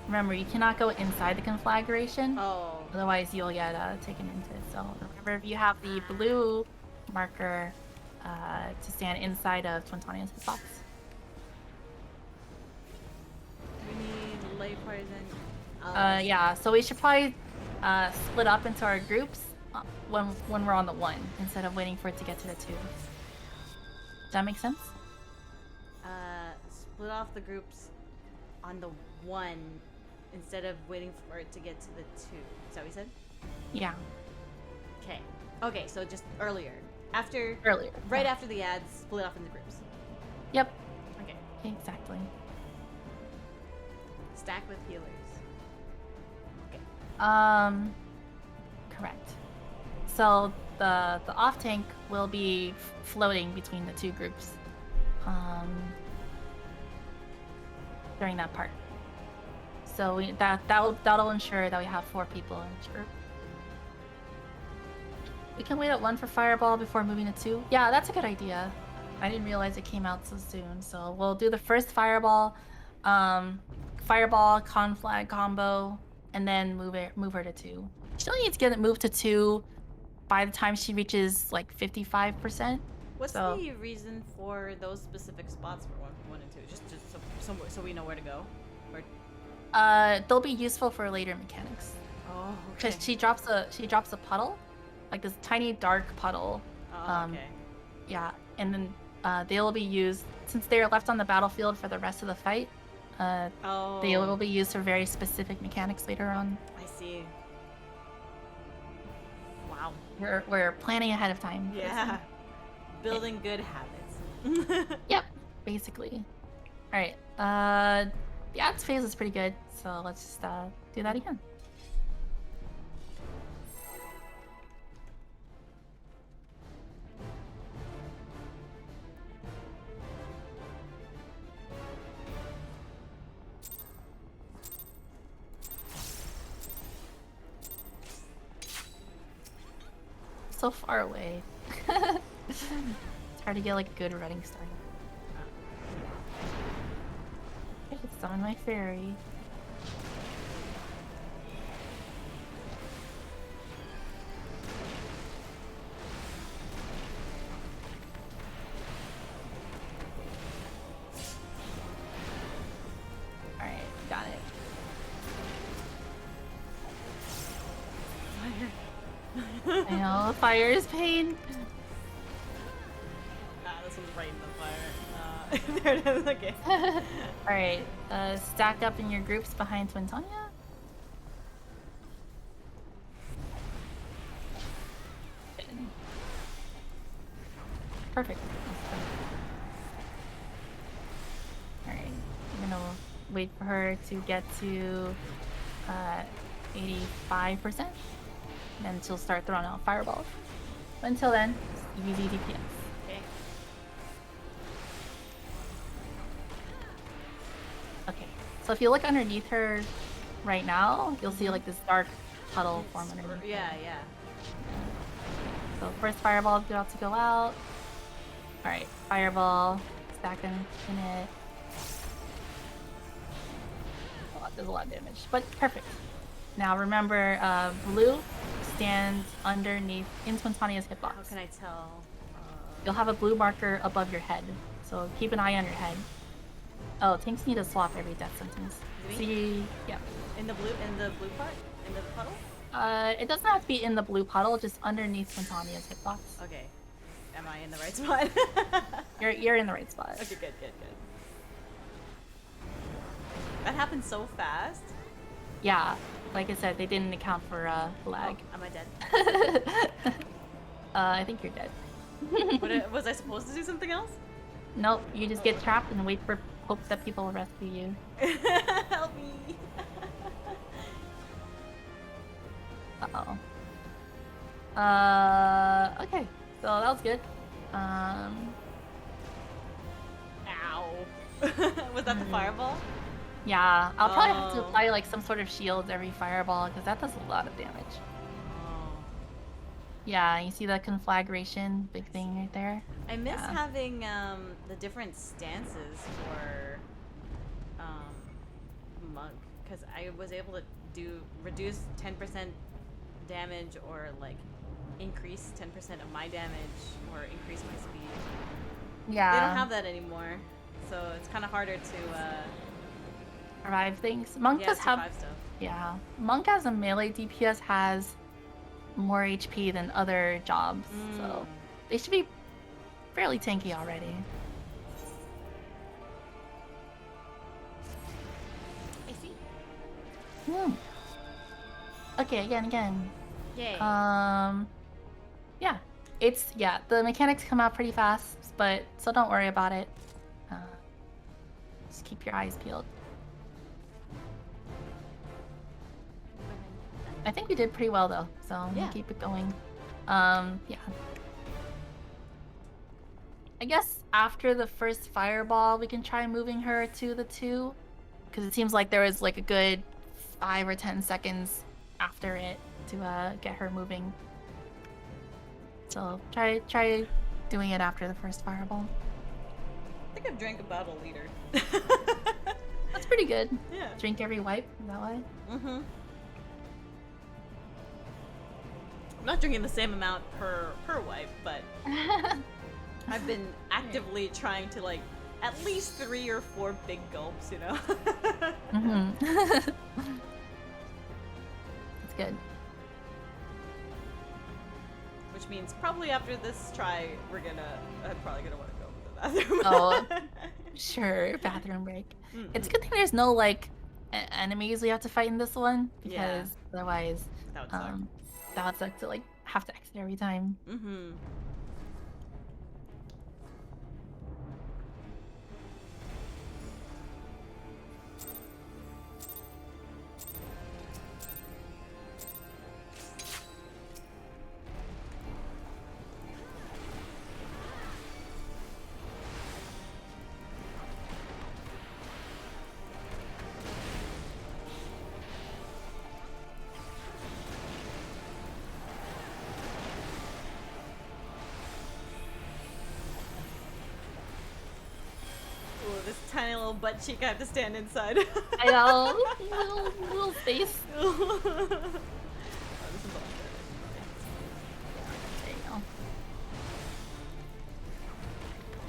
remember, you cannot go inside the conflagration. Oh. Otherwise, you'll get taken into it. So remember, if you have the blue marker, to stand inside of Twintania's hitbox. We need lay poison. Yeah, so we should probably split up into our groups when we're on the 1 instead of waiting for it to get to the 2. Does that make sense? Split off the groups on the 1 instead of waiting for it to get to the 2. Is that what you said? Yeah. Okay. Okay, so just earlier. After. Earlier. Right after the ads, split off into groups. Yep. Okay. Exactly. Stack with healers. Okay. Correct. So the off tank will be floating between the 2 groups during that part. So that'll ensure that we have 4 people in each group. We can wait at 1 for Fireball before moving to 2. Yeah, that's a good idea. I didn't realize it came out so soon. So we'll do the first Fireball, Fireball, Conflag combo, and then move her to 2. She'll need to get it moved to 2 by the time she reaches like 55%. What's the reason for those specific spots for 1 and 2? Just so we know where to go. Or... they'll be useful for later mechanics. Oh, okay. Because she drops a puddle, like this tiny dark puddle. Oh, okay. Yeah, and then they will be used since they are left on the battlefield for the rest of the fight. They will be used for very specific mechanics later on. I see. Wow. We're planning ahead of time. Yeah. Building good habits. Yep, basically. All right. The ads phase is pretty good, so let's just do that again. So far away. It's hard to get like a good running start. I could summon my fairy. Alright, got it. I know, fire is pain. This one's right in the fire. There it is, okay. Alright, stack up in your groups behind Twintania. Perfect. Alright, I'm gonna wait for her to get to 85%. Then she'll start throwing out fireballs. But until then, just easy DPS. Okay. Okay. So if you look underneath her right now, you'll see like this dark puddle form underneath. Yeah, yeah. So first fireball is about to go out. Alright, fireball. Stacking in it. There's a lot of damage, but perfect. Now remember, blue stands underneath in Twintania's hitbox. How can I tell? You'll have a blue marker above your head, so keep an eye on your head. Oh, tanks need to swap every death sentence. See, yeah. In the blue part? In the puddle? It doesn't have to be in the blue puddle, just underneath Twintania's hitbox. Okay. Am I in the right spot? You're in the right spot. Okay, good. That happened so fast. Yeah, like I said, they didn't account for lag. Oh, am I dead? I think you're dead. Was I supposed to do something else? Nope, you just get trapped and wait for hope that people will rescue you. Help me! Uh-oh. Okay, so that was good. Ow. Was that the fireball? Yeah, I'll probably have to apply like some sort of shield every fireball because that does a lot of damage. Oh. Yeah, you see the conflagration big thing right there? I miss having the different stances for Monk because I was able to reduce 10% damage or like increase 10% of my damage or increase my speed. Yeah. They don't have that anymore, so it's kind of harder to survive things. Monk does have stuff. Yeah. Monk as a melee DPS has more HP than other jobs, so they should be fairly tanky already. I see. Okay, again. Yay. Yeah. The mechanics come out pretty fast, but so don't worry about it. Just keep your eyes peeled. I think we did pretty well though, so we'll keep it going. Yeah. I guess after the first fireball, we can try moving her to the 2, because it seems like there was like a good 5 or 10 seconds after it to get her moving. So try doing it after the first fireball. I think I've drank about a liter. That's pretty good. Yeah. Drink every wipe, is that way? Mm-hmm. I'm not drinking the same amount per wipe, but I've been actively trying to like at least 3 or 4 big gulps, you know? That's good. Which means probably after this try, I'm probably gonna want to go to the bathroom. Oh, sure, bathroom break. It's a good thing there's no like enemies we have to fight in this one, because otherwise that would suck. That would suck to like have to exit every time. Mm-hmm. This tiny little butt cheek I have to stand inside. I know, little space. Oh, this is all good. There you go.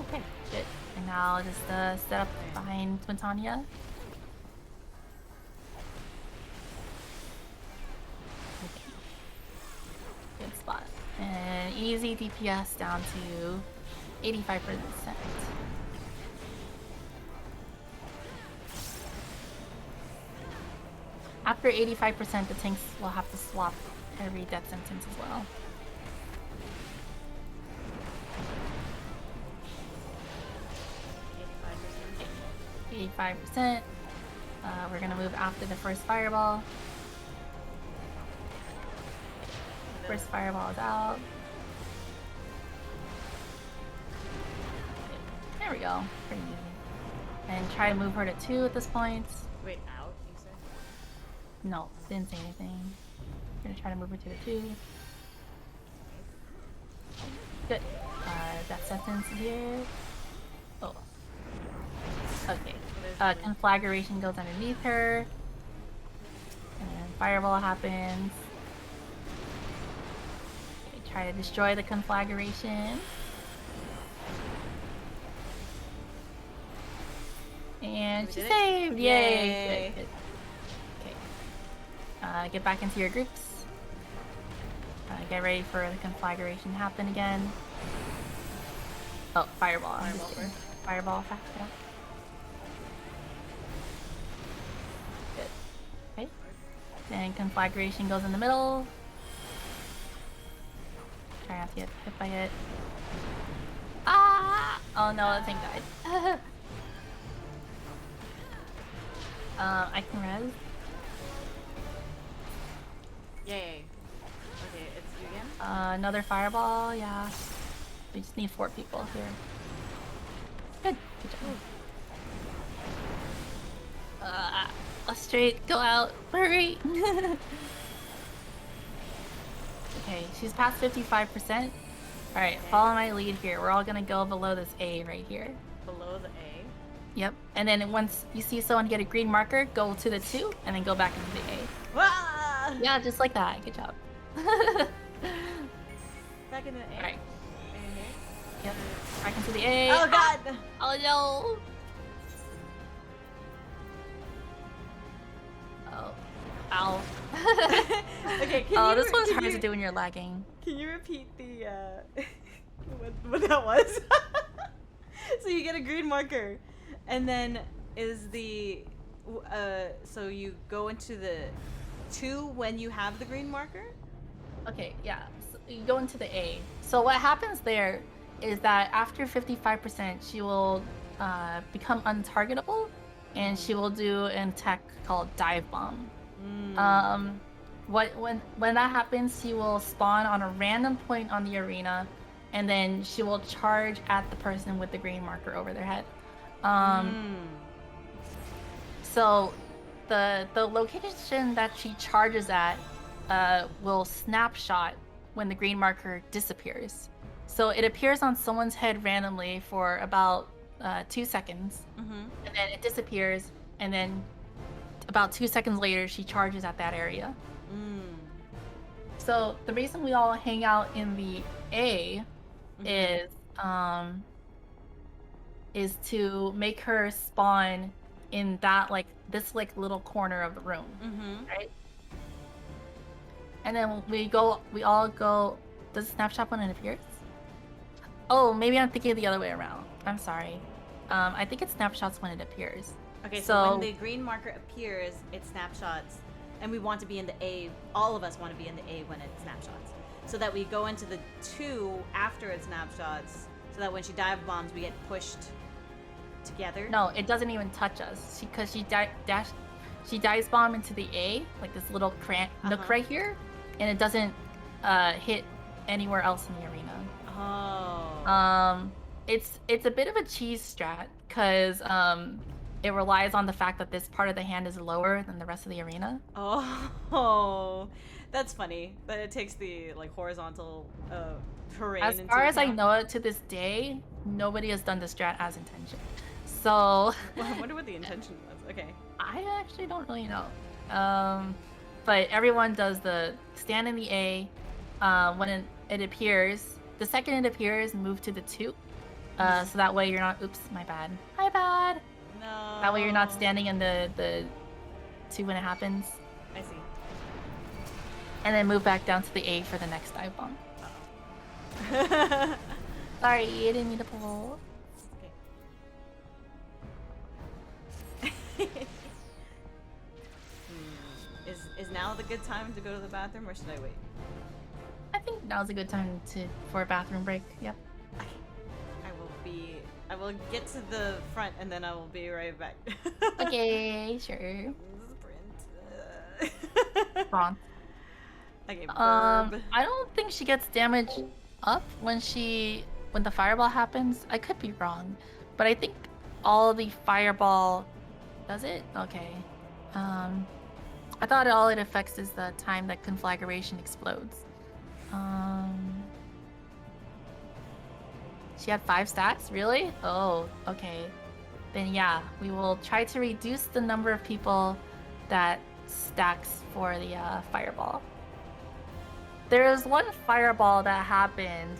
Okay, good. And now just set up behind Twintania. Okay. Good spot. And easy DPS down to 85%. After 85%, the tanks will have to swap every death sentence as well. 85%. We're gonna move after the first fireball. First fireball is out. There we go. Pretty easy. And try to move her to 2 at this point. Wait, out, you said? No, didn't say anything. Gonna try to move her to the 2. Good. Death sentence here. Oh. Okay. Conflagration goes underneath her. And fireball happens. Okay, try to destroy the conflagration. And she saved! Yay! Good, good. Okay. Get back into your groups. Get ready for the conflagration to happen again. Oh, fireball. Fireball fast. Yeah. Good. Okay. Then conflagration goes in the middle. Try not to get hit by it. Ah! Oh no, that thing died. I can res. Yay. Okay, it's you again? Another fireball, yeah. We just need 4 people here. Good. Good job. Straight, go out. Hurry! Okay, she's past 55%. Alright, follow my lead here. We're all gonna go below this A right here. Below the A? Yep. And then once you see someone get a green marker, go to the 2, and then go back into the A. Ah! Yeah, just like that. Good job. Back in the A. Right. A. Yep. Back into the A. Oh god! Oh no! Oh. Ow. Okay, this one's hard to do when you're lagging. Can you repeat the what that was? So you get a green marker, and then is the so you go into the 2 when you have the green marker? Okay, yeah. So you go into the A. So what happens there is that after 55%, she will become untargetable, and she will do an attack called Dive Bomb. When that happens, she will spawn on a random point on the arena, and then she will charge at the person with the green marker over their head. So the location that she charges at will snapshot when the green marker disappears. So it appears on someone's head randomly for about 2 seconds, and then it disappears, and then about 2 seconds later, she charges at that area. So the reason we all hang out in the A is to make her spawn in that this little corner of the room, right? And then we all go. Does it snapshot when it appears? Oh, maybe I'm thinking the other way around. I'm sorry. I think it snapshots when it appears. Okay, so when the green marker appears, it snapshots, and we want to be in the A. All of us want to be in the A when it snapshots, so that we go into the 2 after it snapshots, so that when she dive bombs, we get pushed together. No, it doesn't even touch us because she dives bomb into the A, like this little nook right here, and it doesn't hit anywhere else in the arena. Oh. It's a bit of a cheese strat because it relies on the fact that this part of the hand is lower than the rest of the arena. Oh, that's funny. That it takes the horizontal terrain. As far as I know it, to this day, nobody has done the strat as intention. So well, I wonder what the intention was. Okay. I actually don't really know. But everyone does the stand in the A. When it appears, the second it appears, move to the 2. So that way you're not. Oops, my bad. My bad. No. That way you're not standing in the 2 when it happens. I see. And then move back down to the A for the next dive bomb. Sorry, I didn't mean to pull. Okay. Is now the good time to go to the bathroom, or should I wait? I think now's a good time for a bathroom break. Yep. I will get to the front and then I will be right back. Okay, sure. Sprint. Wrong. Okay, I don't think she gets damage up when the fireball happens. I could be wrong, but I think all the fireball does it. Okay. I thought all it affects is the time that Conflagration explodes. She had 5 stacks? Really? Oh, okay. Then yeah, we will try to reduce the number of people that stacks for the fireball. There was one fireball that happened.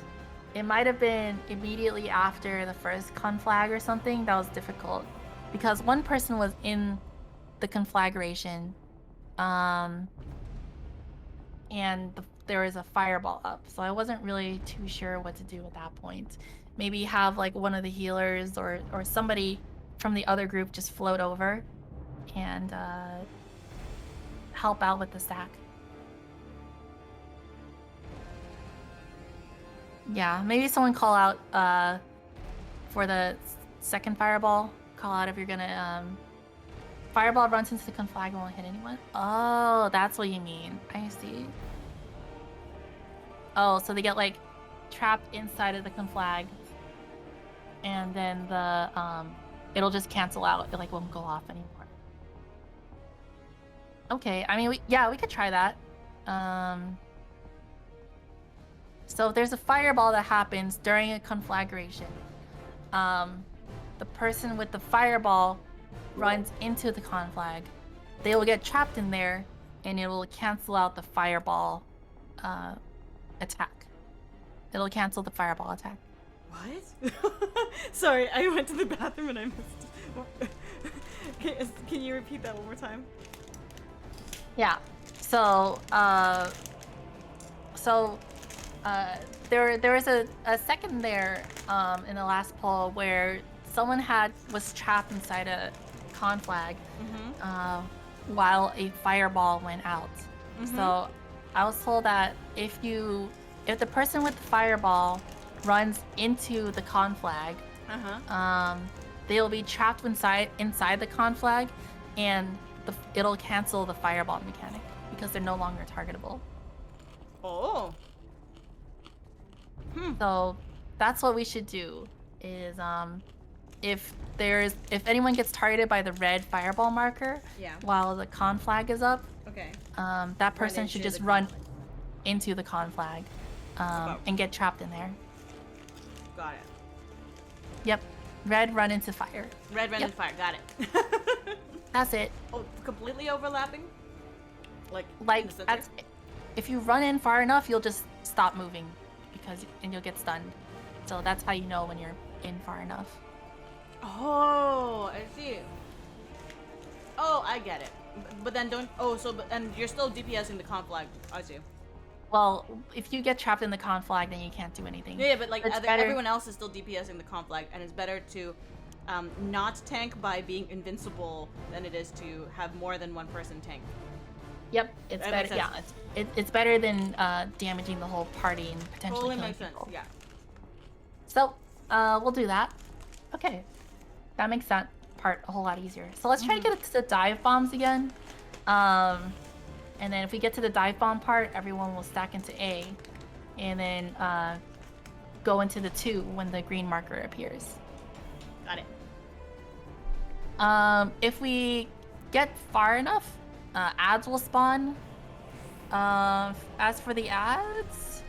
It might have been immediately after the first conflag or something. That was difficult because one person was in the conflagration, and there was a fireball up, so I wasn't really too sure what to do at that point. Maybe have one of the healers or somebody from the other group just float over and help out with the stack. Yeah, maybe someone call out for the second fireball. Call out if you're gonna fireball runs into the conflag and won't hit anyone. Oh, that's what you mean. I see. Oh, so they get trapped inside of the conflag, and then the it'll just cancel out. It won't go off anymore. Okay, I mean, we could try that. So if there's a fireball that happens during a conflagration, the person with the fireball runs into the conflag. They will get trapped in there, and it will cancel out the fireball attack. it'll cancel the fireball attack. What? Sorry, I went to the bathroom and I missed. Can you repeat that one more time? Yeah. So, there was a second there in the last poll where someone was trapped inside a conflag while a fireball went out. So I was told that if the person with the fireball runs into the conflag, they'll be trapped inside the conflag, and it'll cancel the fireball mechanic because they're no longer targetable. Oh. So that's what we should do. Is if anyone gets targeted by the red fireball marker while the conflag is up, that person should just run into the conflag and get trapped in there. Got it. Yep. Red run into fire. Red run into fire. Got it. That's it. Oh, completely overlapping? Like if you run in far enough, you'll just stop moving and you'll get stunned. So that's how you know when you're in far enough. Oh, I see. Oh, I get it. But then and you're still DPSing the conflag. I see. Well, if you get trapped in the conflag, then you can't do anything. Yeah, but like everyone else is still DPSing the conflag, and it's better to not tank by being invincible than it is to have more than one person tank. Yep, it's better. Yeah, it's better than damaging the whole party and potentially totally killing makes people. Sense. Yeah. So we'll do that. Okay, that makes that part a whole lot easier. So let's try to get to the dive bombs again. And then if we get to the dive bomb part, everyone will stack into A, and then go into the 2 when the green marker appears. Got it. If we get far enough, ads will spawn. As for the ads,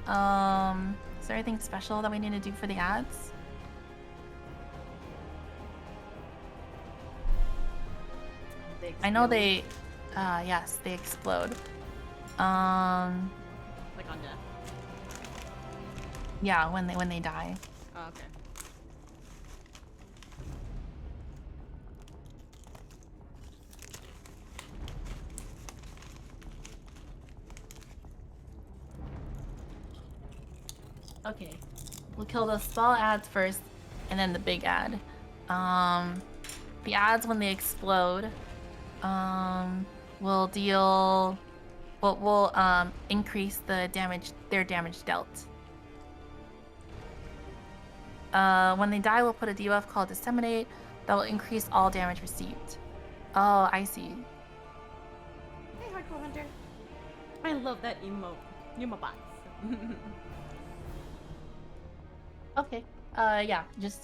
is there anything special that we need to do for the ads? I know they, yes, they explode. Like on death? Yeah, when they die. Oh, okay. Okay, we'll kill the small ads first, and then the big ad. The ads, when they explode, will increase their damage dealt. When they die, we'll put a debuff called Disseminate that will increase all damage received. Oh, I see. Hey, Hardcore Hunter. I love that emote. Box. Okay. Yeah. Just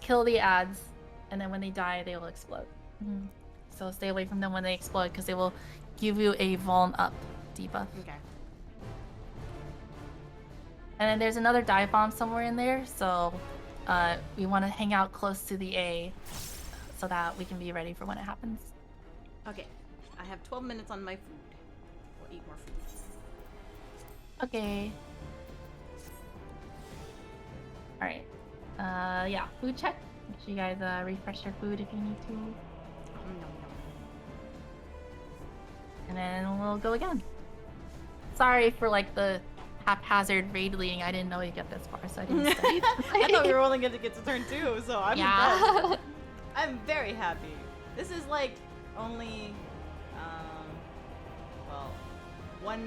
kill the ads, and then when they die, they will explode. So stay away from them when they explode, because they will give you a vuln up debuff. Okay. And then there's another dive bomb somewhere in there, so we want to hang out close to the A, so that we can be ready for when it happens. Okay. I have 12 minutes on my food. We'll eat more food. Okay. Alright. Yeah, food check. Make sure you guys refresh your food if you need to. No. And then we'll go again. Sorry for like the haphazard raid leading. I didn't know you'd get this far, so I didn't study. I thought we were only going to get to turn 2, so I'm impressed. I'm very happy. This is like only, 1/6.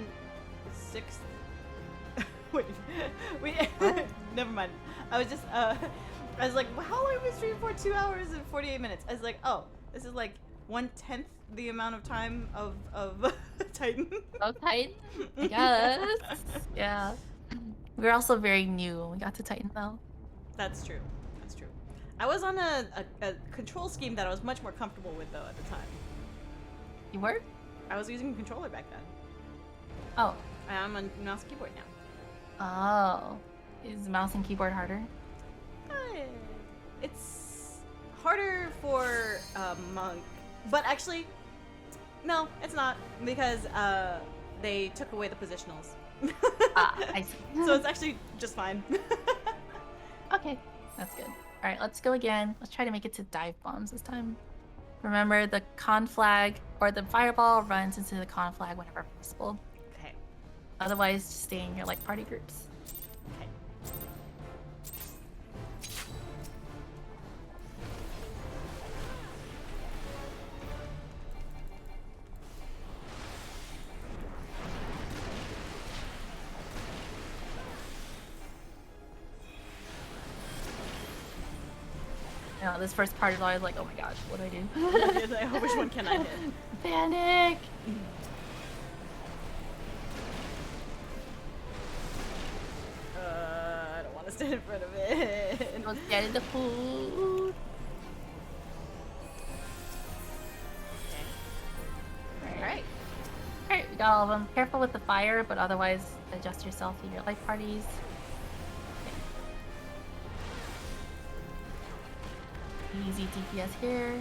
Wait, never mind. I was like, well, how long have we streamed for? 2 hours and 48 minutes. I was like, oh, this is like 1/10 the amount of time of Titan. Of Titan? Yes. Yeah. We're also very new when we got to Titan, though. That's true. I was on a control scheme that I was much more comfortable with, though, at the time. You were? I was using a controller back then. Oh. I'm on mouse and keyboard now. Oh. Is mouse and keyboard harder? It's harder for Monk. But actually, no, it's not. Because they took away the positionals. I see. So it's actually just fine. Okay, that's good. All right, let's go again. Let's try to make it to dive bombs this time. Remember, the conflag or the fireball runs into the conflag whenever possible. Okay. Otherwise, just stay in your like party groups. Okay. No, this first part is always like, oh my gosh, what do I do? Which one can I hit? Panic! I don't want to stand in front of it. Let's get in the food. Alright. Alright, we got all of them. Careful with the fire, but otherwise adjust yourself to your life parties. Okay. Easy DPS here.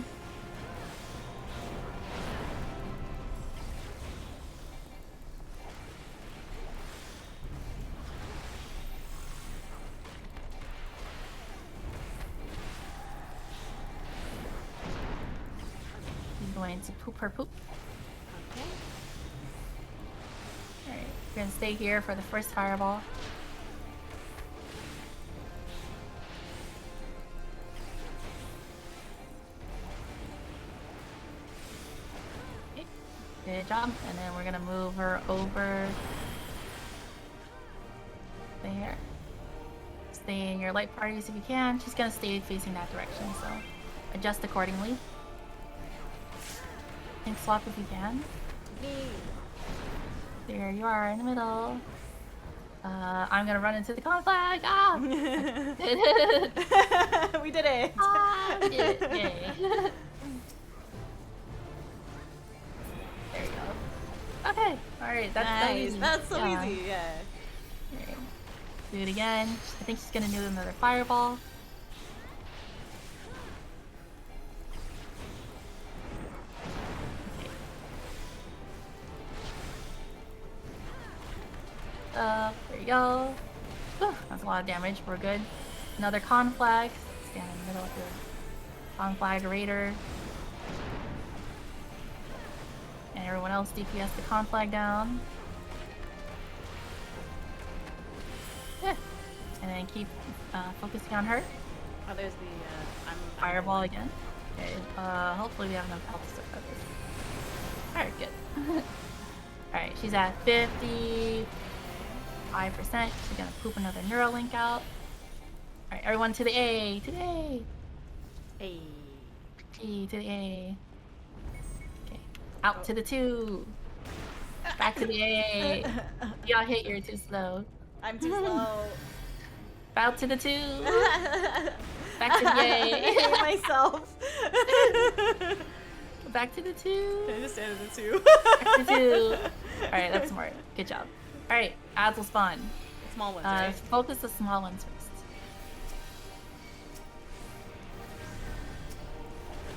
Going to poop her poop. Okay. Alright, we're gonna stay here for the first fireball. Okay, good job. And then we're gonna move her over there. Stay in your light parties if you can. She's gonna stay facing that direction, so adjust accordingly. And swap if you can. There you are in the middle. I'm gonna run into the conflag. Ah! We did it! Ah, we did it. Yay. There you go. Okay. Alright, that's so Nice. easy. That's so easy, yeah. Okay. Do it again. I think she's gonna do another fireball. There you go. Whew, that's a lot of damage. We're good. Another conflag. Stand in the middle of your conflagrator. And everyone else DPS the conflag down. Yeah. And then keep focusing on her. Oh, there's the Fireball again. Okay. Hopefully we have enough health to survive this. Alright, good. Alright, she's at 55%. She's gonna poop another Neuralink out. Alright, everyone to the A! To the A! A. G to the A. Okay. Out to the 2! Back to the A! You got hit, you're too slow. I'm too slow. Out to the 2! Back to the A! I hate myself. Back to the 2! I just added the 2. Back to the 2! Alright, that's smart. Good job. Alright, ads will spawn. Small ones, right? Focus the small ones first.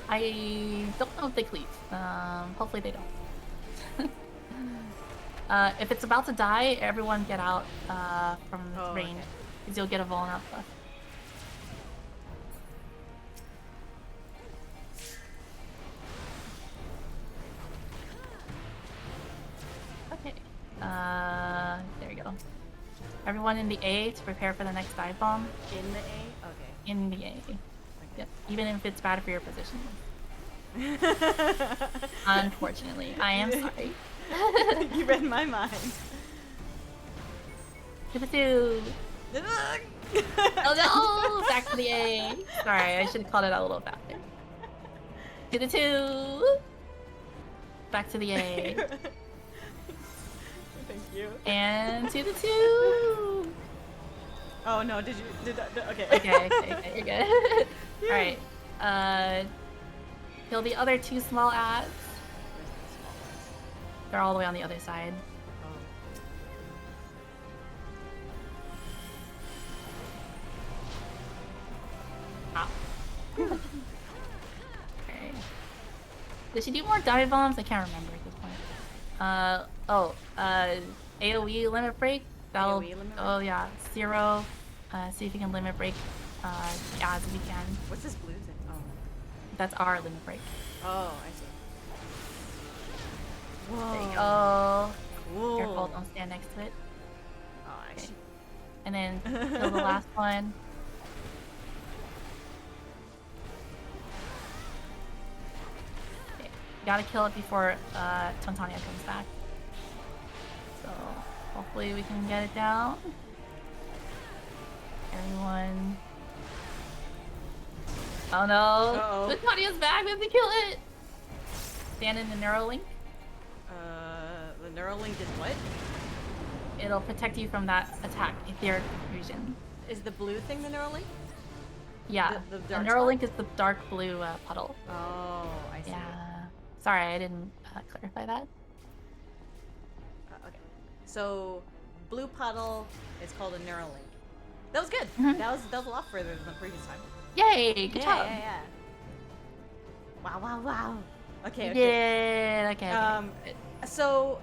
I don't know if they cleave. Hopefully they don't. If it's about to die, everyone get out from range. Because you'll get a vuln up left. Okay. There you go. Everyone in the A to prepare for the next dive bomb. In the A? Okay. In the A. Okay. Yep. Even if it's bad for your position. Unfortunately. I am sorry. You read my mind. To the 2! Oh no! Back to the A! Sorry, I should have called it out a little faster. To the 2! Back to the A. Thank you. And to the 2! Oh no, did that, okay. Okay, you're good. Alright, kill the other 2 small ads. They're all the way on the other side. Ow. Okay. Did she do more dive bombs? I can't remember at this point. Oh, AoE limit break. That'll. AoE limit break? Oh yeah, 0. See if you can limit break. As we can. What's this blue thing? Oh. That's our limit break. Oh, I see. Whoa. There you go. Cool. Careful, don't stand next to it. Oh, actually. And then kill the last one. Okay. You gotta kill it before Tantania comes back. So hopefully we can get it down. Everyone. Oh no! Uh-oh. Tantania's back. We have to kill it. Stand in the Neuralink. The Neuralink is what? It'll protect you from that attack, etheric fusion. Is the blue thing the Neuralink? Yeah, The the dark Neuralink spot? is the dark blue puddle. Oh, I see. Yeah. Sorry, I didn't clarify that. Okay. So, blue puddle is called a Neuralink. That was good. Mhm. That was a lot further than the previous time. Yay! Good job. Yeah. Wow, wow, wow. Okay, You okay. did. Okay. So,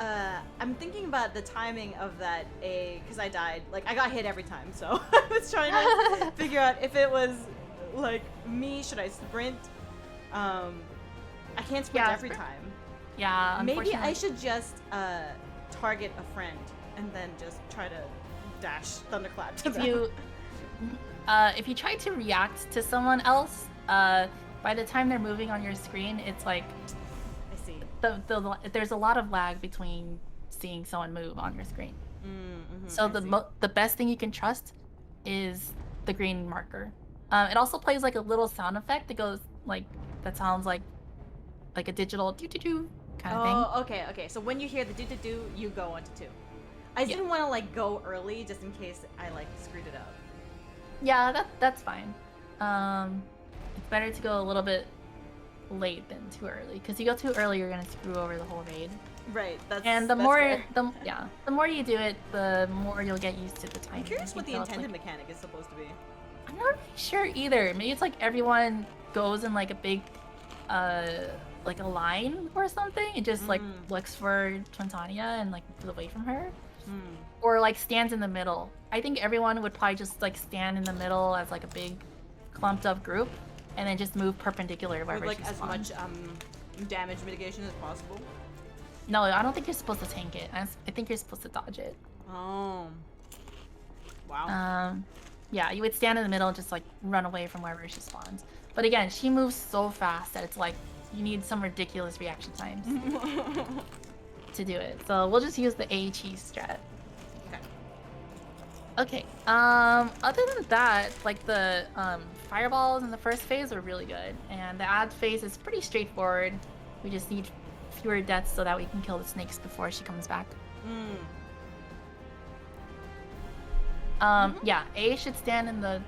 I'm thinking about the timing of that because I died. Like, I got hit every time, so I was trying to figure out if it was, like, me, should I sprint? I can't sprint Yeah, every sprint. time. Yeah, Maybe I unfortunately. should just target a friend and then just try to dash thunderclap to them. If you try to react to someone else, by the time they're moving on your screen, it's like I see. there's a lot of lag between seeing someone move on your screen. So I see. the best thing you can trust is the green marker. It also plays like a little sound effect that goes like that sounds like a digital doo doo doo kind of thing. Oh, okay. So when you hear the do, you go onto 2. I didn't want to like go early just in case I like screwed it up. Yeah, that's fine. It's better to go a little bit late than too early, because you go too early, you're gonna screw over the whole raid. Right. That's And the that's more fair. the more you do it, the more you'll get used to the timing. I'm curious what the So it's intended like, mechanic is supposed to be. I'm not really sure either. Maybe it's like everyone goes in like a big, like a line or something, and just like looks for Twintania and like moves away from her. Or like stands in the middle. I think everyone would probably just like stand in the middle as like a big clumped up group and then just move perpendicular With wherever like she as spawns. much damage mitigation as possible. No, I don't think you're supposed to tank it. I think you're supposed to dodge it. Oh. Wow. Yeah, you would stand in the middle and just like run away from wherever she spawns. But again, she moves so fast that it's like you need some ridiculous reaction times to do it. So we'll just use the AHE strat. Okay. Other than that, like the fireballs in the first phase were really good, and the ad phase is pretty straightforward. We just need fewer deaths so that we can kill the snakes before she comes back. Yeah, A should stand in the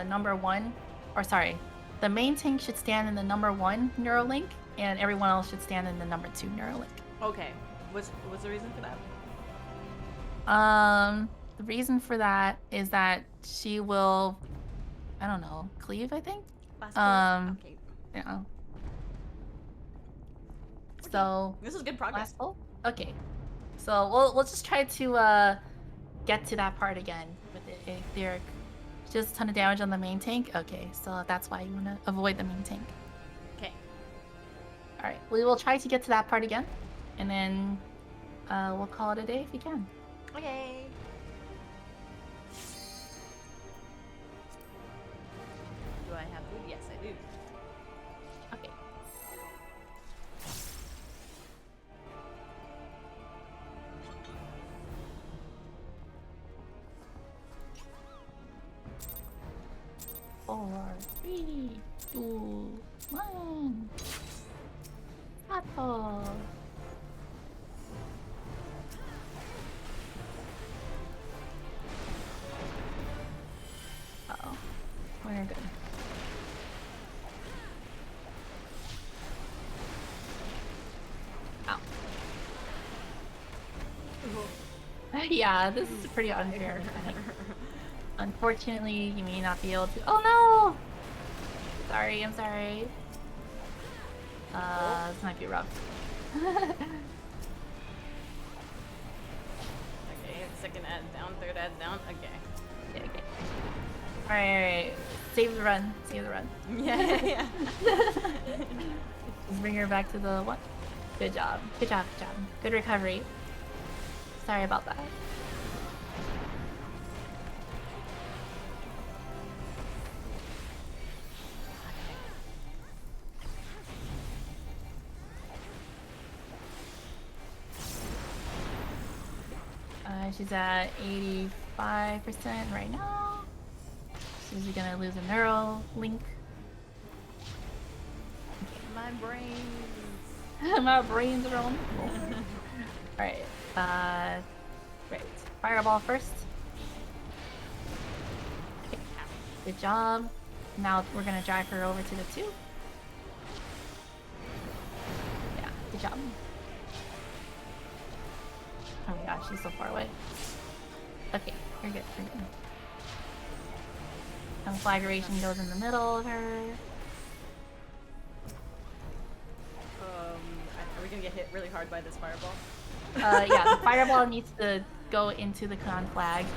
number 1, or sorry, the main tank should stand in the number 1 Neuralink, and everyone else should stand in the number 2 Neuralink. Okay. What's the reason for that? The reason for that is that she will, I don't know, cleave, I think? Okay. Yeah. So, This is good progress. last pull? Okay. So, we'll just try to, get to that part again with the etheric. Just a ton of damage on the main tank? Okay, so that's why you want to avoid the main tank. Okay. Alright, we will try to get to that part again, and then, we'll call it a day if we can. Okay. Do I have food? Yes, I do. Okay. Four, 3, 2, 1. Apple. Uh-oh. We're good. Ow. Yeah, this is pretty unfair. Unfortunately, you may not be able to. Oh no! Sorry, I'm sorry. This might be rough. second ad down, third ad down. Okay. Okay. Alright. Save the run. Save the run. Yeah. Just bring her back to the one. Good job. Good job. Good job. Good recovery. Sorry about that. She's at 85% right now. She's gonna lose a neural link. My brains. My brains are on. Alright. Right. Fireball first. Okay. Good job. Now we're gonna drag her over to the 2. Yeah, good job. Oh my gosh, she's so far away. Okay, you're good, you're good. Conflagration goes in the middle of her. Are we gonna get hit really hard by this fireball? Yeah, the fireball needs to go into the conflag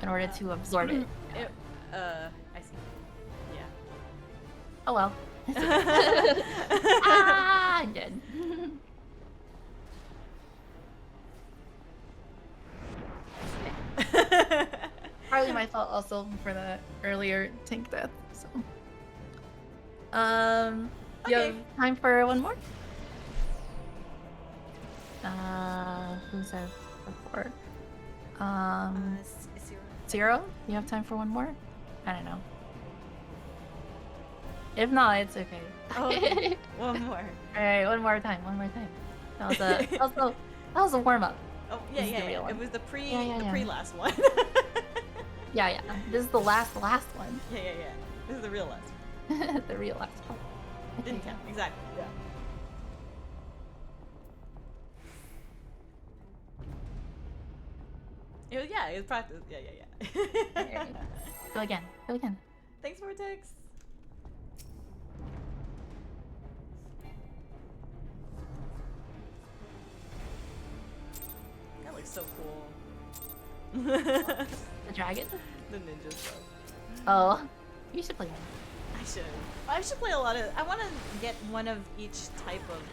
in order to absorb it. I see. Yeah. Oh well. Ah, I'm dead. Partly my fault also for the earlier tank death. So, you have time for one more? Who's that before? Zero? You have time for one more? I don't know. If not, it's okay. Okay. One more. Alright, one more time. That was a warm up. Oh yeah. It was the pre-last one. Yeah. This is the last one. Yeah. This is the real last one. The real last one. Didn't count. Exactly. Yeah. It was practice. Yeah. Right. Go again. Thanks, Vortex. That looks so cool. The dragon? The ninja stuff. Oh, you should play one. I should play a lot of. I want to get one of each type of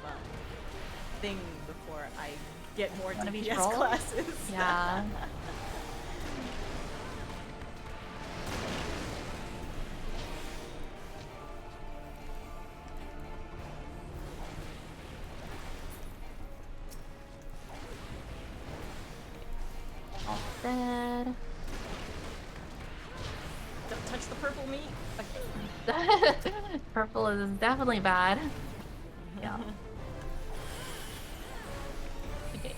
thing before I get more DPS classes. Yeah. All dead. Don't touch the purple meat. Okay. Purple is definitely bad. Yeah. Okay.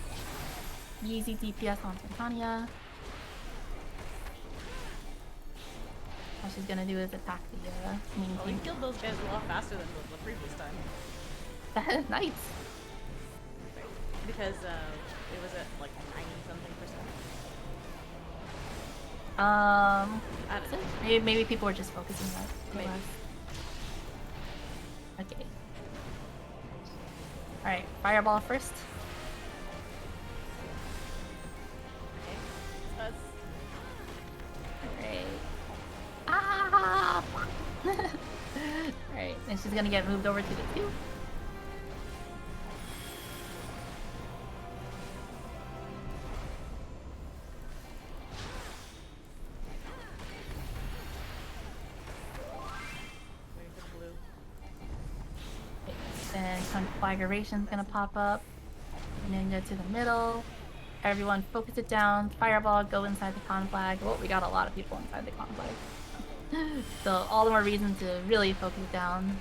Easy DPS on Titania. All she's gonna do is attack the main We team. killed those guys a lot faster than the previous time. Nice. Because it was at like 90-something%. I don't know. Maybe people were just focusing on Maybe. Okay. Alright, fireball first. Okay. Us. Alright. Ah! Alright, and she's gonna get moved over to the 2. Then Conflagration's gonna pop up. Ninja to the middle. Everyone focus it down. Fireball, go inside the conflag. Oh, we got a lot of people inside the conflag. So all the more reason to really focus it down.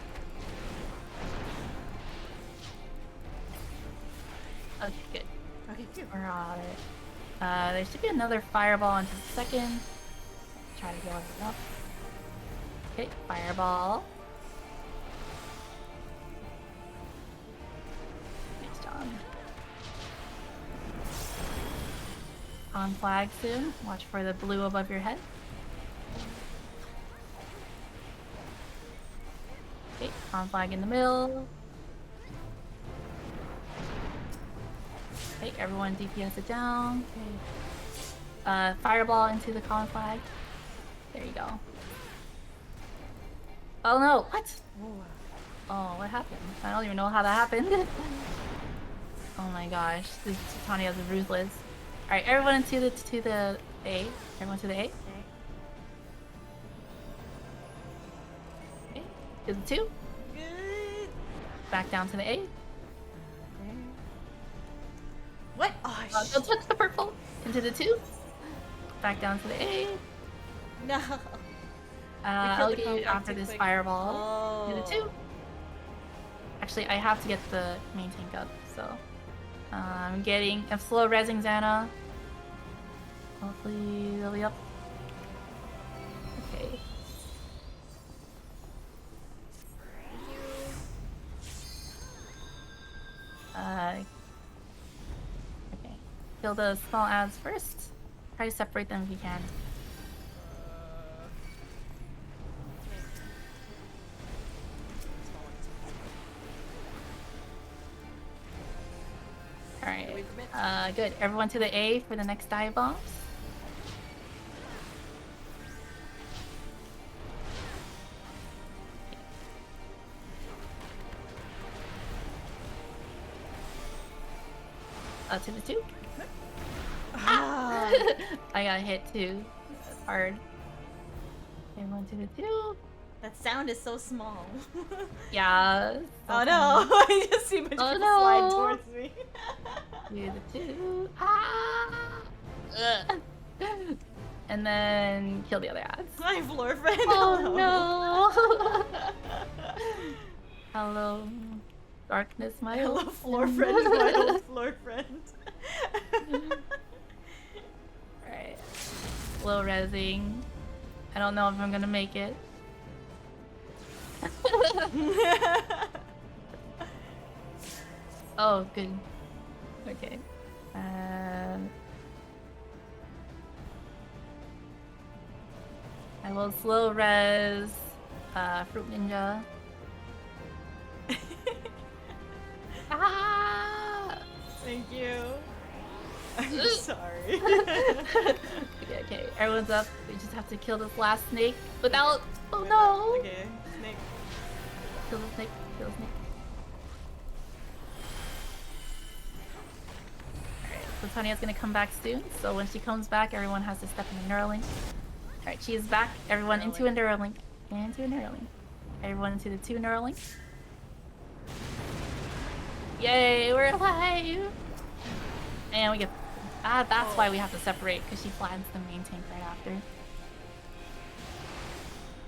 Okay, good. Okay, phew. We're on it. There should be another fireball in just a second. Try to go it up. Okay, fireball. Nice job. On flag soon. Watch for the blue above your head. Okay, on flag in the middle. Okay, everyone DPS it down. Fireball into the conflag. There you go. Oh no! What? Oh, what happened? I don't even know how that happened. Oh my gosh, this Titania is ruthless. All right, everyone into the A. Everyone to the A. Okay. To the 2. Good. Back down to the A. What? Oh, don't touch the purple. Into the 2. Back down to the A. No. I'll get you after this fireball. To the 2. Actually, I have to get the main tank up, so I'm slow resing Xana. Hopefully they'll be up. Okay. Okay. Kill the small ads first. Try to separate them if you can. Alright. Good. Everyone to the A for the next dive bombs. To the 2. I got hit too. That's hard. Everyone to the 2. That sound is so small. Yeah. So oh no! I just see a bunch of people slide towards me. To the 2. And then kill the other ads. My floor friend. Oh no! Hello, darkness, my old floor friend. My old floor friend. Alright. Slow resing. I don't know if I'm gonna make it. Oh, good. Okay. I will slow res Fruit Ninja. Thank you. I'm sorry. Okay, everyone's up. We just have to kill this last snake without. Oh no! Okay, snake. Kill the snake. Kill the snake. Alright, so Tania's gonna come back soon. So when she comes back, everyone has to step in the Neuralink. Alright, she is back. Everyone into a Neuralink. Into a Neuralink. Everyone into the 2 Neuralink. Yay, we're alive! And we get. That's why we have to separate, because she flattens the main tank right after.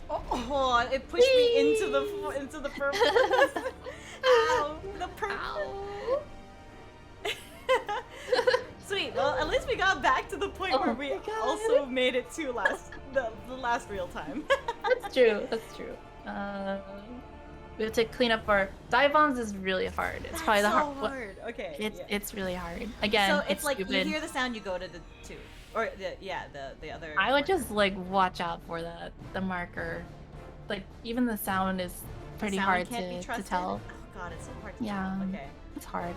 Oh, it pushed me into the purple. Ow, the purple. Ow. Sweet. Well, at least we got back to the point where we also made it to the last real time. That's true. That's true. We have to clean up our dive bombs. Is really hard. It's probably the hard. Okay. It's really hard. Again, so it's like stupid. You hear the sound, you go to the 2, or the other. I would just like watch out for the marker. Like even the sound is pretty hard to tell. Oh god, it's so hard to tell. Okay. It's hard.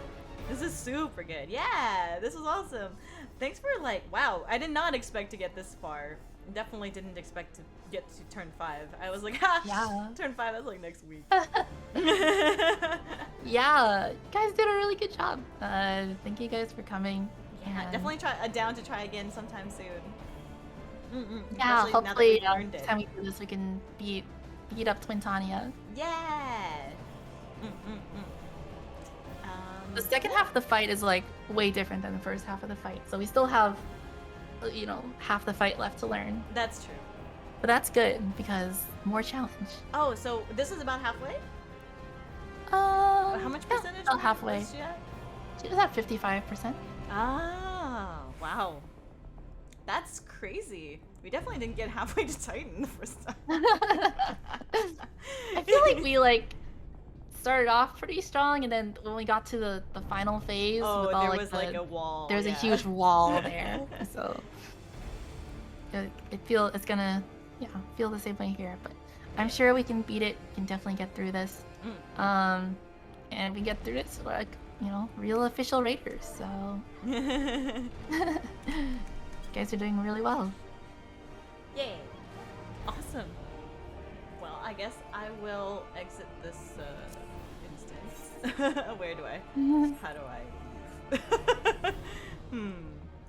This is super good. Yeah, this is awesome. Thanks for wow, I did not expect to get this far. Definitely didn't expect to get to turn 5. I was like, turn 5, that's like next week. Yeah, you guys did a really good job. Thank you guys for coming. Yeah, definitely down to try again sometime soon. Yeah, hopefully next time we do this we can beat up Twin Tania. Yeah. The second half of the fight is like way different than the first half of the fight, so we still have, half the fight left to learn. That's true. But that's good because more challenge. Oh, so this is about halfway? How much percentage? About halfway. She does have 55%. Ah, wow. That's crazy. We definitely didn't get halfway to Titan the first time. I feel like we started off pretty strong, and then when we got to the final phase, with all, there was a wall. There's a huge wall there, so it's gonna feel the same way here. But I'm sure we can beat it. We can definitely get through this. And we get through this real official raiders. So guys are doing really well. Yay! Awesome. Well, I guess I will exit this instance. Where do I? How do I?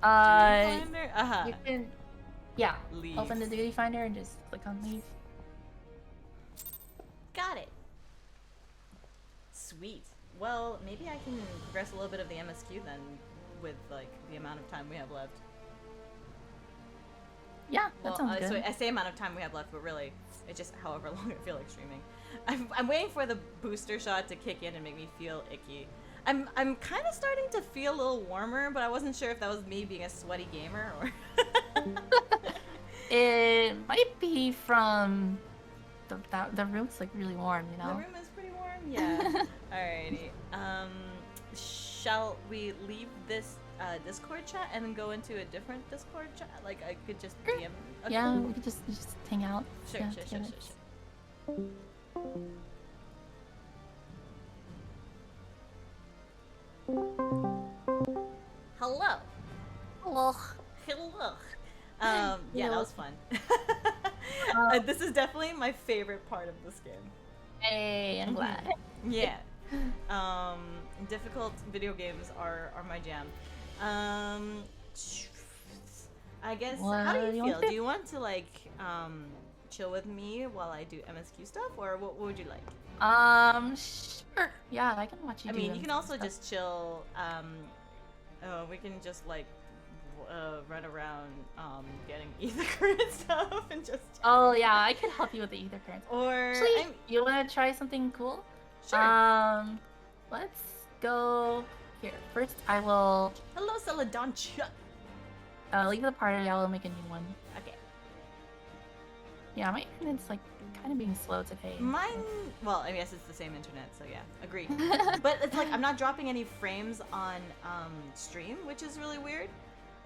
Finder? You can, leave. open the duty finder and just click on leave. Got it. Sweet. Well, maybe I can progress a little bit of the MSQ then, with like the amount of time we have left. Yeah, that sounds good. So I say amount of time we have left, but really, it's just however long I feel like streaming. I'm waiting for the booster shot to kick in and make me feel icky. I'm kind of starting to feel a little warmer, but I wasn't sure if that was me being a sweaty gamer or. It might be from the room's like really warm, you know. The room is pretty warm. Yeah. Alrighty. Shall we leave this Discord chat and then go into a different Discord chat? Like I could just DM. Okay. Yeah, we could just hang out. Sure. Hello. Yeah, that was fun. This is definitely my favorite part of this game. Hey, I'm glad. Yeah. Difficult video games are my jam. I guess, how do you feel? Do you want to like chill with me while I do MSQ stuff, or what would you like? Sure. Yeah, I can watch you. I do mean, you can also stuff. just chill. We can just like run around getting ether current stuff and just. Oh yeah, I can help you with the ether currents. Or actually, you want to try something cool? Sure. Let's go here. First, I will. Hello, Celadoncha. Leave the party. I will make a new one. Okay. Yeah, my internet's like kind of being slow today. Mine, well, I guess it's the same internet, so yeah, agree. But it's like I'm not dropping any frames on stream, which is really weird.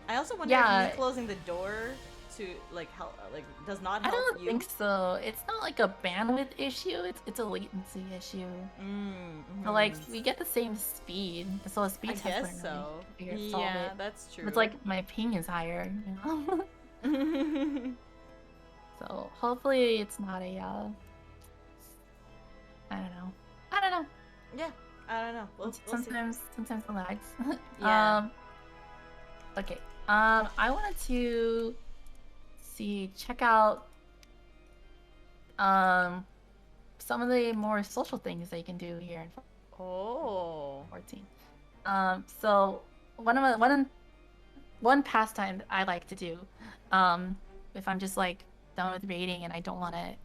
I also wonder if me closing the door to like help, like, does not help you. I don't think so. It's not like a bandwidth issue. It's a latency issue. So like we get the same speed, so a speed test. I guess so. Yeah, that's true. It's like my ping is higher. You know? So hopefully it's not a. I don't know. Yeah, I don't know. We'll sometimes see. It lags. Yeah. Okay. I wanted to check out some of the more social things that you can do here in 14. So one pastime that I like to do, if I'm just like done with raiding and I don't want to,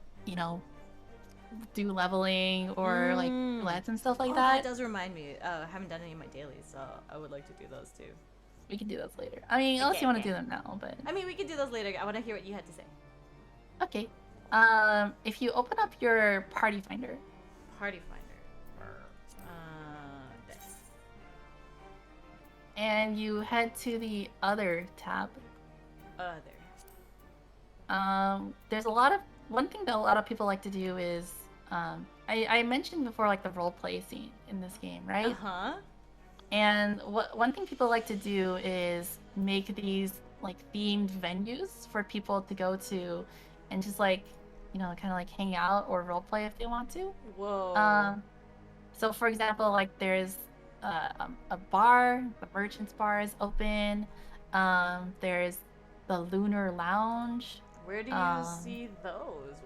do leveling or like roulettes and stuff like that. That does remind me. I haven't done any of my dailies, so I would like to do those too. We can do those later. I mean, unless you want to do them now, but. I mean, we can do those later. I want to hear what you had to say. Okay. If you open up your party finder. This. And you head to the other tab. There's one thing that a lot of people like to do is, I mentioned before, like the role play scene in this game, right? And one thing people like to do is make these like themed venues for people to go to and just like, kind of like hang out or roleplay if they want to. Whoa. So for example, like there's a bar, the Merchant's Bar is open. There's the Lunar Lounge. Where do you see those?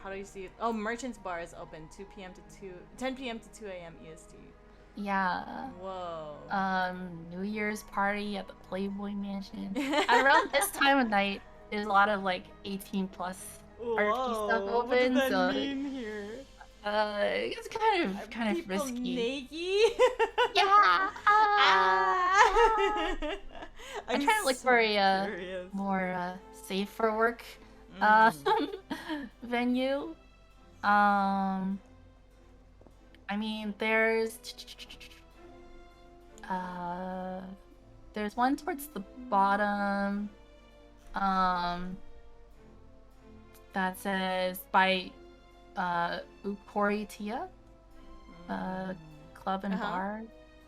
How do you see it? Oh, Merchant's Bar is open 10 p.m. to 2 a.m. EST. Yeah. Whoa. New Year's party at the Playboy Mansion. And around this time of night, there's a lot of like 18+ RP stuff open. What does that mean here? It's kind of risky. Naked? Yeah. I'm trying to look for a more safe for work venue. I mean, there's one towards the bottom that says by Ukoritia Club and Bar,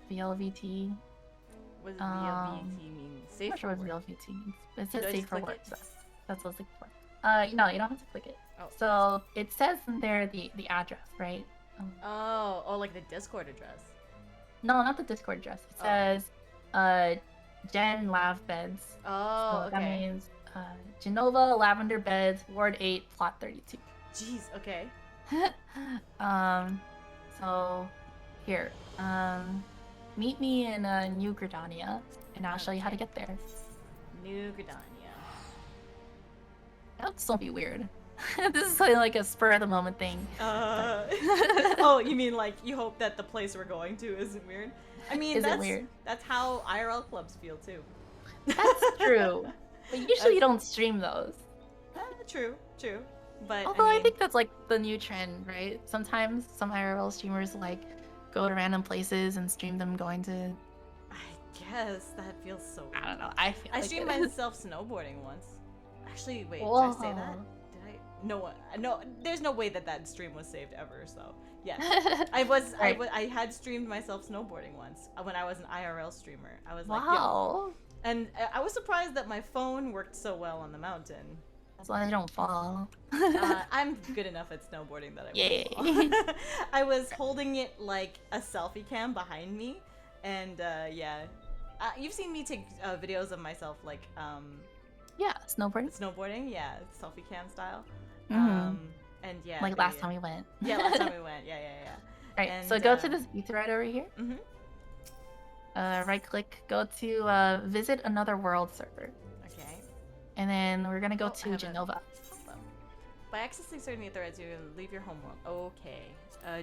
VLVT. What does VLVT mean? Safe I'm not sure for what work. VLVT means. But it Do says I safe just for click work. it? So that's what I was looking for. No, you don't have to click it. Oh. So it says in there the address, right? Oh, like the Discord address. No, not the Discord address. It says Gen Lav Beds. Oh, So okay. that means Genova, Lavender Beds, Ward 8, Plot 32. Jeez, okay. So here, meet me in New Gridania, and I'll show you how to get there. New Gridania. That's gonna be weird. This is like a spur of the moment thing. Oh, you mean like you hope that the place we're going to isn't weird? I mean, Isn't weird. That's how IRL clubs feel too. That's true. But usually you don't stream those. True. But Although I think that's like the new trend, right? Sometimes some IRL streamers like go to random places and stream them going to. I guess that feels so weird. I don't know. I streamed myself snowboarding once. Actually, wait, Whoa. did I say that? Did I? No, there's no way that stream was saved ever. So yeah, I had streamed myself snowboarding once when I was an IRL streamer. I was like, wow. yo. And I was surprised that my phone worked so well on the mountain. As long as you don't fall. I'm good enough at snowboarding that I Yay. fall. I was holding it like a selfie cam behind me, and yeah, you've seen me take videos of myself like yeah, snowboarding, yeah, selfie cam style. Mm-hmm. And yeah, like last time we went. Yeah, last time we went. Yeah. Right, and, so go to this ether right over here. Mm-hmm. Right click, go to visit another world server. Okay. And then we're gonna go to Genova. By accessing certain threads, you leave your homeworld. Okay.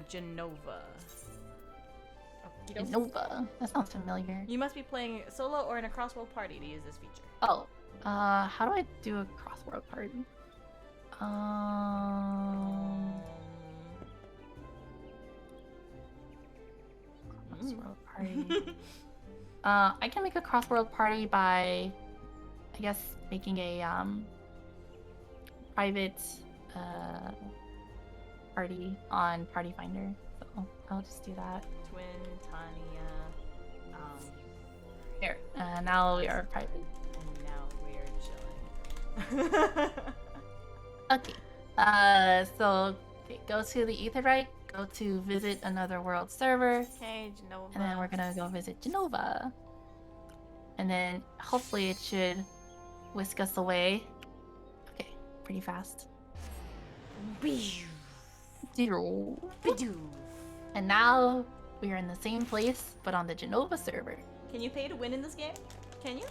Genova. Genova. That sounds familiar. You must be playing solo or in a crossworld party to use this feature. Oh. How do I do a crossworld party? Crossworld party. I can make a crossworld party by, I guess, making a private party on Party Finder. So I'll just do that. Twin Tania. Here. Now we are private. And now we are chilling. Okay. So go to the Etherite. Go to visit another world server. Okay, Genova. And then we're gonna go visit Genova. And then hopefully it should whisk us away. Okay, pretty fast. And now we are in the same place, but on the Genova server. Can you pay to win in this game? Can you?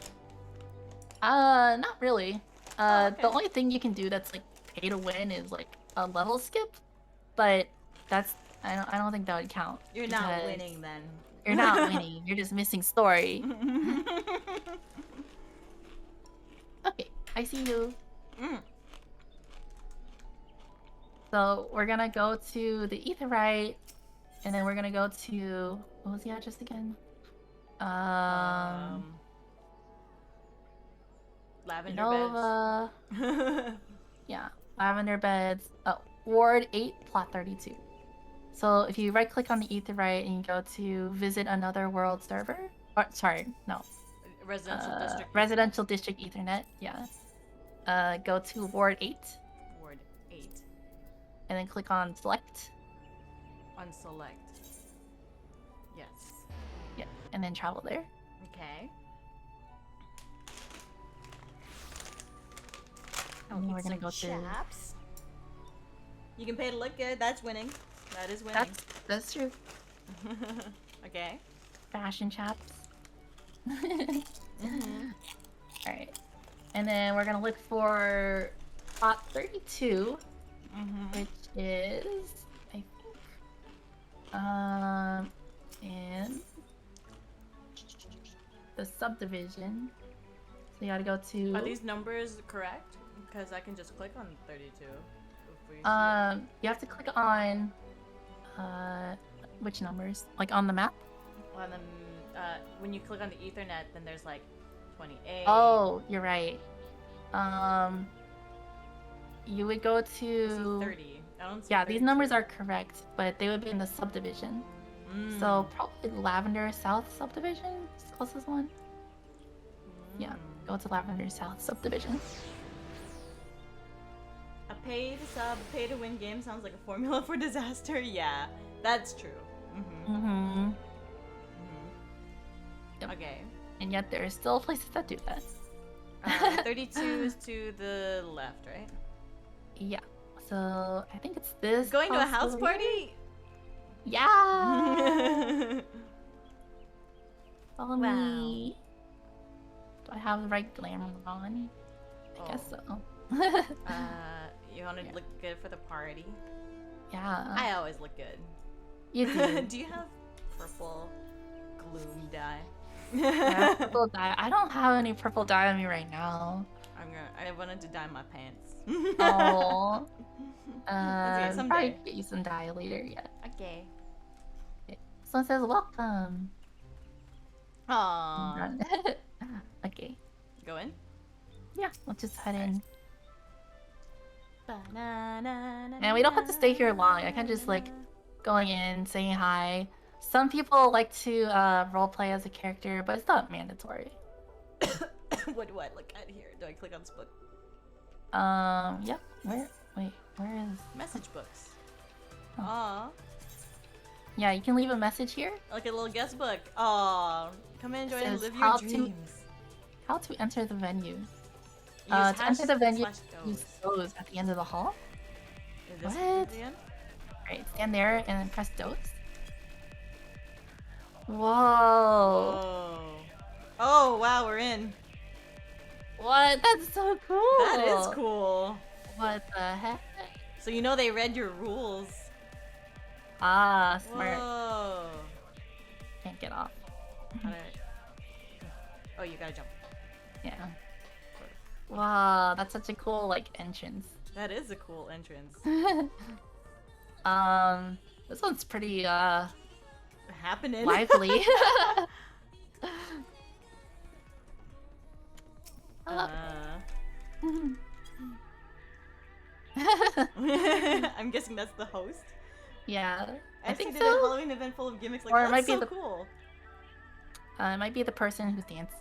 Not really. Okay. The only thing you can do that's like pay to win is like a level skip, but that's I don't think that would count. You're not winning then. You're not winning. You're just missing story. Okay, I see you. So we're gonna go to the Etherite, and then we're gonna go to what was the address again? Lavender Nova. Beds. Yeah, Lavender Beds. Oh, Ward 8, Plot 32. So if you right click on the Etherite and you go to visit another world server, or sorry, no. Residential district. Residential district Ethernet, yeah. Go to Ward 8. Ward 8. And then click on select. On select. Yes. Yeah, and then travel there. Okay. And we're gonna go to. Chaps. You can pay to look good. That's winning. That is winning. That's true. Okay. Fashion chaps. Alright. And then we're gonna look for plot 32, which is, I think, in the subdivision. So you gotta go to. Are these numbers correct? Because I can just click on 32. You have to click on which numbers? Like on the map? On the when you click on the Ethernet, then there's like 28. Oh, you're right. You would go to 30. I don't see yeah, 32. these numbers are correct, but they would be in the subdivision. So probably Lavender South subdivision is the closest one. Yeah, go to Lavender South subdivision. A pay to sub, pay to win game sounds like a formula for disaster. Yeah, that's true. Yep. Okay. And yet there are still places that do that. 32 is to the left, right? Yeah. So I think it's this. Going to a house party? Yeah. Follow me. Do I have the right glamour on? I guess so. You want to look good for the party? Yeah. I always look good. You do. Do you have purple gloom dye? Purple dye. I don't have any purple dye on me right now. I wanted to dye my pants. Oh. Someday. Probably get you some dye later. Yeah. Okay. Someone says welcome. Aww. Okay. Go in? Yeah, let's just head in. And And we don't have to stay here long. I can just like going in, saying hi. Some people like to roleplay as a character, but it's not mandatory. What do I look at here? Do I click on this book? Yep. Where is Message books. Oh. Aw. Yeah, you can leave a message here. Like a little guest book. Aw. Come in, join, and Says live your how dreams. How to enter the venue. Use To enter the venue, /those. use those at the end of the hall. Is this What? the end? Right, stand there and then press those. Whoa. Oh. Oh, wow, we're in. What? That's so cool. That is cool. What the heck? So you know they read your rules. Ah, smart. Whoa. Can't get off. How do Oh, you gotta jump. Yeah. Wow, that's such a cool like entrance. That is a cool entrance. This one's pretty Happening. lively. I'm guessing that's the host. Yeah, I think did so. a Halloween event full of gimmicks like Or it that's might be so the- cool. It might be the person who dance.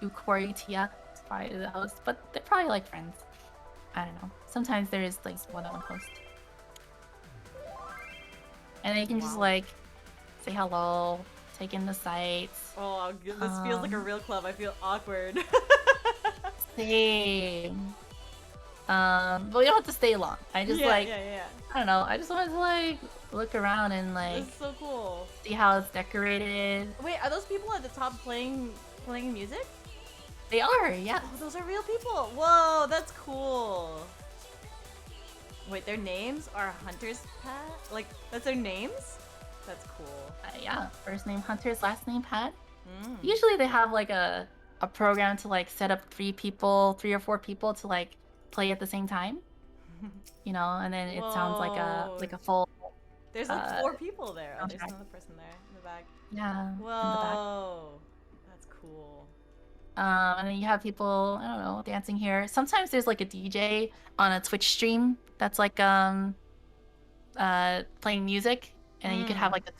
Ukori Tia is probably the host, but they're probably like friends. I don't know. Sometimes there is like one-on-one host. And then you can just like say hello, take in the sights. Oh, this feels like a real club. I feel awkward. Same. But we don't have to stay long. I just yeah. I don't know. I just wanted to like look around and like This is so cool. see how it's decorated. Wait, are those people at the top playing music? They are, yeah. Oh, those are real people. Whoa, that's cool. Wait, their names are Hunter's Pat? Like, that's their names? That's cool. Yeah. First name Hunters, last name Pat. Mm. Usually they have like a program to like set up 3 or 4 people to like play at the same time. You know, and then it sounds like a full. There's like 4 people there. Oh, there's soundtrack. another person there in the back. Yeah. In the Whoa, that's cool. back. And then you have people, I don't know, dancing here. Sometimes there's like a DJ on a Twitch stream that's like playing music, and then you could have like the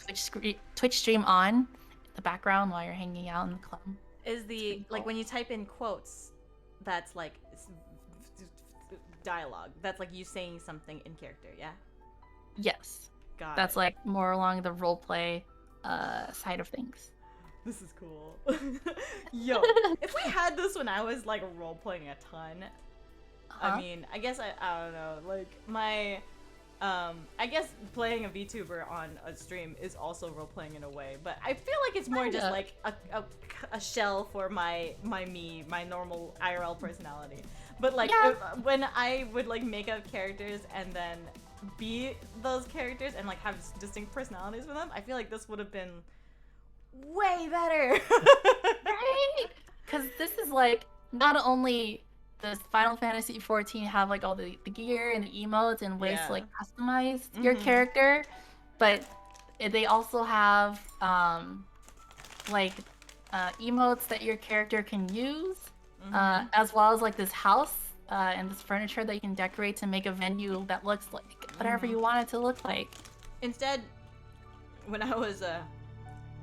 Twitch stream on in the background while you're hanging out in the club. Is the like when you type in quotes, that's like dialogue. That's like you saying something in character, yeah? Yes. Got That's it. like more along the roleplay side of things. This is cool. Yo, if we had this when I was like role playing a ton, I mean, I guess I don't know, like my I guess playing a VTuber on a stream is also role playing in a way, but I feel like it's more just like a shell for my normal IRL personality. But like when I would like make up characters and then be those characters and like have distinct personalities with them, I feel like this would have been way better. Right? Because this is like not only does Final Fantasy XIV have like all the gear and the emotes and ways to like customize your character, but they also have like emotes that your character can use, as well as like this house and this furniture that you can decorate to make a venue that looks like whatever you want it to look like. Instead, when I was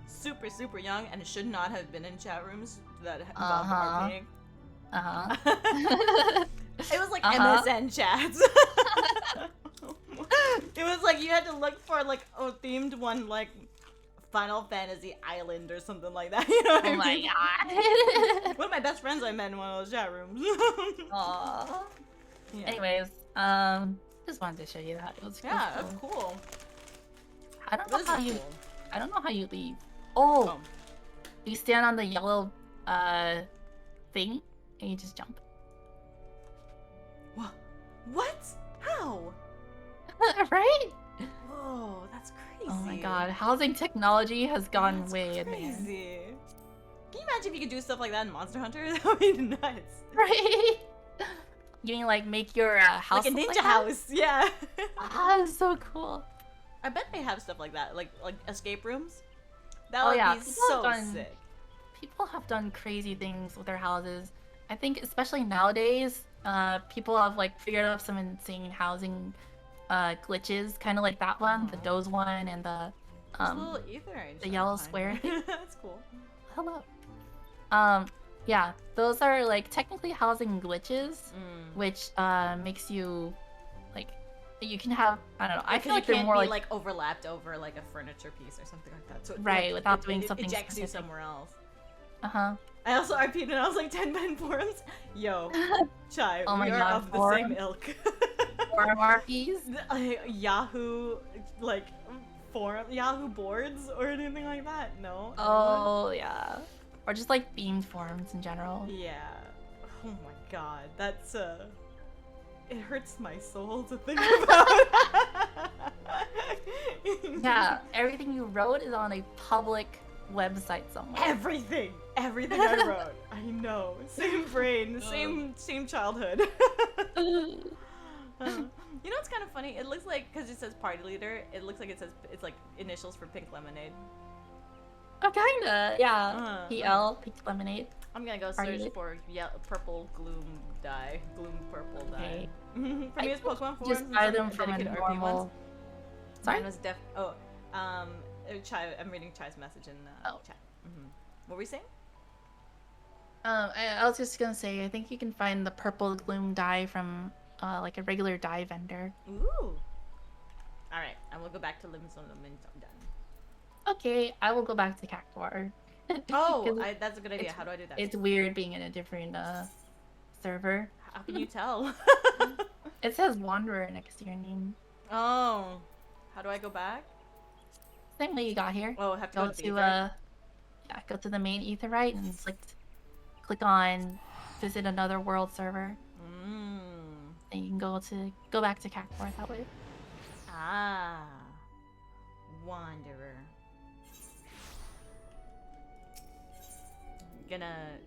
super, super young and should not have been in chat rooms that involved RPing. It was like MSN chats. It was like you had to look for like a themed one, like Final Fantasy Island or something like that. You know what I mean? My god. One of my best friends I met in one of those chat rooms. Aww. Yeah. Anyways, just wanted to show you that. It was That's cool. I don't know how you leave. Oh. You stand on the yellow thing and you just jump. What? How? Right? Whoa, that's crazy. Oh my god, housing technology has gone way advanced. Crazy. Can you imagine if you could do stuff like that in Monster Hunter? That would be nuts. Right? You mean like make your house like a ninja house? Yeah. That's so cool. I bet they have stuff like that, like escape rooms. That would be so sick. People have done crazy things with their houses. I think especially nowadays, people have like figured out some insane housing glitches, kind of like that one, the Doze one, and the little ether the yellow square thing. That's cool. Hello. Yeah, those are like technically housing glitches, which makes you like you can have, I don't know. I feel like they're more like overlapped over like a furniture piece or something like that. So right, without doing something ejects specific. you somewhere else. I also RP'd and I was like 10 men forums. Yo, Chai, oh we are God, of the same ilk. Forum RPs? Yahoo, like forum, Yahoo boards or anything like that? No. Oh yeah, or just like themed forums in general. Yeah. Oh my god, that's it hurts my soul to think about. Yeah, everything you wrote is on a public website somewhere. Everything I wrote. I know. Same brain, same childhood. You know what's kind of funny? It looks like, because it says party leader, it looks like it's like initials for Pink Lemonade. Oh, kinda, yeah. PL, Pink Lemonade. I'm gonna go search for purple gloom purple dye. Previous Pokemon forms. Just buy them from a normal. Sorry. I'm reading Chai's message in chat. What were we saying? I was just gonna say, I think you can find the purple gloom dye from like a regular dye vendor. Ooh. All right, I will go back to Limits on the Mint. I'm done. Okay, I will go back to Cactuar. Oh, that's a good idea. How do I do that? It's weird being in a different server. How can you tell? It says Wanderer next to your name. Oh, how do I go back? Same way you got here. Oh, I have to go to go to the main Aetheryte and click on visit another world server. And you can go back to Cactuar that way. Ah, Wanderer. Gonna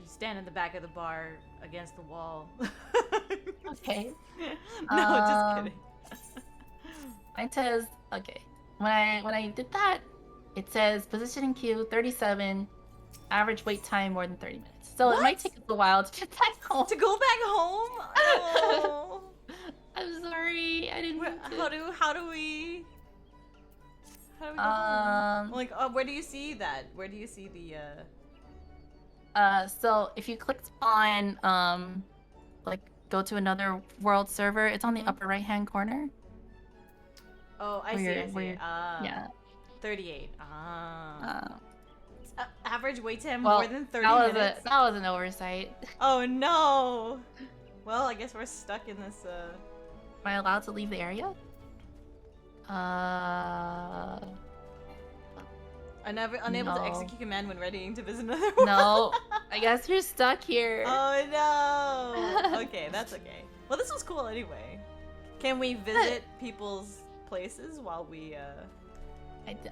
stand in the back of the bar against the wall. Okay. No, just kidding. Mine says okay. When I did that, it says position in queue 37, average wait time more than 30 minutes. So it might take us a while to get back home. To go back home? Oh. I'm sorry, I didn't. How do we go home? Like, where do you see that? Where do you see the so if you clicked on like go to another world server, it's on the upper right hand corner. Oh, I see. Yeah. 38. Average wait time more than 30 minutes. That was an oversight. Oh no. Well, I guess we're stuck in this. Am I allowed to leave the area? Unable to execute command when readying to visit another world. No, I guess you're stuck here. Oh no. Okay, that's okay. Well, this was cool anyway. Can we visit people's places while we?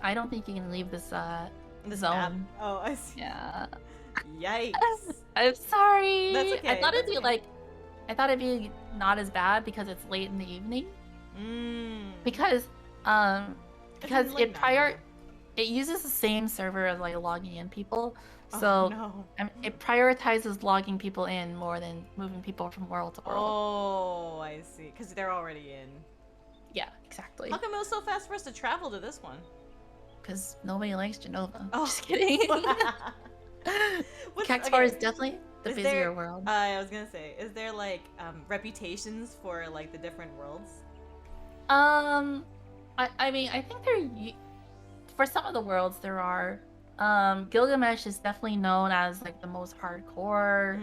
I don't think you can leave this this zone. map. Oh, I see. Yeah. Yikes. I'm sorry. That's okay. I thought it'd be not as bad because it's late in the evening. Because it uses the same server as like logging in people, so it prioritizes logging people in more than moving people from world to world. Oh, I see. Because they're already in. Yeah, exactly. How come it was so fast for us to travel to this one? Because nobody likes Genova. Oh. Just kidding. Cactuar is definitely the busier world. I was gonna say, is there like reputations for like the different worlds? I mean, I think for some of the worlds there are. Gilgamesh is definitely known as like the most hardcore,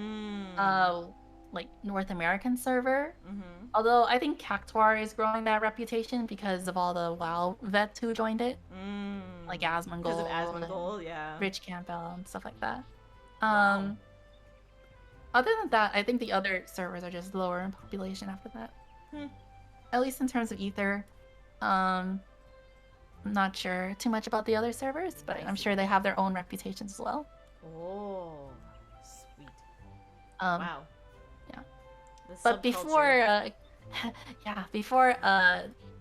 like North American server. Although I think Cactuar is growing that reputation because of all the WoW vets who joined it, like Asmongold, because of Asmongold, yeah, Rich Campbell and stuff like that. Wow. Other than that, I think the other servers are just lower in population after that. At least in terms of Ether. I'm not sure too much about the other servers, but I'm sure they have their own reputations as well. Oh, sweet. Wow. Yeah. But before, before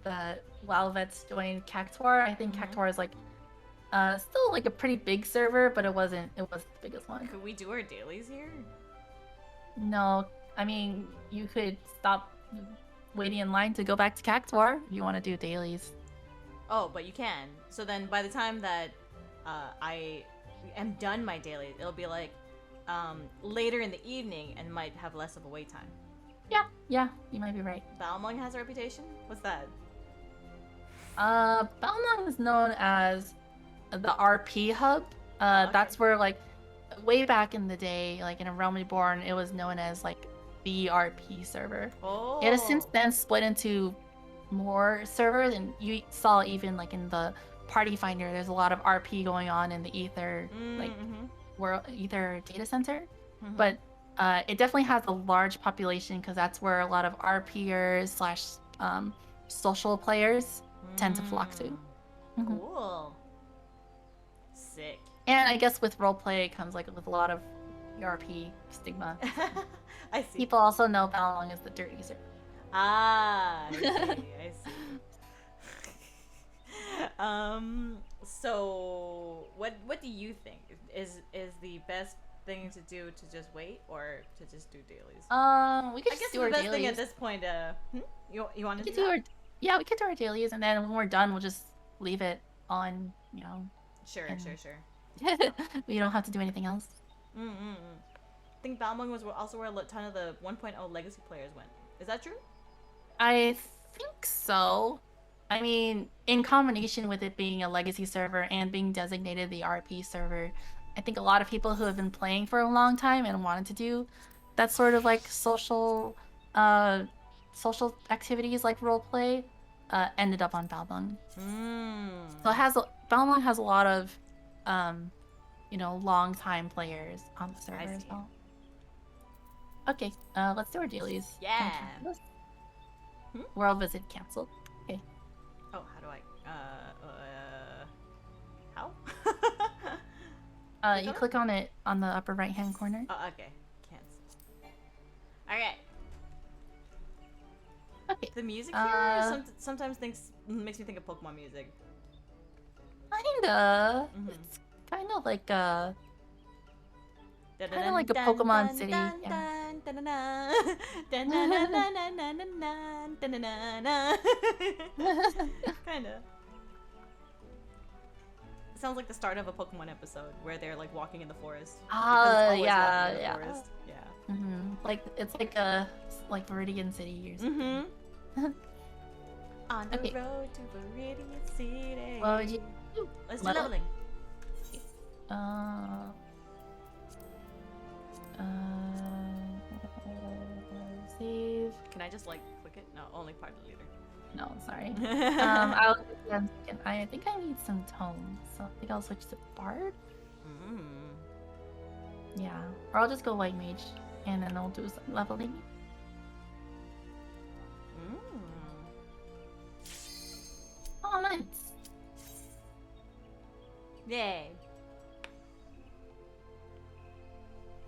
the WoW vets joined Cactuar, I think Cactuar is like still like a pretty big server, but it wasn't the biggest one. Could we do our dailies here? No, I mean you could stop waiting in line to go back to Cactuar if you want to do dailies. Oh, but you can. So then by the time that I am done my dailies, it'll be like later in the evening and might have less of a wait time. Yeah, you might be right. Balmung has a reputation? What's that? Balmung is known as the RP hub. Okay. That's where, like, way back in the day, like in A Realm Reborn, it was known as like the RP server. Oh. It has since then split into more servers, and you saw even like in the Party Finder, there's a lot of RP going on in the Ether, world Ether data center. But it definitely has a large population because that's where a lot of RPers / social players tend to flock to. Cool. Sick. And I guess with roleplay it comes like with a lot of RP stigma. I see. People also know Balmung as the dirty server. Ah, I see. So what do you think is the best thing to do, to just wait or to just do dailies? We could just do our dailies. I guess the best thing at this point, you want to do that? Yeah, we could do our dailies, and then when we're done, we'll just leave it on, you know. Sure. We don't have to do anything else. I think Balmung was also where a ton of the 1.0 legacy players went. Is that true? I think so. I mean, in combination with it being a legacy server and being designated the RP server, I think a lot of people who have been playing for a long time and wanted to do that sort of like social activities like roleplay ended up on Balmung. So Balmung has a lot of long time players on the server as well. Okay, let's do our dailies. Yeah. World visit canceled. Okay. Oh, how do I? How? You click on it on the upper right hand corner. Oh, okay. Cancel. Alright. Okay. The music here sometimes makes me think of Pokemon music. Kinda. It's kind of like a Pokemon City. Kinda. It sounds like the start of a Pokemon episode where they're like walking in the forest. Yeah. Forest. Yeah. Like it's like Viridian City or something. On the road to Viridian City. What would you do? Let's do leveling. Save. Can I just like click it? No, only part of the leader. No, sorry. I think I need some tomes, so I think I'll switch to Bard. Yeah, or I'll just go White Mage, and then I'll do some leveling. Oh, nice. Yay.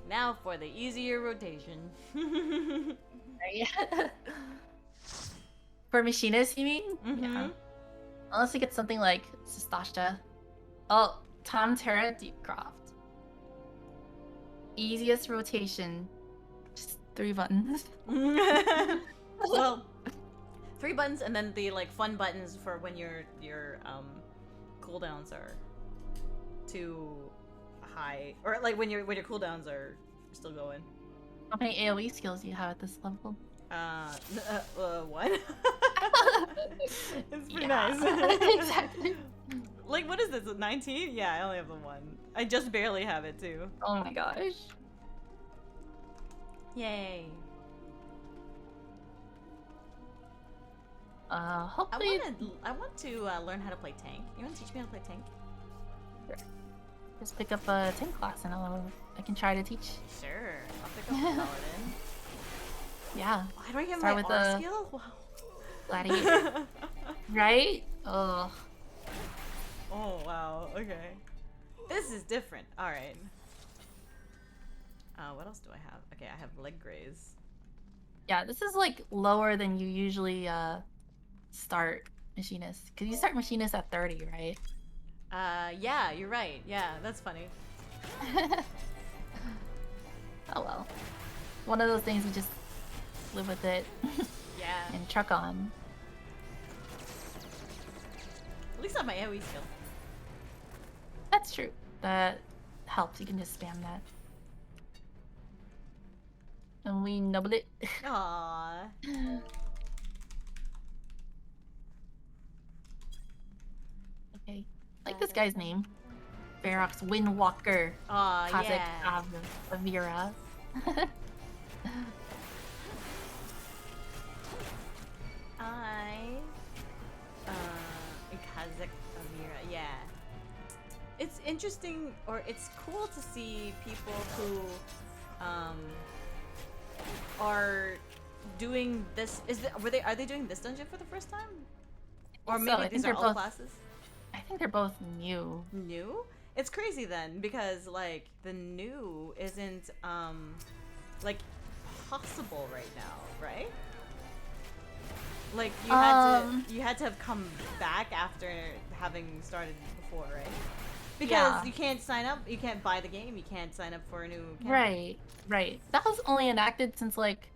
Now for the easier rotation. For machinists, you mean? Yeah. Unless you get something like Sastasha. Oh, Tom Terra Deepcroft. Easiest rotation. Just 3 buttons. Well, 3 buttons, and then the like fun buttons for when your cooldowns are too high, or like when your cooldowns are still going. How many AoE skills do you have at this level? 1. It's pretty nice. Exactly. Like, what is this? 19? Yeah, I only have the 1. I just barely have it too. Oh my gosh. Yay. Hopefully. I want to learn how to play tank. You want to teach me how to play tank? Sure. Just pick up a tank class and I can try to teach. Sure. I'll pick up Paladin. Yeah. Why do I get Start my with R the skill? Wow. Gladiator. Right? Ugh. Oh, wow. Okay. This is different. Alright. What else do I have? Okay, I have leg graze. Yeah, this is like lower than you usually start machinist. Because you start machinist at 30, right? Yeah, you're right. Yeah, that's funny. Oh well. One of those things you just live with it. Yeah. And truck on. At least I have my AoE skill. That's true. That helps. You can just spam that. And we nubble it. Aww. Okay. Like this guy's name. Ferox Windwalker. Aw, Kazakh yeah. Avira. Kazakh Avira, yeah. It's interesting, or it's cool to see people who are doing this. Are they doing this dungeon for the first time? Or maybe these are all classes? I think they're both new. New? It's crazy then, because like the new isn't like possible right now, right? Like you had to have come back after having started before, right? Because you can't sign up, you can't buy the game, you can't sign up for a new campaign. Right. That was only enacted since like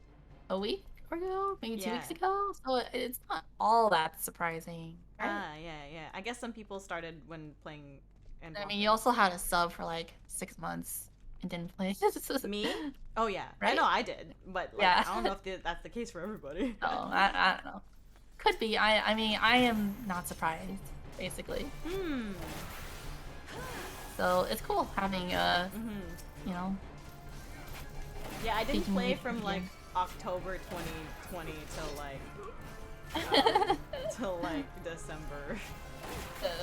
a week ago, maybe 2 weeks ago. So it's not all that surprising. Right? Yeah. I guess some people started when playing. And I mean, you also had a sub for like 6 months and didn't play. Me? Oh yeah, right? I know I did, but like, I don't know if that's the case for everybody. Oh, I don't know. Could be. I mean, I am not surprised, basically. So it's cool having you know. Yeah, I didn't play from like October 2020 till like December,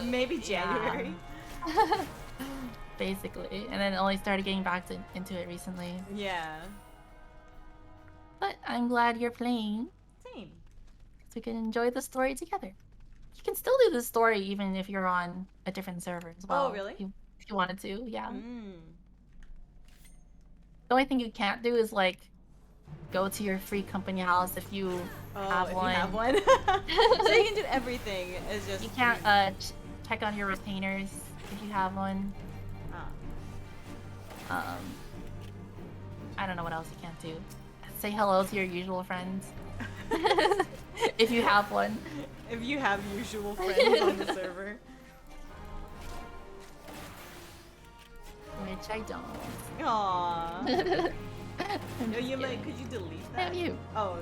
maybe January. Yeah. Basically, and then only started getting back into it recently. Yeah. But I'm glad you're playing. Same. So we can enjoy the story together. You can still do the story even if you're on a different server as well. Oh, really? If you wanted to, yeah. The only thing you can't do is like go to your free company house if you have one. You have one. So you can do everything. It's just you can't check on your retainers if you have one. I don't know what else you can't do. Say hello to your usual friends. If you have one. If you have usual friends on the server. Which I don't. Aww. Could you delete that? Have you? Oh.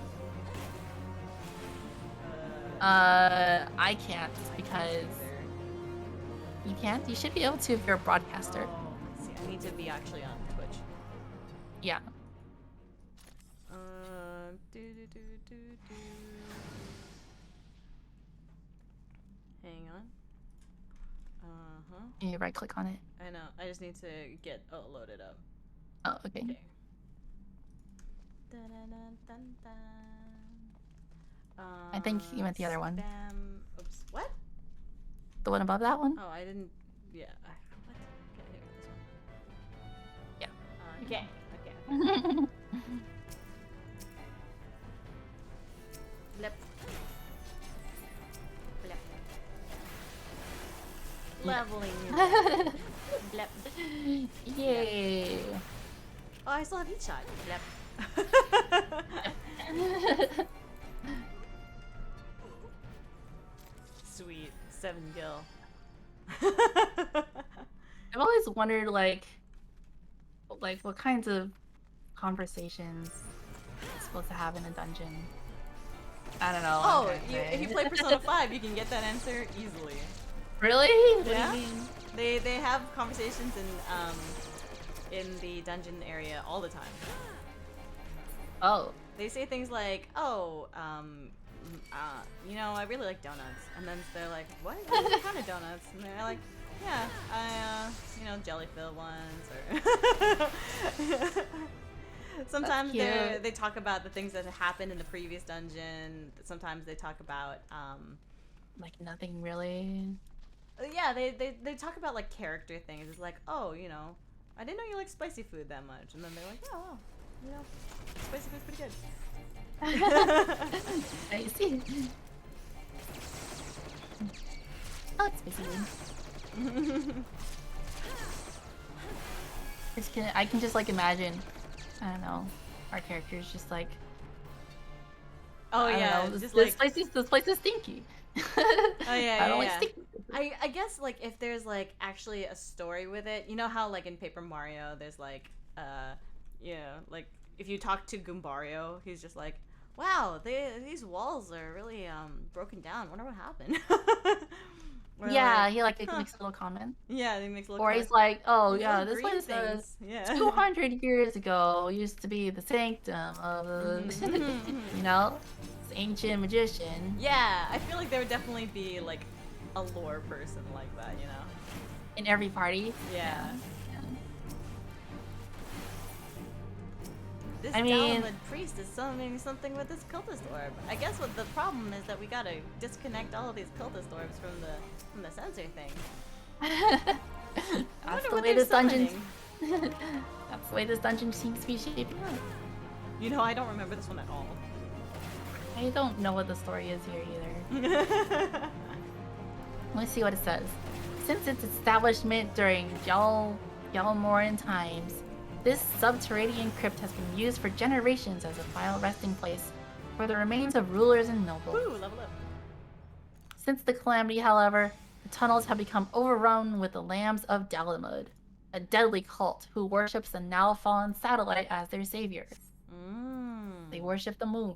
I can't because you can't? You should be able to if you're a broadcaster. Oh, let's see. I need to be actually on Twitch. Yeah. Hang on. You right click on it. I know. I just need to get loaded up. Oh, okay. I think you meant the other one. Oops. What? The one above that one? Oh, I didn't. Yeah. What? Okay, here, this one. Yeah. Okay. Blip. Blip. Leveling. Blip. Yay. Oh, I still have each shot. Blip. 7 gil. I've always wondered, like what kinds of conversations it's supposed to have in a dungeon. I don't know. Oh, if you play Persona 5, you can get that answer easily. Really? What Yeah. do you mean? They have conversations in the dungeon area all the time. Oh. They say things like, "Oh, you know, I really like donuts," and then they're like, "What kind of donuts?" And they're like, "Yeah, you know, jelly-filled ones." Or sometimes they talk about the things that happened in the previous dungeon. Sometimes they talk about like nothing really. Yeah, they talk about like character things. It's like, "Oh, you know, I didn't know you like spicy food that much," and then they're like, "Oh, well, you know, spicy food's pretty good." I see. Oh, it's spicy. I can just like imagine, I don't know, our characters just like. Oh yeah, know, just this place is stinky. Oh yeah, I don't like stinky. I guess like if there's like actually a story with it, you know how like in Paper Mario there's like like if you talk to Goombario, he's just like, "Wow, these walls are really broken down. Wonder what happened." Yeah, like, he like makes a little comment. Yeah, he makes a little Or comment. he's like, "Oh These yeah, little this green place things. 200 years ago used to be the sanctum of you know, this ancient magician." Yeah, I feel like there would definitely be like a lore person like that, you know? In every party. Yeah. This I mean, Dalamud priest is summoning something with this cultist orb. I guess what the problem is that we gotta disconnect all of these cultist orbs from the sensor thing. That's the way this dungeon. That's the way this dungeon seems to be shaping up. You know, I don't remember this one at all. I don't know what the story is here either. Let's see what it says. Since its establishment during Yalmoran times, this subterranean crypt has been used for generations as a final resting place for the remains of rulers and nobles. Woo, level up. Since the calamity, however, the tunnels have become overrun with the Lambs of Dalamud, a deadly cult who worships the now fallen satellite as their savior. They worship the moon.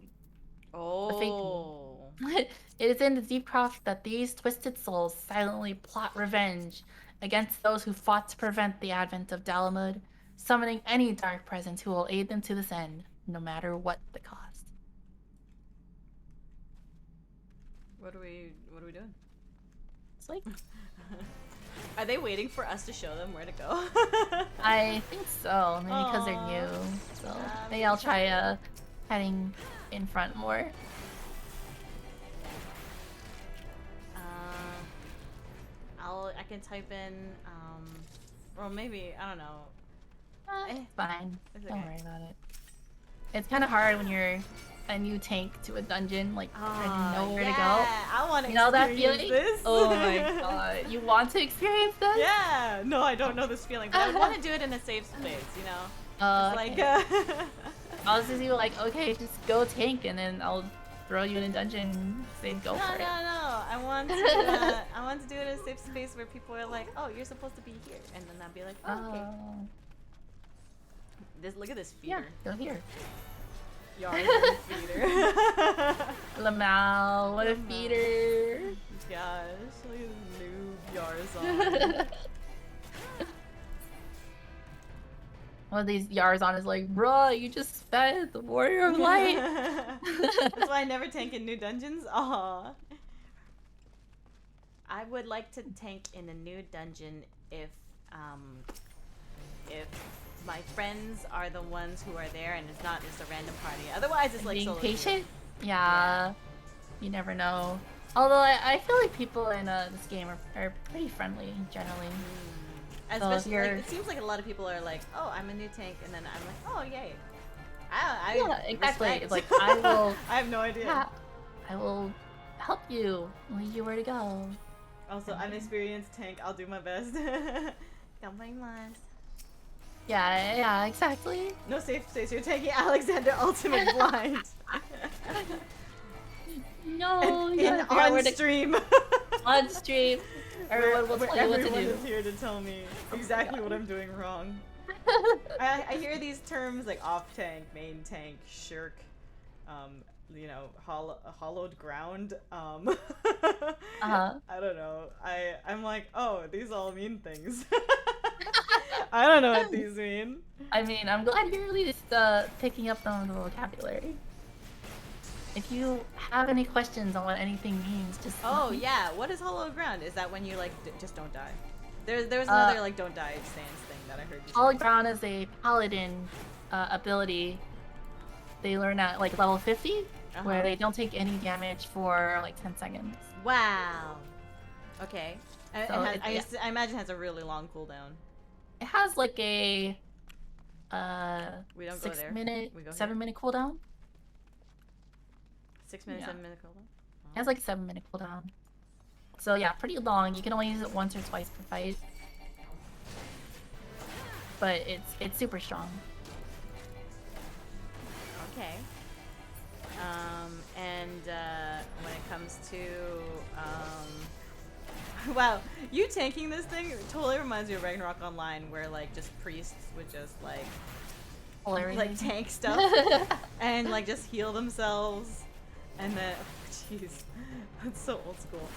Oh. The fake moon. It is in the deep craft that these twisted souls silently plot revenge against those who fought to prevent the advent of Dalamud, summoning any dark presence who will aid them to this end, no matter what the cost. What are we doing? It's like, are they waiting for us to show them where to go? I think so. Maybe because they're new. So maybe I'll try heading in front more. I can type in or maybe I don't know. It's fine. It's Don't okay. worry about it. It's kind of hard when you're a new tank to a dungeon, like trying to know where to go. I want to You know that experience feeling? this. Oh my god. You want to experience this? Yeah. No, I don't know this feeling, but I want to do it in a safe space, you know? It's Okay. like I was just like, okay, just go tank and then I'll throw you in a dungeon and say go for it. No. I want to do it in a safe space where people are like, "Oh, you're supposed to be here," and then I'll be like, "Oh, okay." Look at this feeder. Yeah, go here. Yar's feeder. Lamau, what a feeder. Gosh, look at this noob Yarzon. One of these Yarzon is like, bruh, you just fed the Warrior of Light. That's why I never tank in new dungeons. Aw. I would like to tank in a new dungeon if my friends are the ones who are there and it's not just a random party. Otherwise, it's like being solo patient. Yeah, you never know. Although I feel like people in this game are pretty friendly generally. Especially, like, it seems like a lot of people are like, "Oh, I'm a new tank," and then I'm like, "Oh, yay!" Yeah, exactly. Respect. It's like I will. I have no idea. Yeah, I will help you, lead you where to go. Also, I'm an experienced tank. I'll do my best. Gambaimasu. Yeah, exactly. No safe space. You're taking Alexander Ultimate Blind. No, and on stream. On stream, everyone will tell you what to do. Everyone is here to tell me exactly what I'm doing wrong. I hear these terms like off tank, main tank, shirk, you know, hollowed ground. I don't know. I'm like, oh, these all mean things. I don't know what these mean. I mean, I'm glad you're at least picking up some of the vocabulary. If you have any questions on what anything means, just yeah, what is hollowed ground? Is that when you like just don't die? There's another like don't die stance thing that I heard you say. Hollowed ground is a paladin ability they learn at like level 50, where they don't take any damage for like 10 seconds. Wow. Okay. So I imagine it has a really long cooldown. It has like a we don't 6 go there. minute, We go 7 here. minute cooldown. 6 minutes, Yeah. 7 minute cooldown. It has like a 7 minute cooldown. So yeah, pretty long. You can only use it once or twice per fight. But it's super strong. Okay. And when it comes to wow, you tanking this thing totally reminds me of Ragnarok Online, where like just priests would just like tank stuff and like just heal themselves, and then jeez, that's so old school.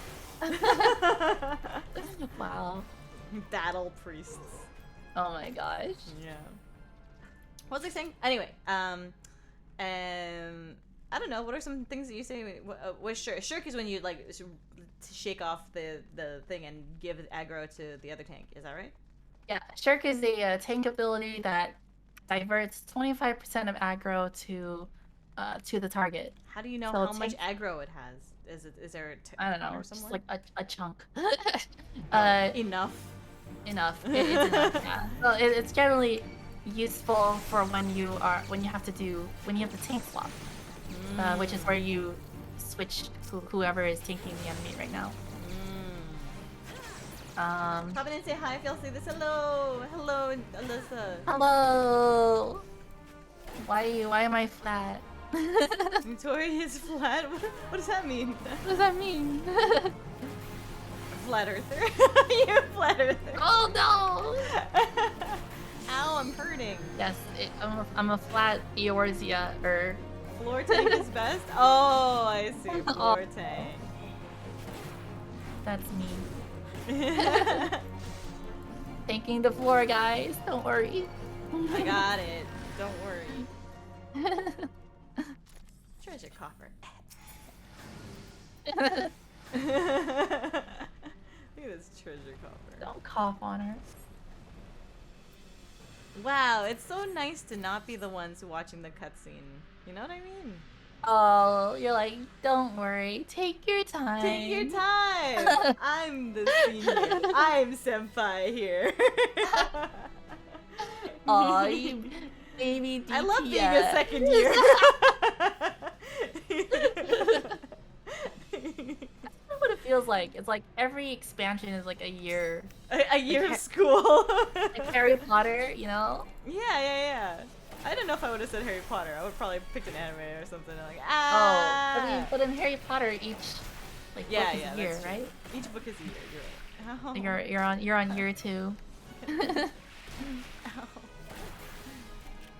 Wow. Battle priests. Oh my gosh. Yeah. What was I saying? Anyway, I don't know. What are some things that you say with shirk? Shirk is when you like shake off the thing and give aggro to the other tank. Is that right? Yeah, shirk is a tank ability that diverts 25% of aggro to the target. How do you know So how much aggro it has? Is there I don't know, or just somewhere? like a chunk. Enough. Enough. It's enough. Yeah. Well, it's generally useful for when you have to tank swap, which is where you switch whoever is tanking the enemy right now. Pop in and say hi if y'all see this. Hello, Alyssa. Hello. Why am I flat? Tori is flat. What does that mean? What does that mean? Flat earther. You're a flat earther. Oh no! Ow, I'm hurting. Yes, I'm a flat Eorzea or floor tank is best. Oh, I see. Floor tank. That's me. Tanking the floor, guys. Don't worry. I got it. Don't worry. Treasure coffer. Look at this treasure coffer. Don't cough on her. Wow, it's so nice to not be the ones watching the cutscene. You know what I mean? Oh, you're like, don't worry. Take your time. Take your time. I'm the senior. I'm senpai here. Aw, you baby DPS. I love being a second year. That's what it feels like. It's like every expansion is like a year. A year of school. Like Harry Potter, you know? Yeah. I don't know if I would have said Harry Potter. I would probably picked an anime or something like Oh, but in Harry Potter, each book is a year, right? Each book is a year. You're right. Oh. You're on year 2.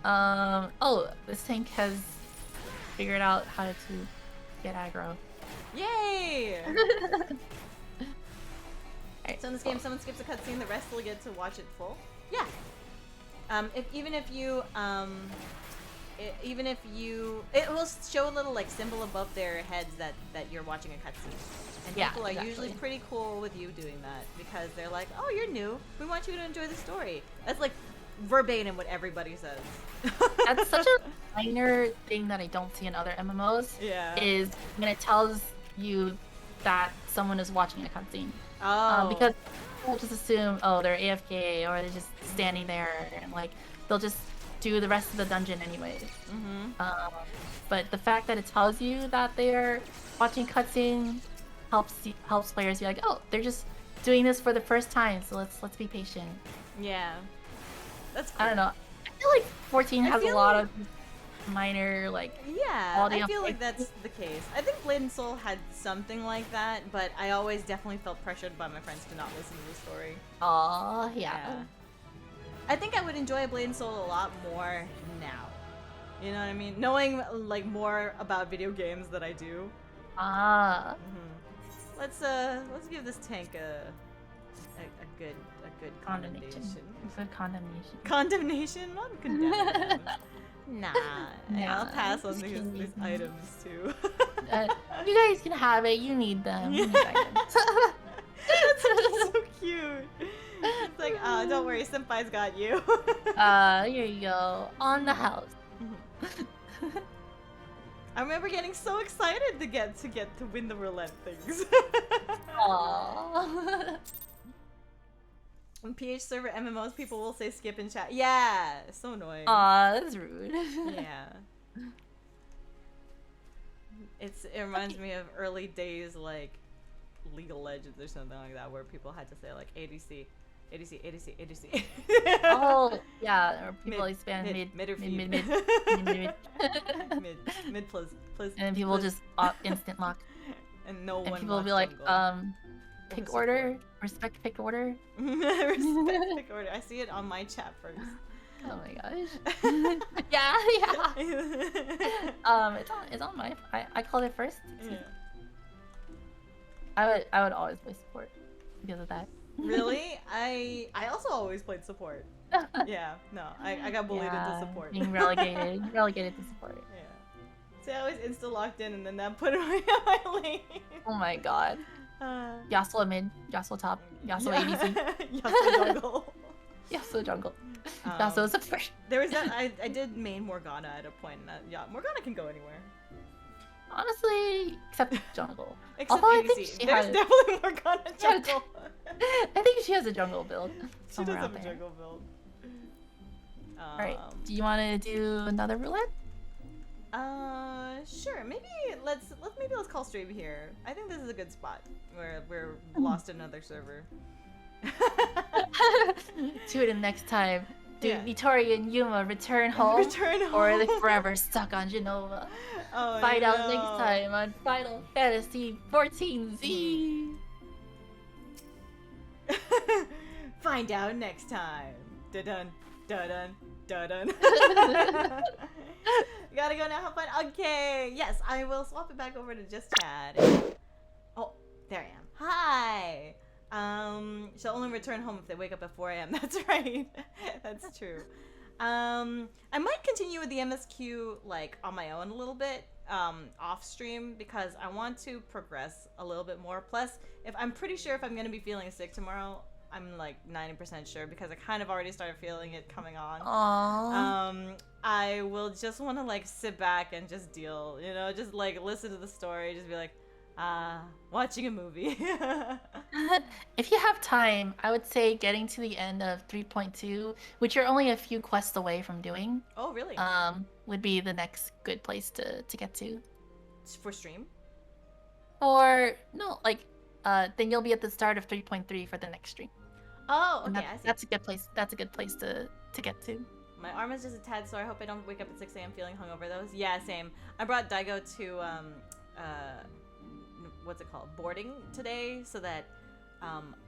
Oh, this tank has figured out how to get aggro. Yay! Right, so in this game, someone skips a cutscene, the rest will get to watch it full. Yeah. Even if you, it will show a little like symbol above their heads that you're watching a cutscene, and people are usually pretty cool with you doing that because they're like, oh, you're new, we want you to enjoy the story. That's like verbatim what everybody says. That's such a minor thing that I don't see in other MMOs. Yeah. Is when it tells you that someone is watching a cutscene. Oh. Because people just assume, oh, they're AFK or they're just standing there and like they'll just do the rest of the dungeon anyways. But the fact that it tells you that they're watching cutscene helps players be like, oh, they're just doing this for the first time, so let's be patient. Yeah. That's cool. I don't know. I feel like 14 has a lot of minor like yeah, I feel like that's the case. I think Blade and Soul had something like that, but I always definitely felt pressured by my friends to not listen to the story. Oh yeah. I think I would enjoy Blade and Soul a lot more now. You know what I mean? Knowing like more about video games that I do. Let's give this tank a good condemnation. Good condemnation. Condemnation? Not condemnation. Nah, I'll pass on these items too. You guys can have it. You need them. You need items. That's so cute. It's like, don't worry, Senpai's got you. Here you go. On the house. I remember getting so excited to get to win the roulette things. Aww. On PH server MMOs, people will say skip in chat. Yeah, so annoying. Aw, that's rude. Yeah. It reminds me of early days like League of Legends or something like that, where people had to say like ADC. Oh yeah, or people like spam mid or mid plus. And then people just instant lock. And no one. And people will be like, pick order, respect pick order. Respect pick order. I see it on my chat first. Oh my gosh. yeah. It's on my. I called it first. Yeah. I would always play support because of that. Really? I also always played support. Yeah, no, I got bullied into support. Being relegated to support. Yeah. See, I always insta locked in and then that put it on my lane. Oh my god. Yasuo mid, Yasuo top, Yasuo ADC. Yasuo jungle. Yasuo jungle. Yasuo support. There was that, I did main Morgana at a point, and yeah, Morgana can go anywhere. Honestly, except jungle. Except Although ADC. I think there's definitely Morgana jungle. I think she has a jungle build. She does have a jungle build. Alright, do you want to do another roulette? Sure. Maybe let's call stream here. I think this is a good spot where we're lost in another server. Tune in next time. Do Yeah. Nitori and Yuma return home? Or are they forever stuck on Genova? Oh, Find no. out next time on Final Fantasy XIV Z. Find out next time. Dun dun dun. Gotta go now. Have fun. Okay. Yes, I will swap it back over to just chat. Oh, there I am. Hi. She'll only return home if they wake up at 4 a.m. That's right. That's true. I might continue with the MSQ like on my own a little bit, off stream, because I want to progress a little bit more. Plus, I'm pretty sure if I'm gonna be feeling sick tomorrow, I'm like 90% sure because I kind of already started feeling it coming on. Aww. I will just want to like sit back and just deal, you know, just like listen to the story, just be like, watching a movie. If you have time, I would say getting to the end of 3.2, which you're only a few quests away from doing. Oh, really? Would be the next good place to get to. For stream? Or no, like then you'll be at the start of 3.3 for the next stream. Oh, okay, I see. That's a good place. That's a good place to get to. My arm is just a tad sore. I hope I don't wake up at 6 a.m. feeling hungover. Those, yeah, same. I brought Daigo to what's it called, boarding today, so that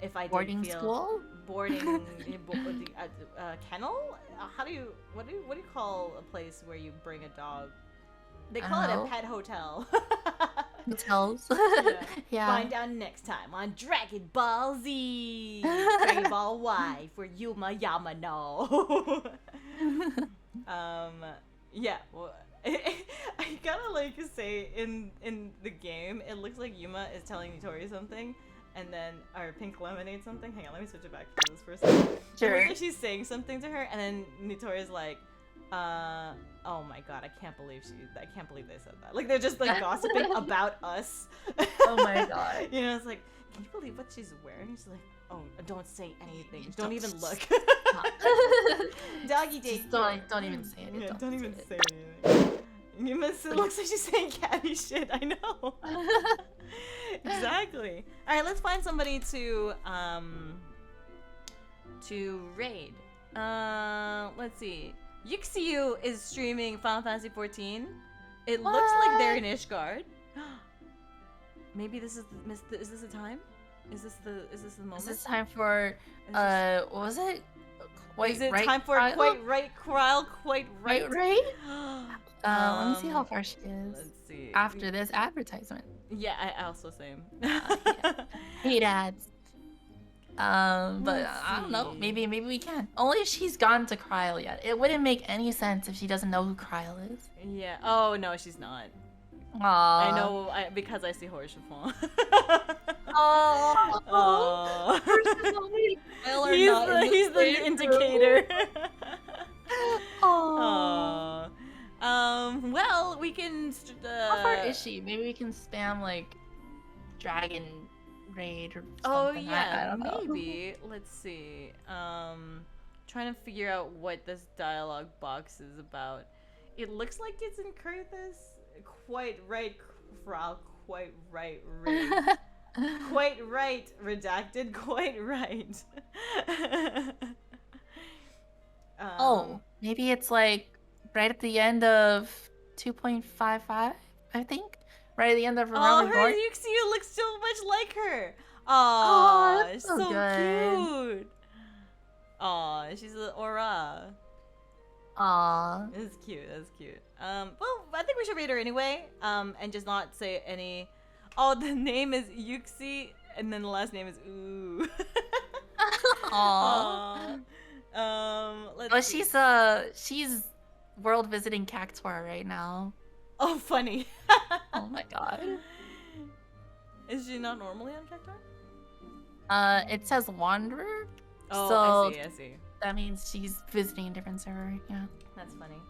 if I boarding did feel school, boarding kennel. What do you call a place where you bring a dog? They call it a pet hotel. Hotels. Yeah. Find out next time on Dragon Ball Z. Dragon Ball Y for Yuma Yamano. Yeah. Well, I gotta like say in the game, it looks like Yuma is telling Nitori something, and then or Pink Lemonade something. Hang on, let me switch it back to this for a second. Sure. It looks like she's saying something to her, and then Nitori's like, oh my god, I can't believe they said that. Like they're just like gossiping about us. Oh my god. You know, it's like, can you believe what she's wearing? She's like, oh, don't say anything. Don't even look. Doggy day. Don't even say it. Yeah, don't even say anything. It looks like she's saying catty shit. I know. Exactly. All right, let's find somebody to raid. Let's see. Yuxiu is streaming Final Fantasy 14. It looks like they're in Ishgard. Maybe this is is this the time? Is this the moment? Is this time for what was it? Quite is it right, time for Kyle? quite right, Krile? Quite right. Right? Let me see how far she is. Let's see. After this advertisement. Yeah, I also same. Hate ads. But I don't know. Maybe we can. Only if she's gone to Krile yet. It wouldn't make any sense if she doesn't know who Krile is. Yeah. Oh no, she's not. Aww. I know because I see Horse Chiffon. Oh. He's the indicator. Aww. Well, we can. How far is she? Maybe we can spam like Dragon Raid or something. Oh yeah, I don't know. maybe. Let's see. Trying to figure out what this dialogue box is about. It looks like it's in Kurthus. Quite right, Kral. Quite right, Raid. Quite right, redacted. Quite right. Oh, maybe it's like right at the end of 2.55, I think. Right at the end of Remember her Born. Yuxiu looks so much like her. Aw, Aww, that's so so good. cute. Aw, she's an aura. Aww. That's cute. That's cute. Well, I think we should read her anyway. And just not say any. Oh, the name is Yuxi, and then the last name is Ooh. Aww. Let's see. She's world visiting Cactuar right now. Oh, funny. Oh my god. Is she not normally on Cactuar? It says Wanderer. Oh, so I see. that means she's visiting a different server. Yeah. That's funny.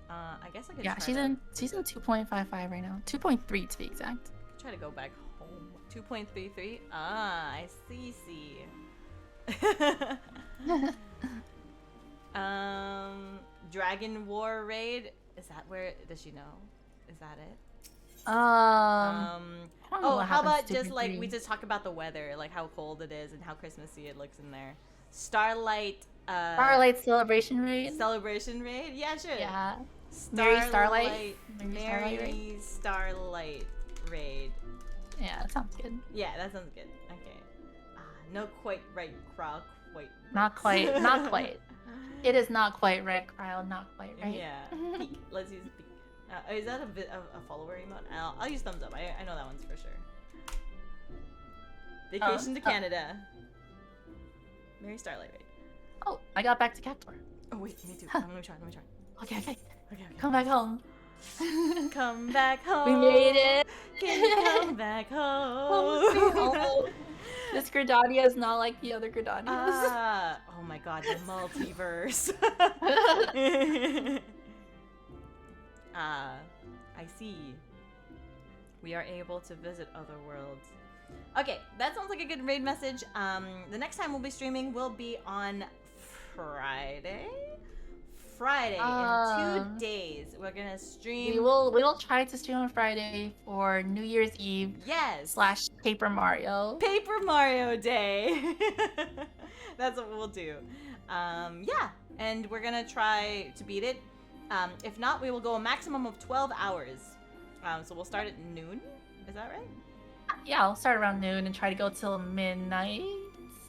I guess I could. Yeah, she's in 2.55 right now. 2.3 to be exact. Try to go back home. 2.33. Ah, I see. Dragon War Raid. Is that where? Does she know? Is that it? I don't know Oh, what how happens about to just like 2.3. we just talk about the weather, like how cold it is and how Christmassy it looks in there. Starlight. Starlight Celebration Raid? Celebration Raid. Yeah, sure. Yeah. Mary Starlight? Mary Starlight Raid. Yeah, that sounds good. Yeah, that sounds good. Okay. No quite right, Kral. Quite. Not quite. Not quite. It is not quite right, Kyle. Not quite right. Yeah. Peek. Let's use peek. Is that a follower emote? I'll use thumbs up. I know that one's for sure. Vacation to Canada. Mary Starlight Raid. Oh, I got back to Cactuar. Oh wait, me too. Let me try. Okay. Come back home. Come back home. We made it. Can you come back home? Oh, this Gridania is not like the other Gridanias. Oh my god, the multiverse. I see. We are able to visit other worlds. Okay, that sounds like a good raid message. The next time we'll be streaming will be on Friday. In 2 days. We're gonna stream. We will try to stream on Friday for New Year's Eve. Yes. / Paper Mario. Paper Mario Day. That's what we'll do. Yeah, and we're gonna try to beat it. If not, we will go a maximum of 12 hours. So we'll start at noon. Is that right? Yeah, I'll start around noon and try to go till midnight.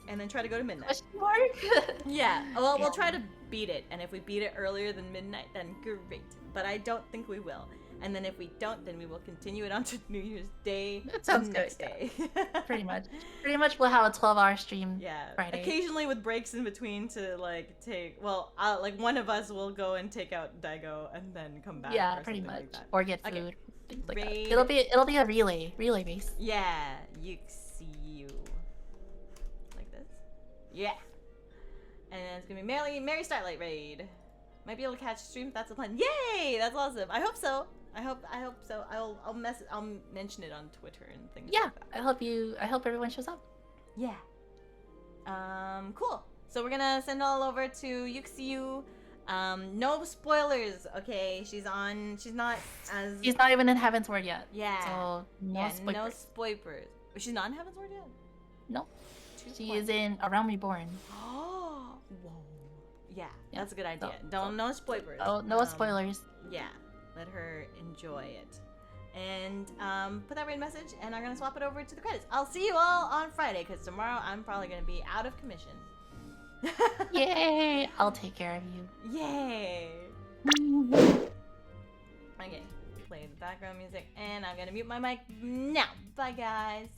And then try to go to midnight. Question mark? Yeah. Well, we'll try to beat it. And if we beat it earlier than midnight, then great. But I don't think we will. And then if we don't, then we will continue it on to New Year's Day. That sounds next good. day. Pretty much we'll have a 12-hour stream. Yeah. Friday. Occasionally with breaks in between to like take. Well, like one of us will go and take out Daigo and then come back. Yeah, or pretty something much. like that. Or get Okay. food. Things like that. Raid. It'll be a relay base. Yeah, Yuxiu. Like this. Yeah. And then it's gonna be Mary Starlight Raid. Might be able to catch stream if that's the plan. Yay! That's awesome. I hope so. I hope so. I'll mention it on Twitter and things Yeah, like that. I hope everyone shows up. Yeah. Cool. So we're gonna send all over to Yuxiu. No spoilers, okay? She's not even in Heaven's Word yet. Yeah. So no spoilers. No spoilers. She's not in Heaven's Word yet? No. 2 She points. is in A Realm Reborn. Oh, whoa. Yeah, that's a good idea. No spoilers. Oh, no spoilers. Yeah, let her enjoy it. And put that raid message, and I'm going to swap it over to the credits. I'll see you all on Friday, because tomorrow I'm probably going to be out of commission. Yay! I'll take care of you. Yay! Okay, play the background music, and I'm going to mute my mic now. Bye, guys.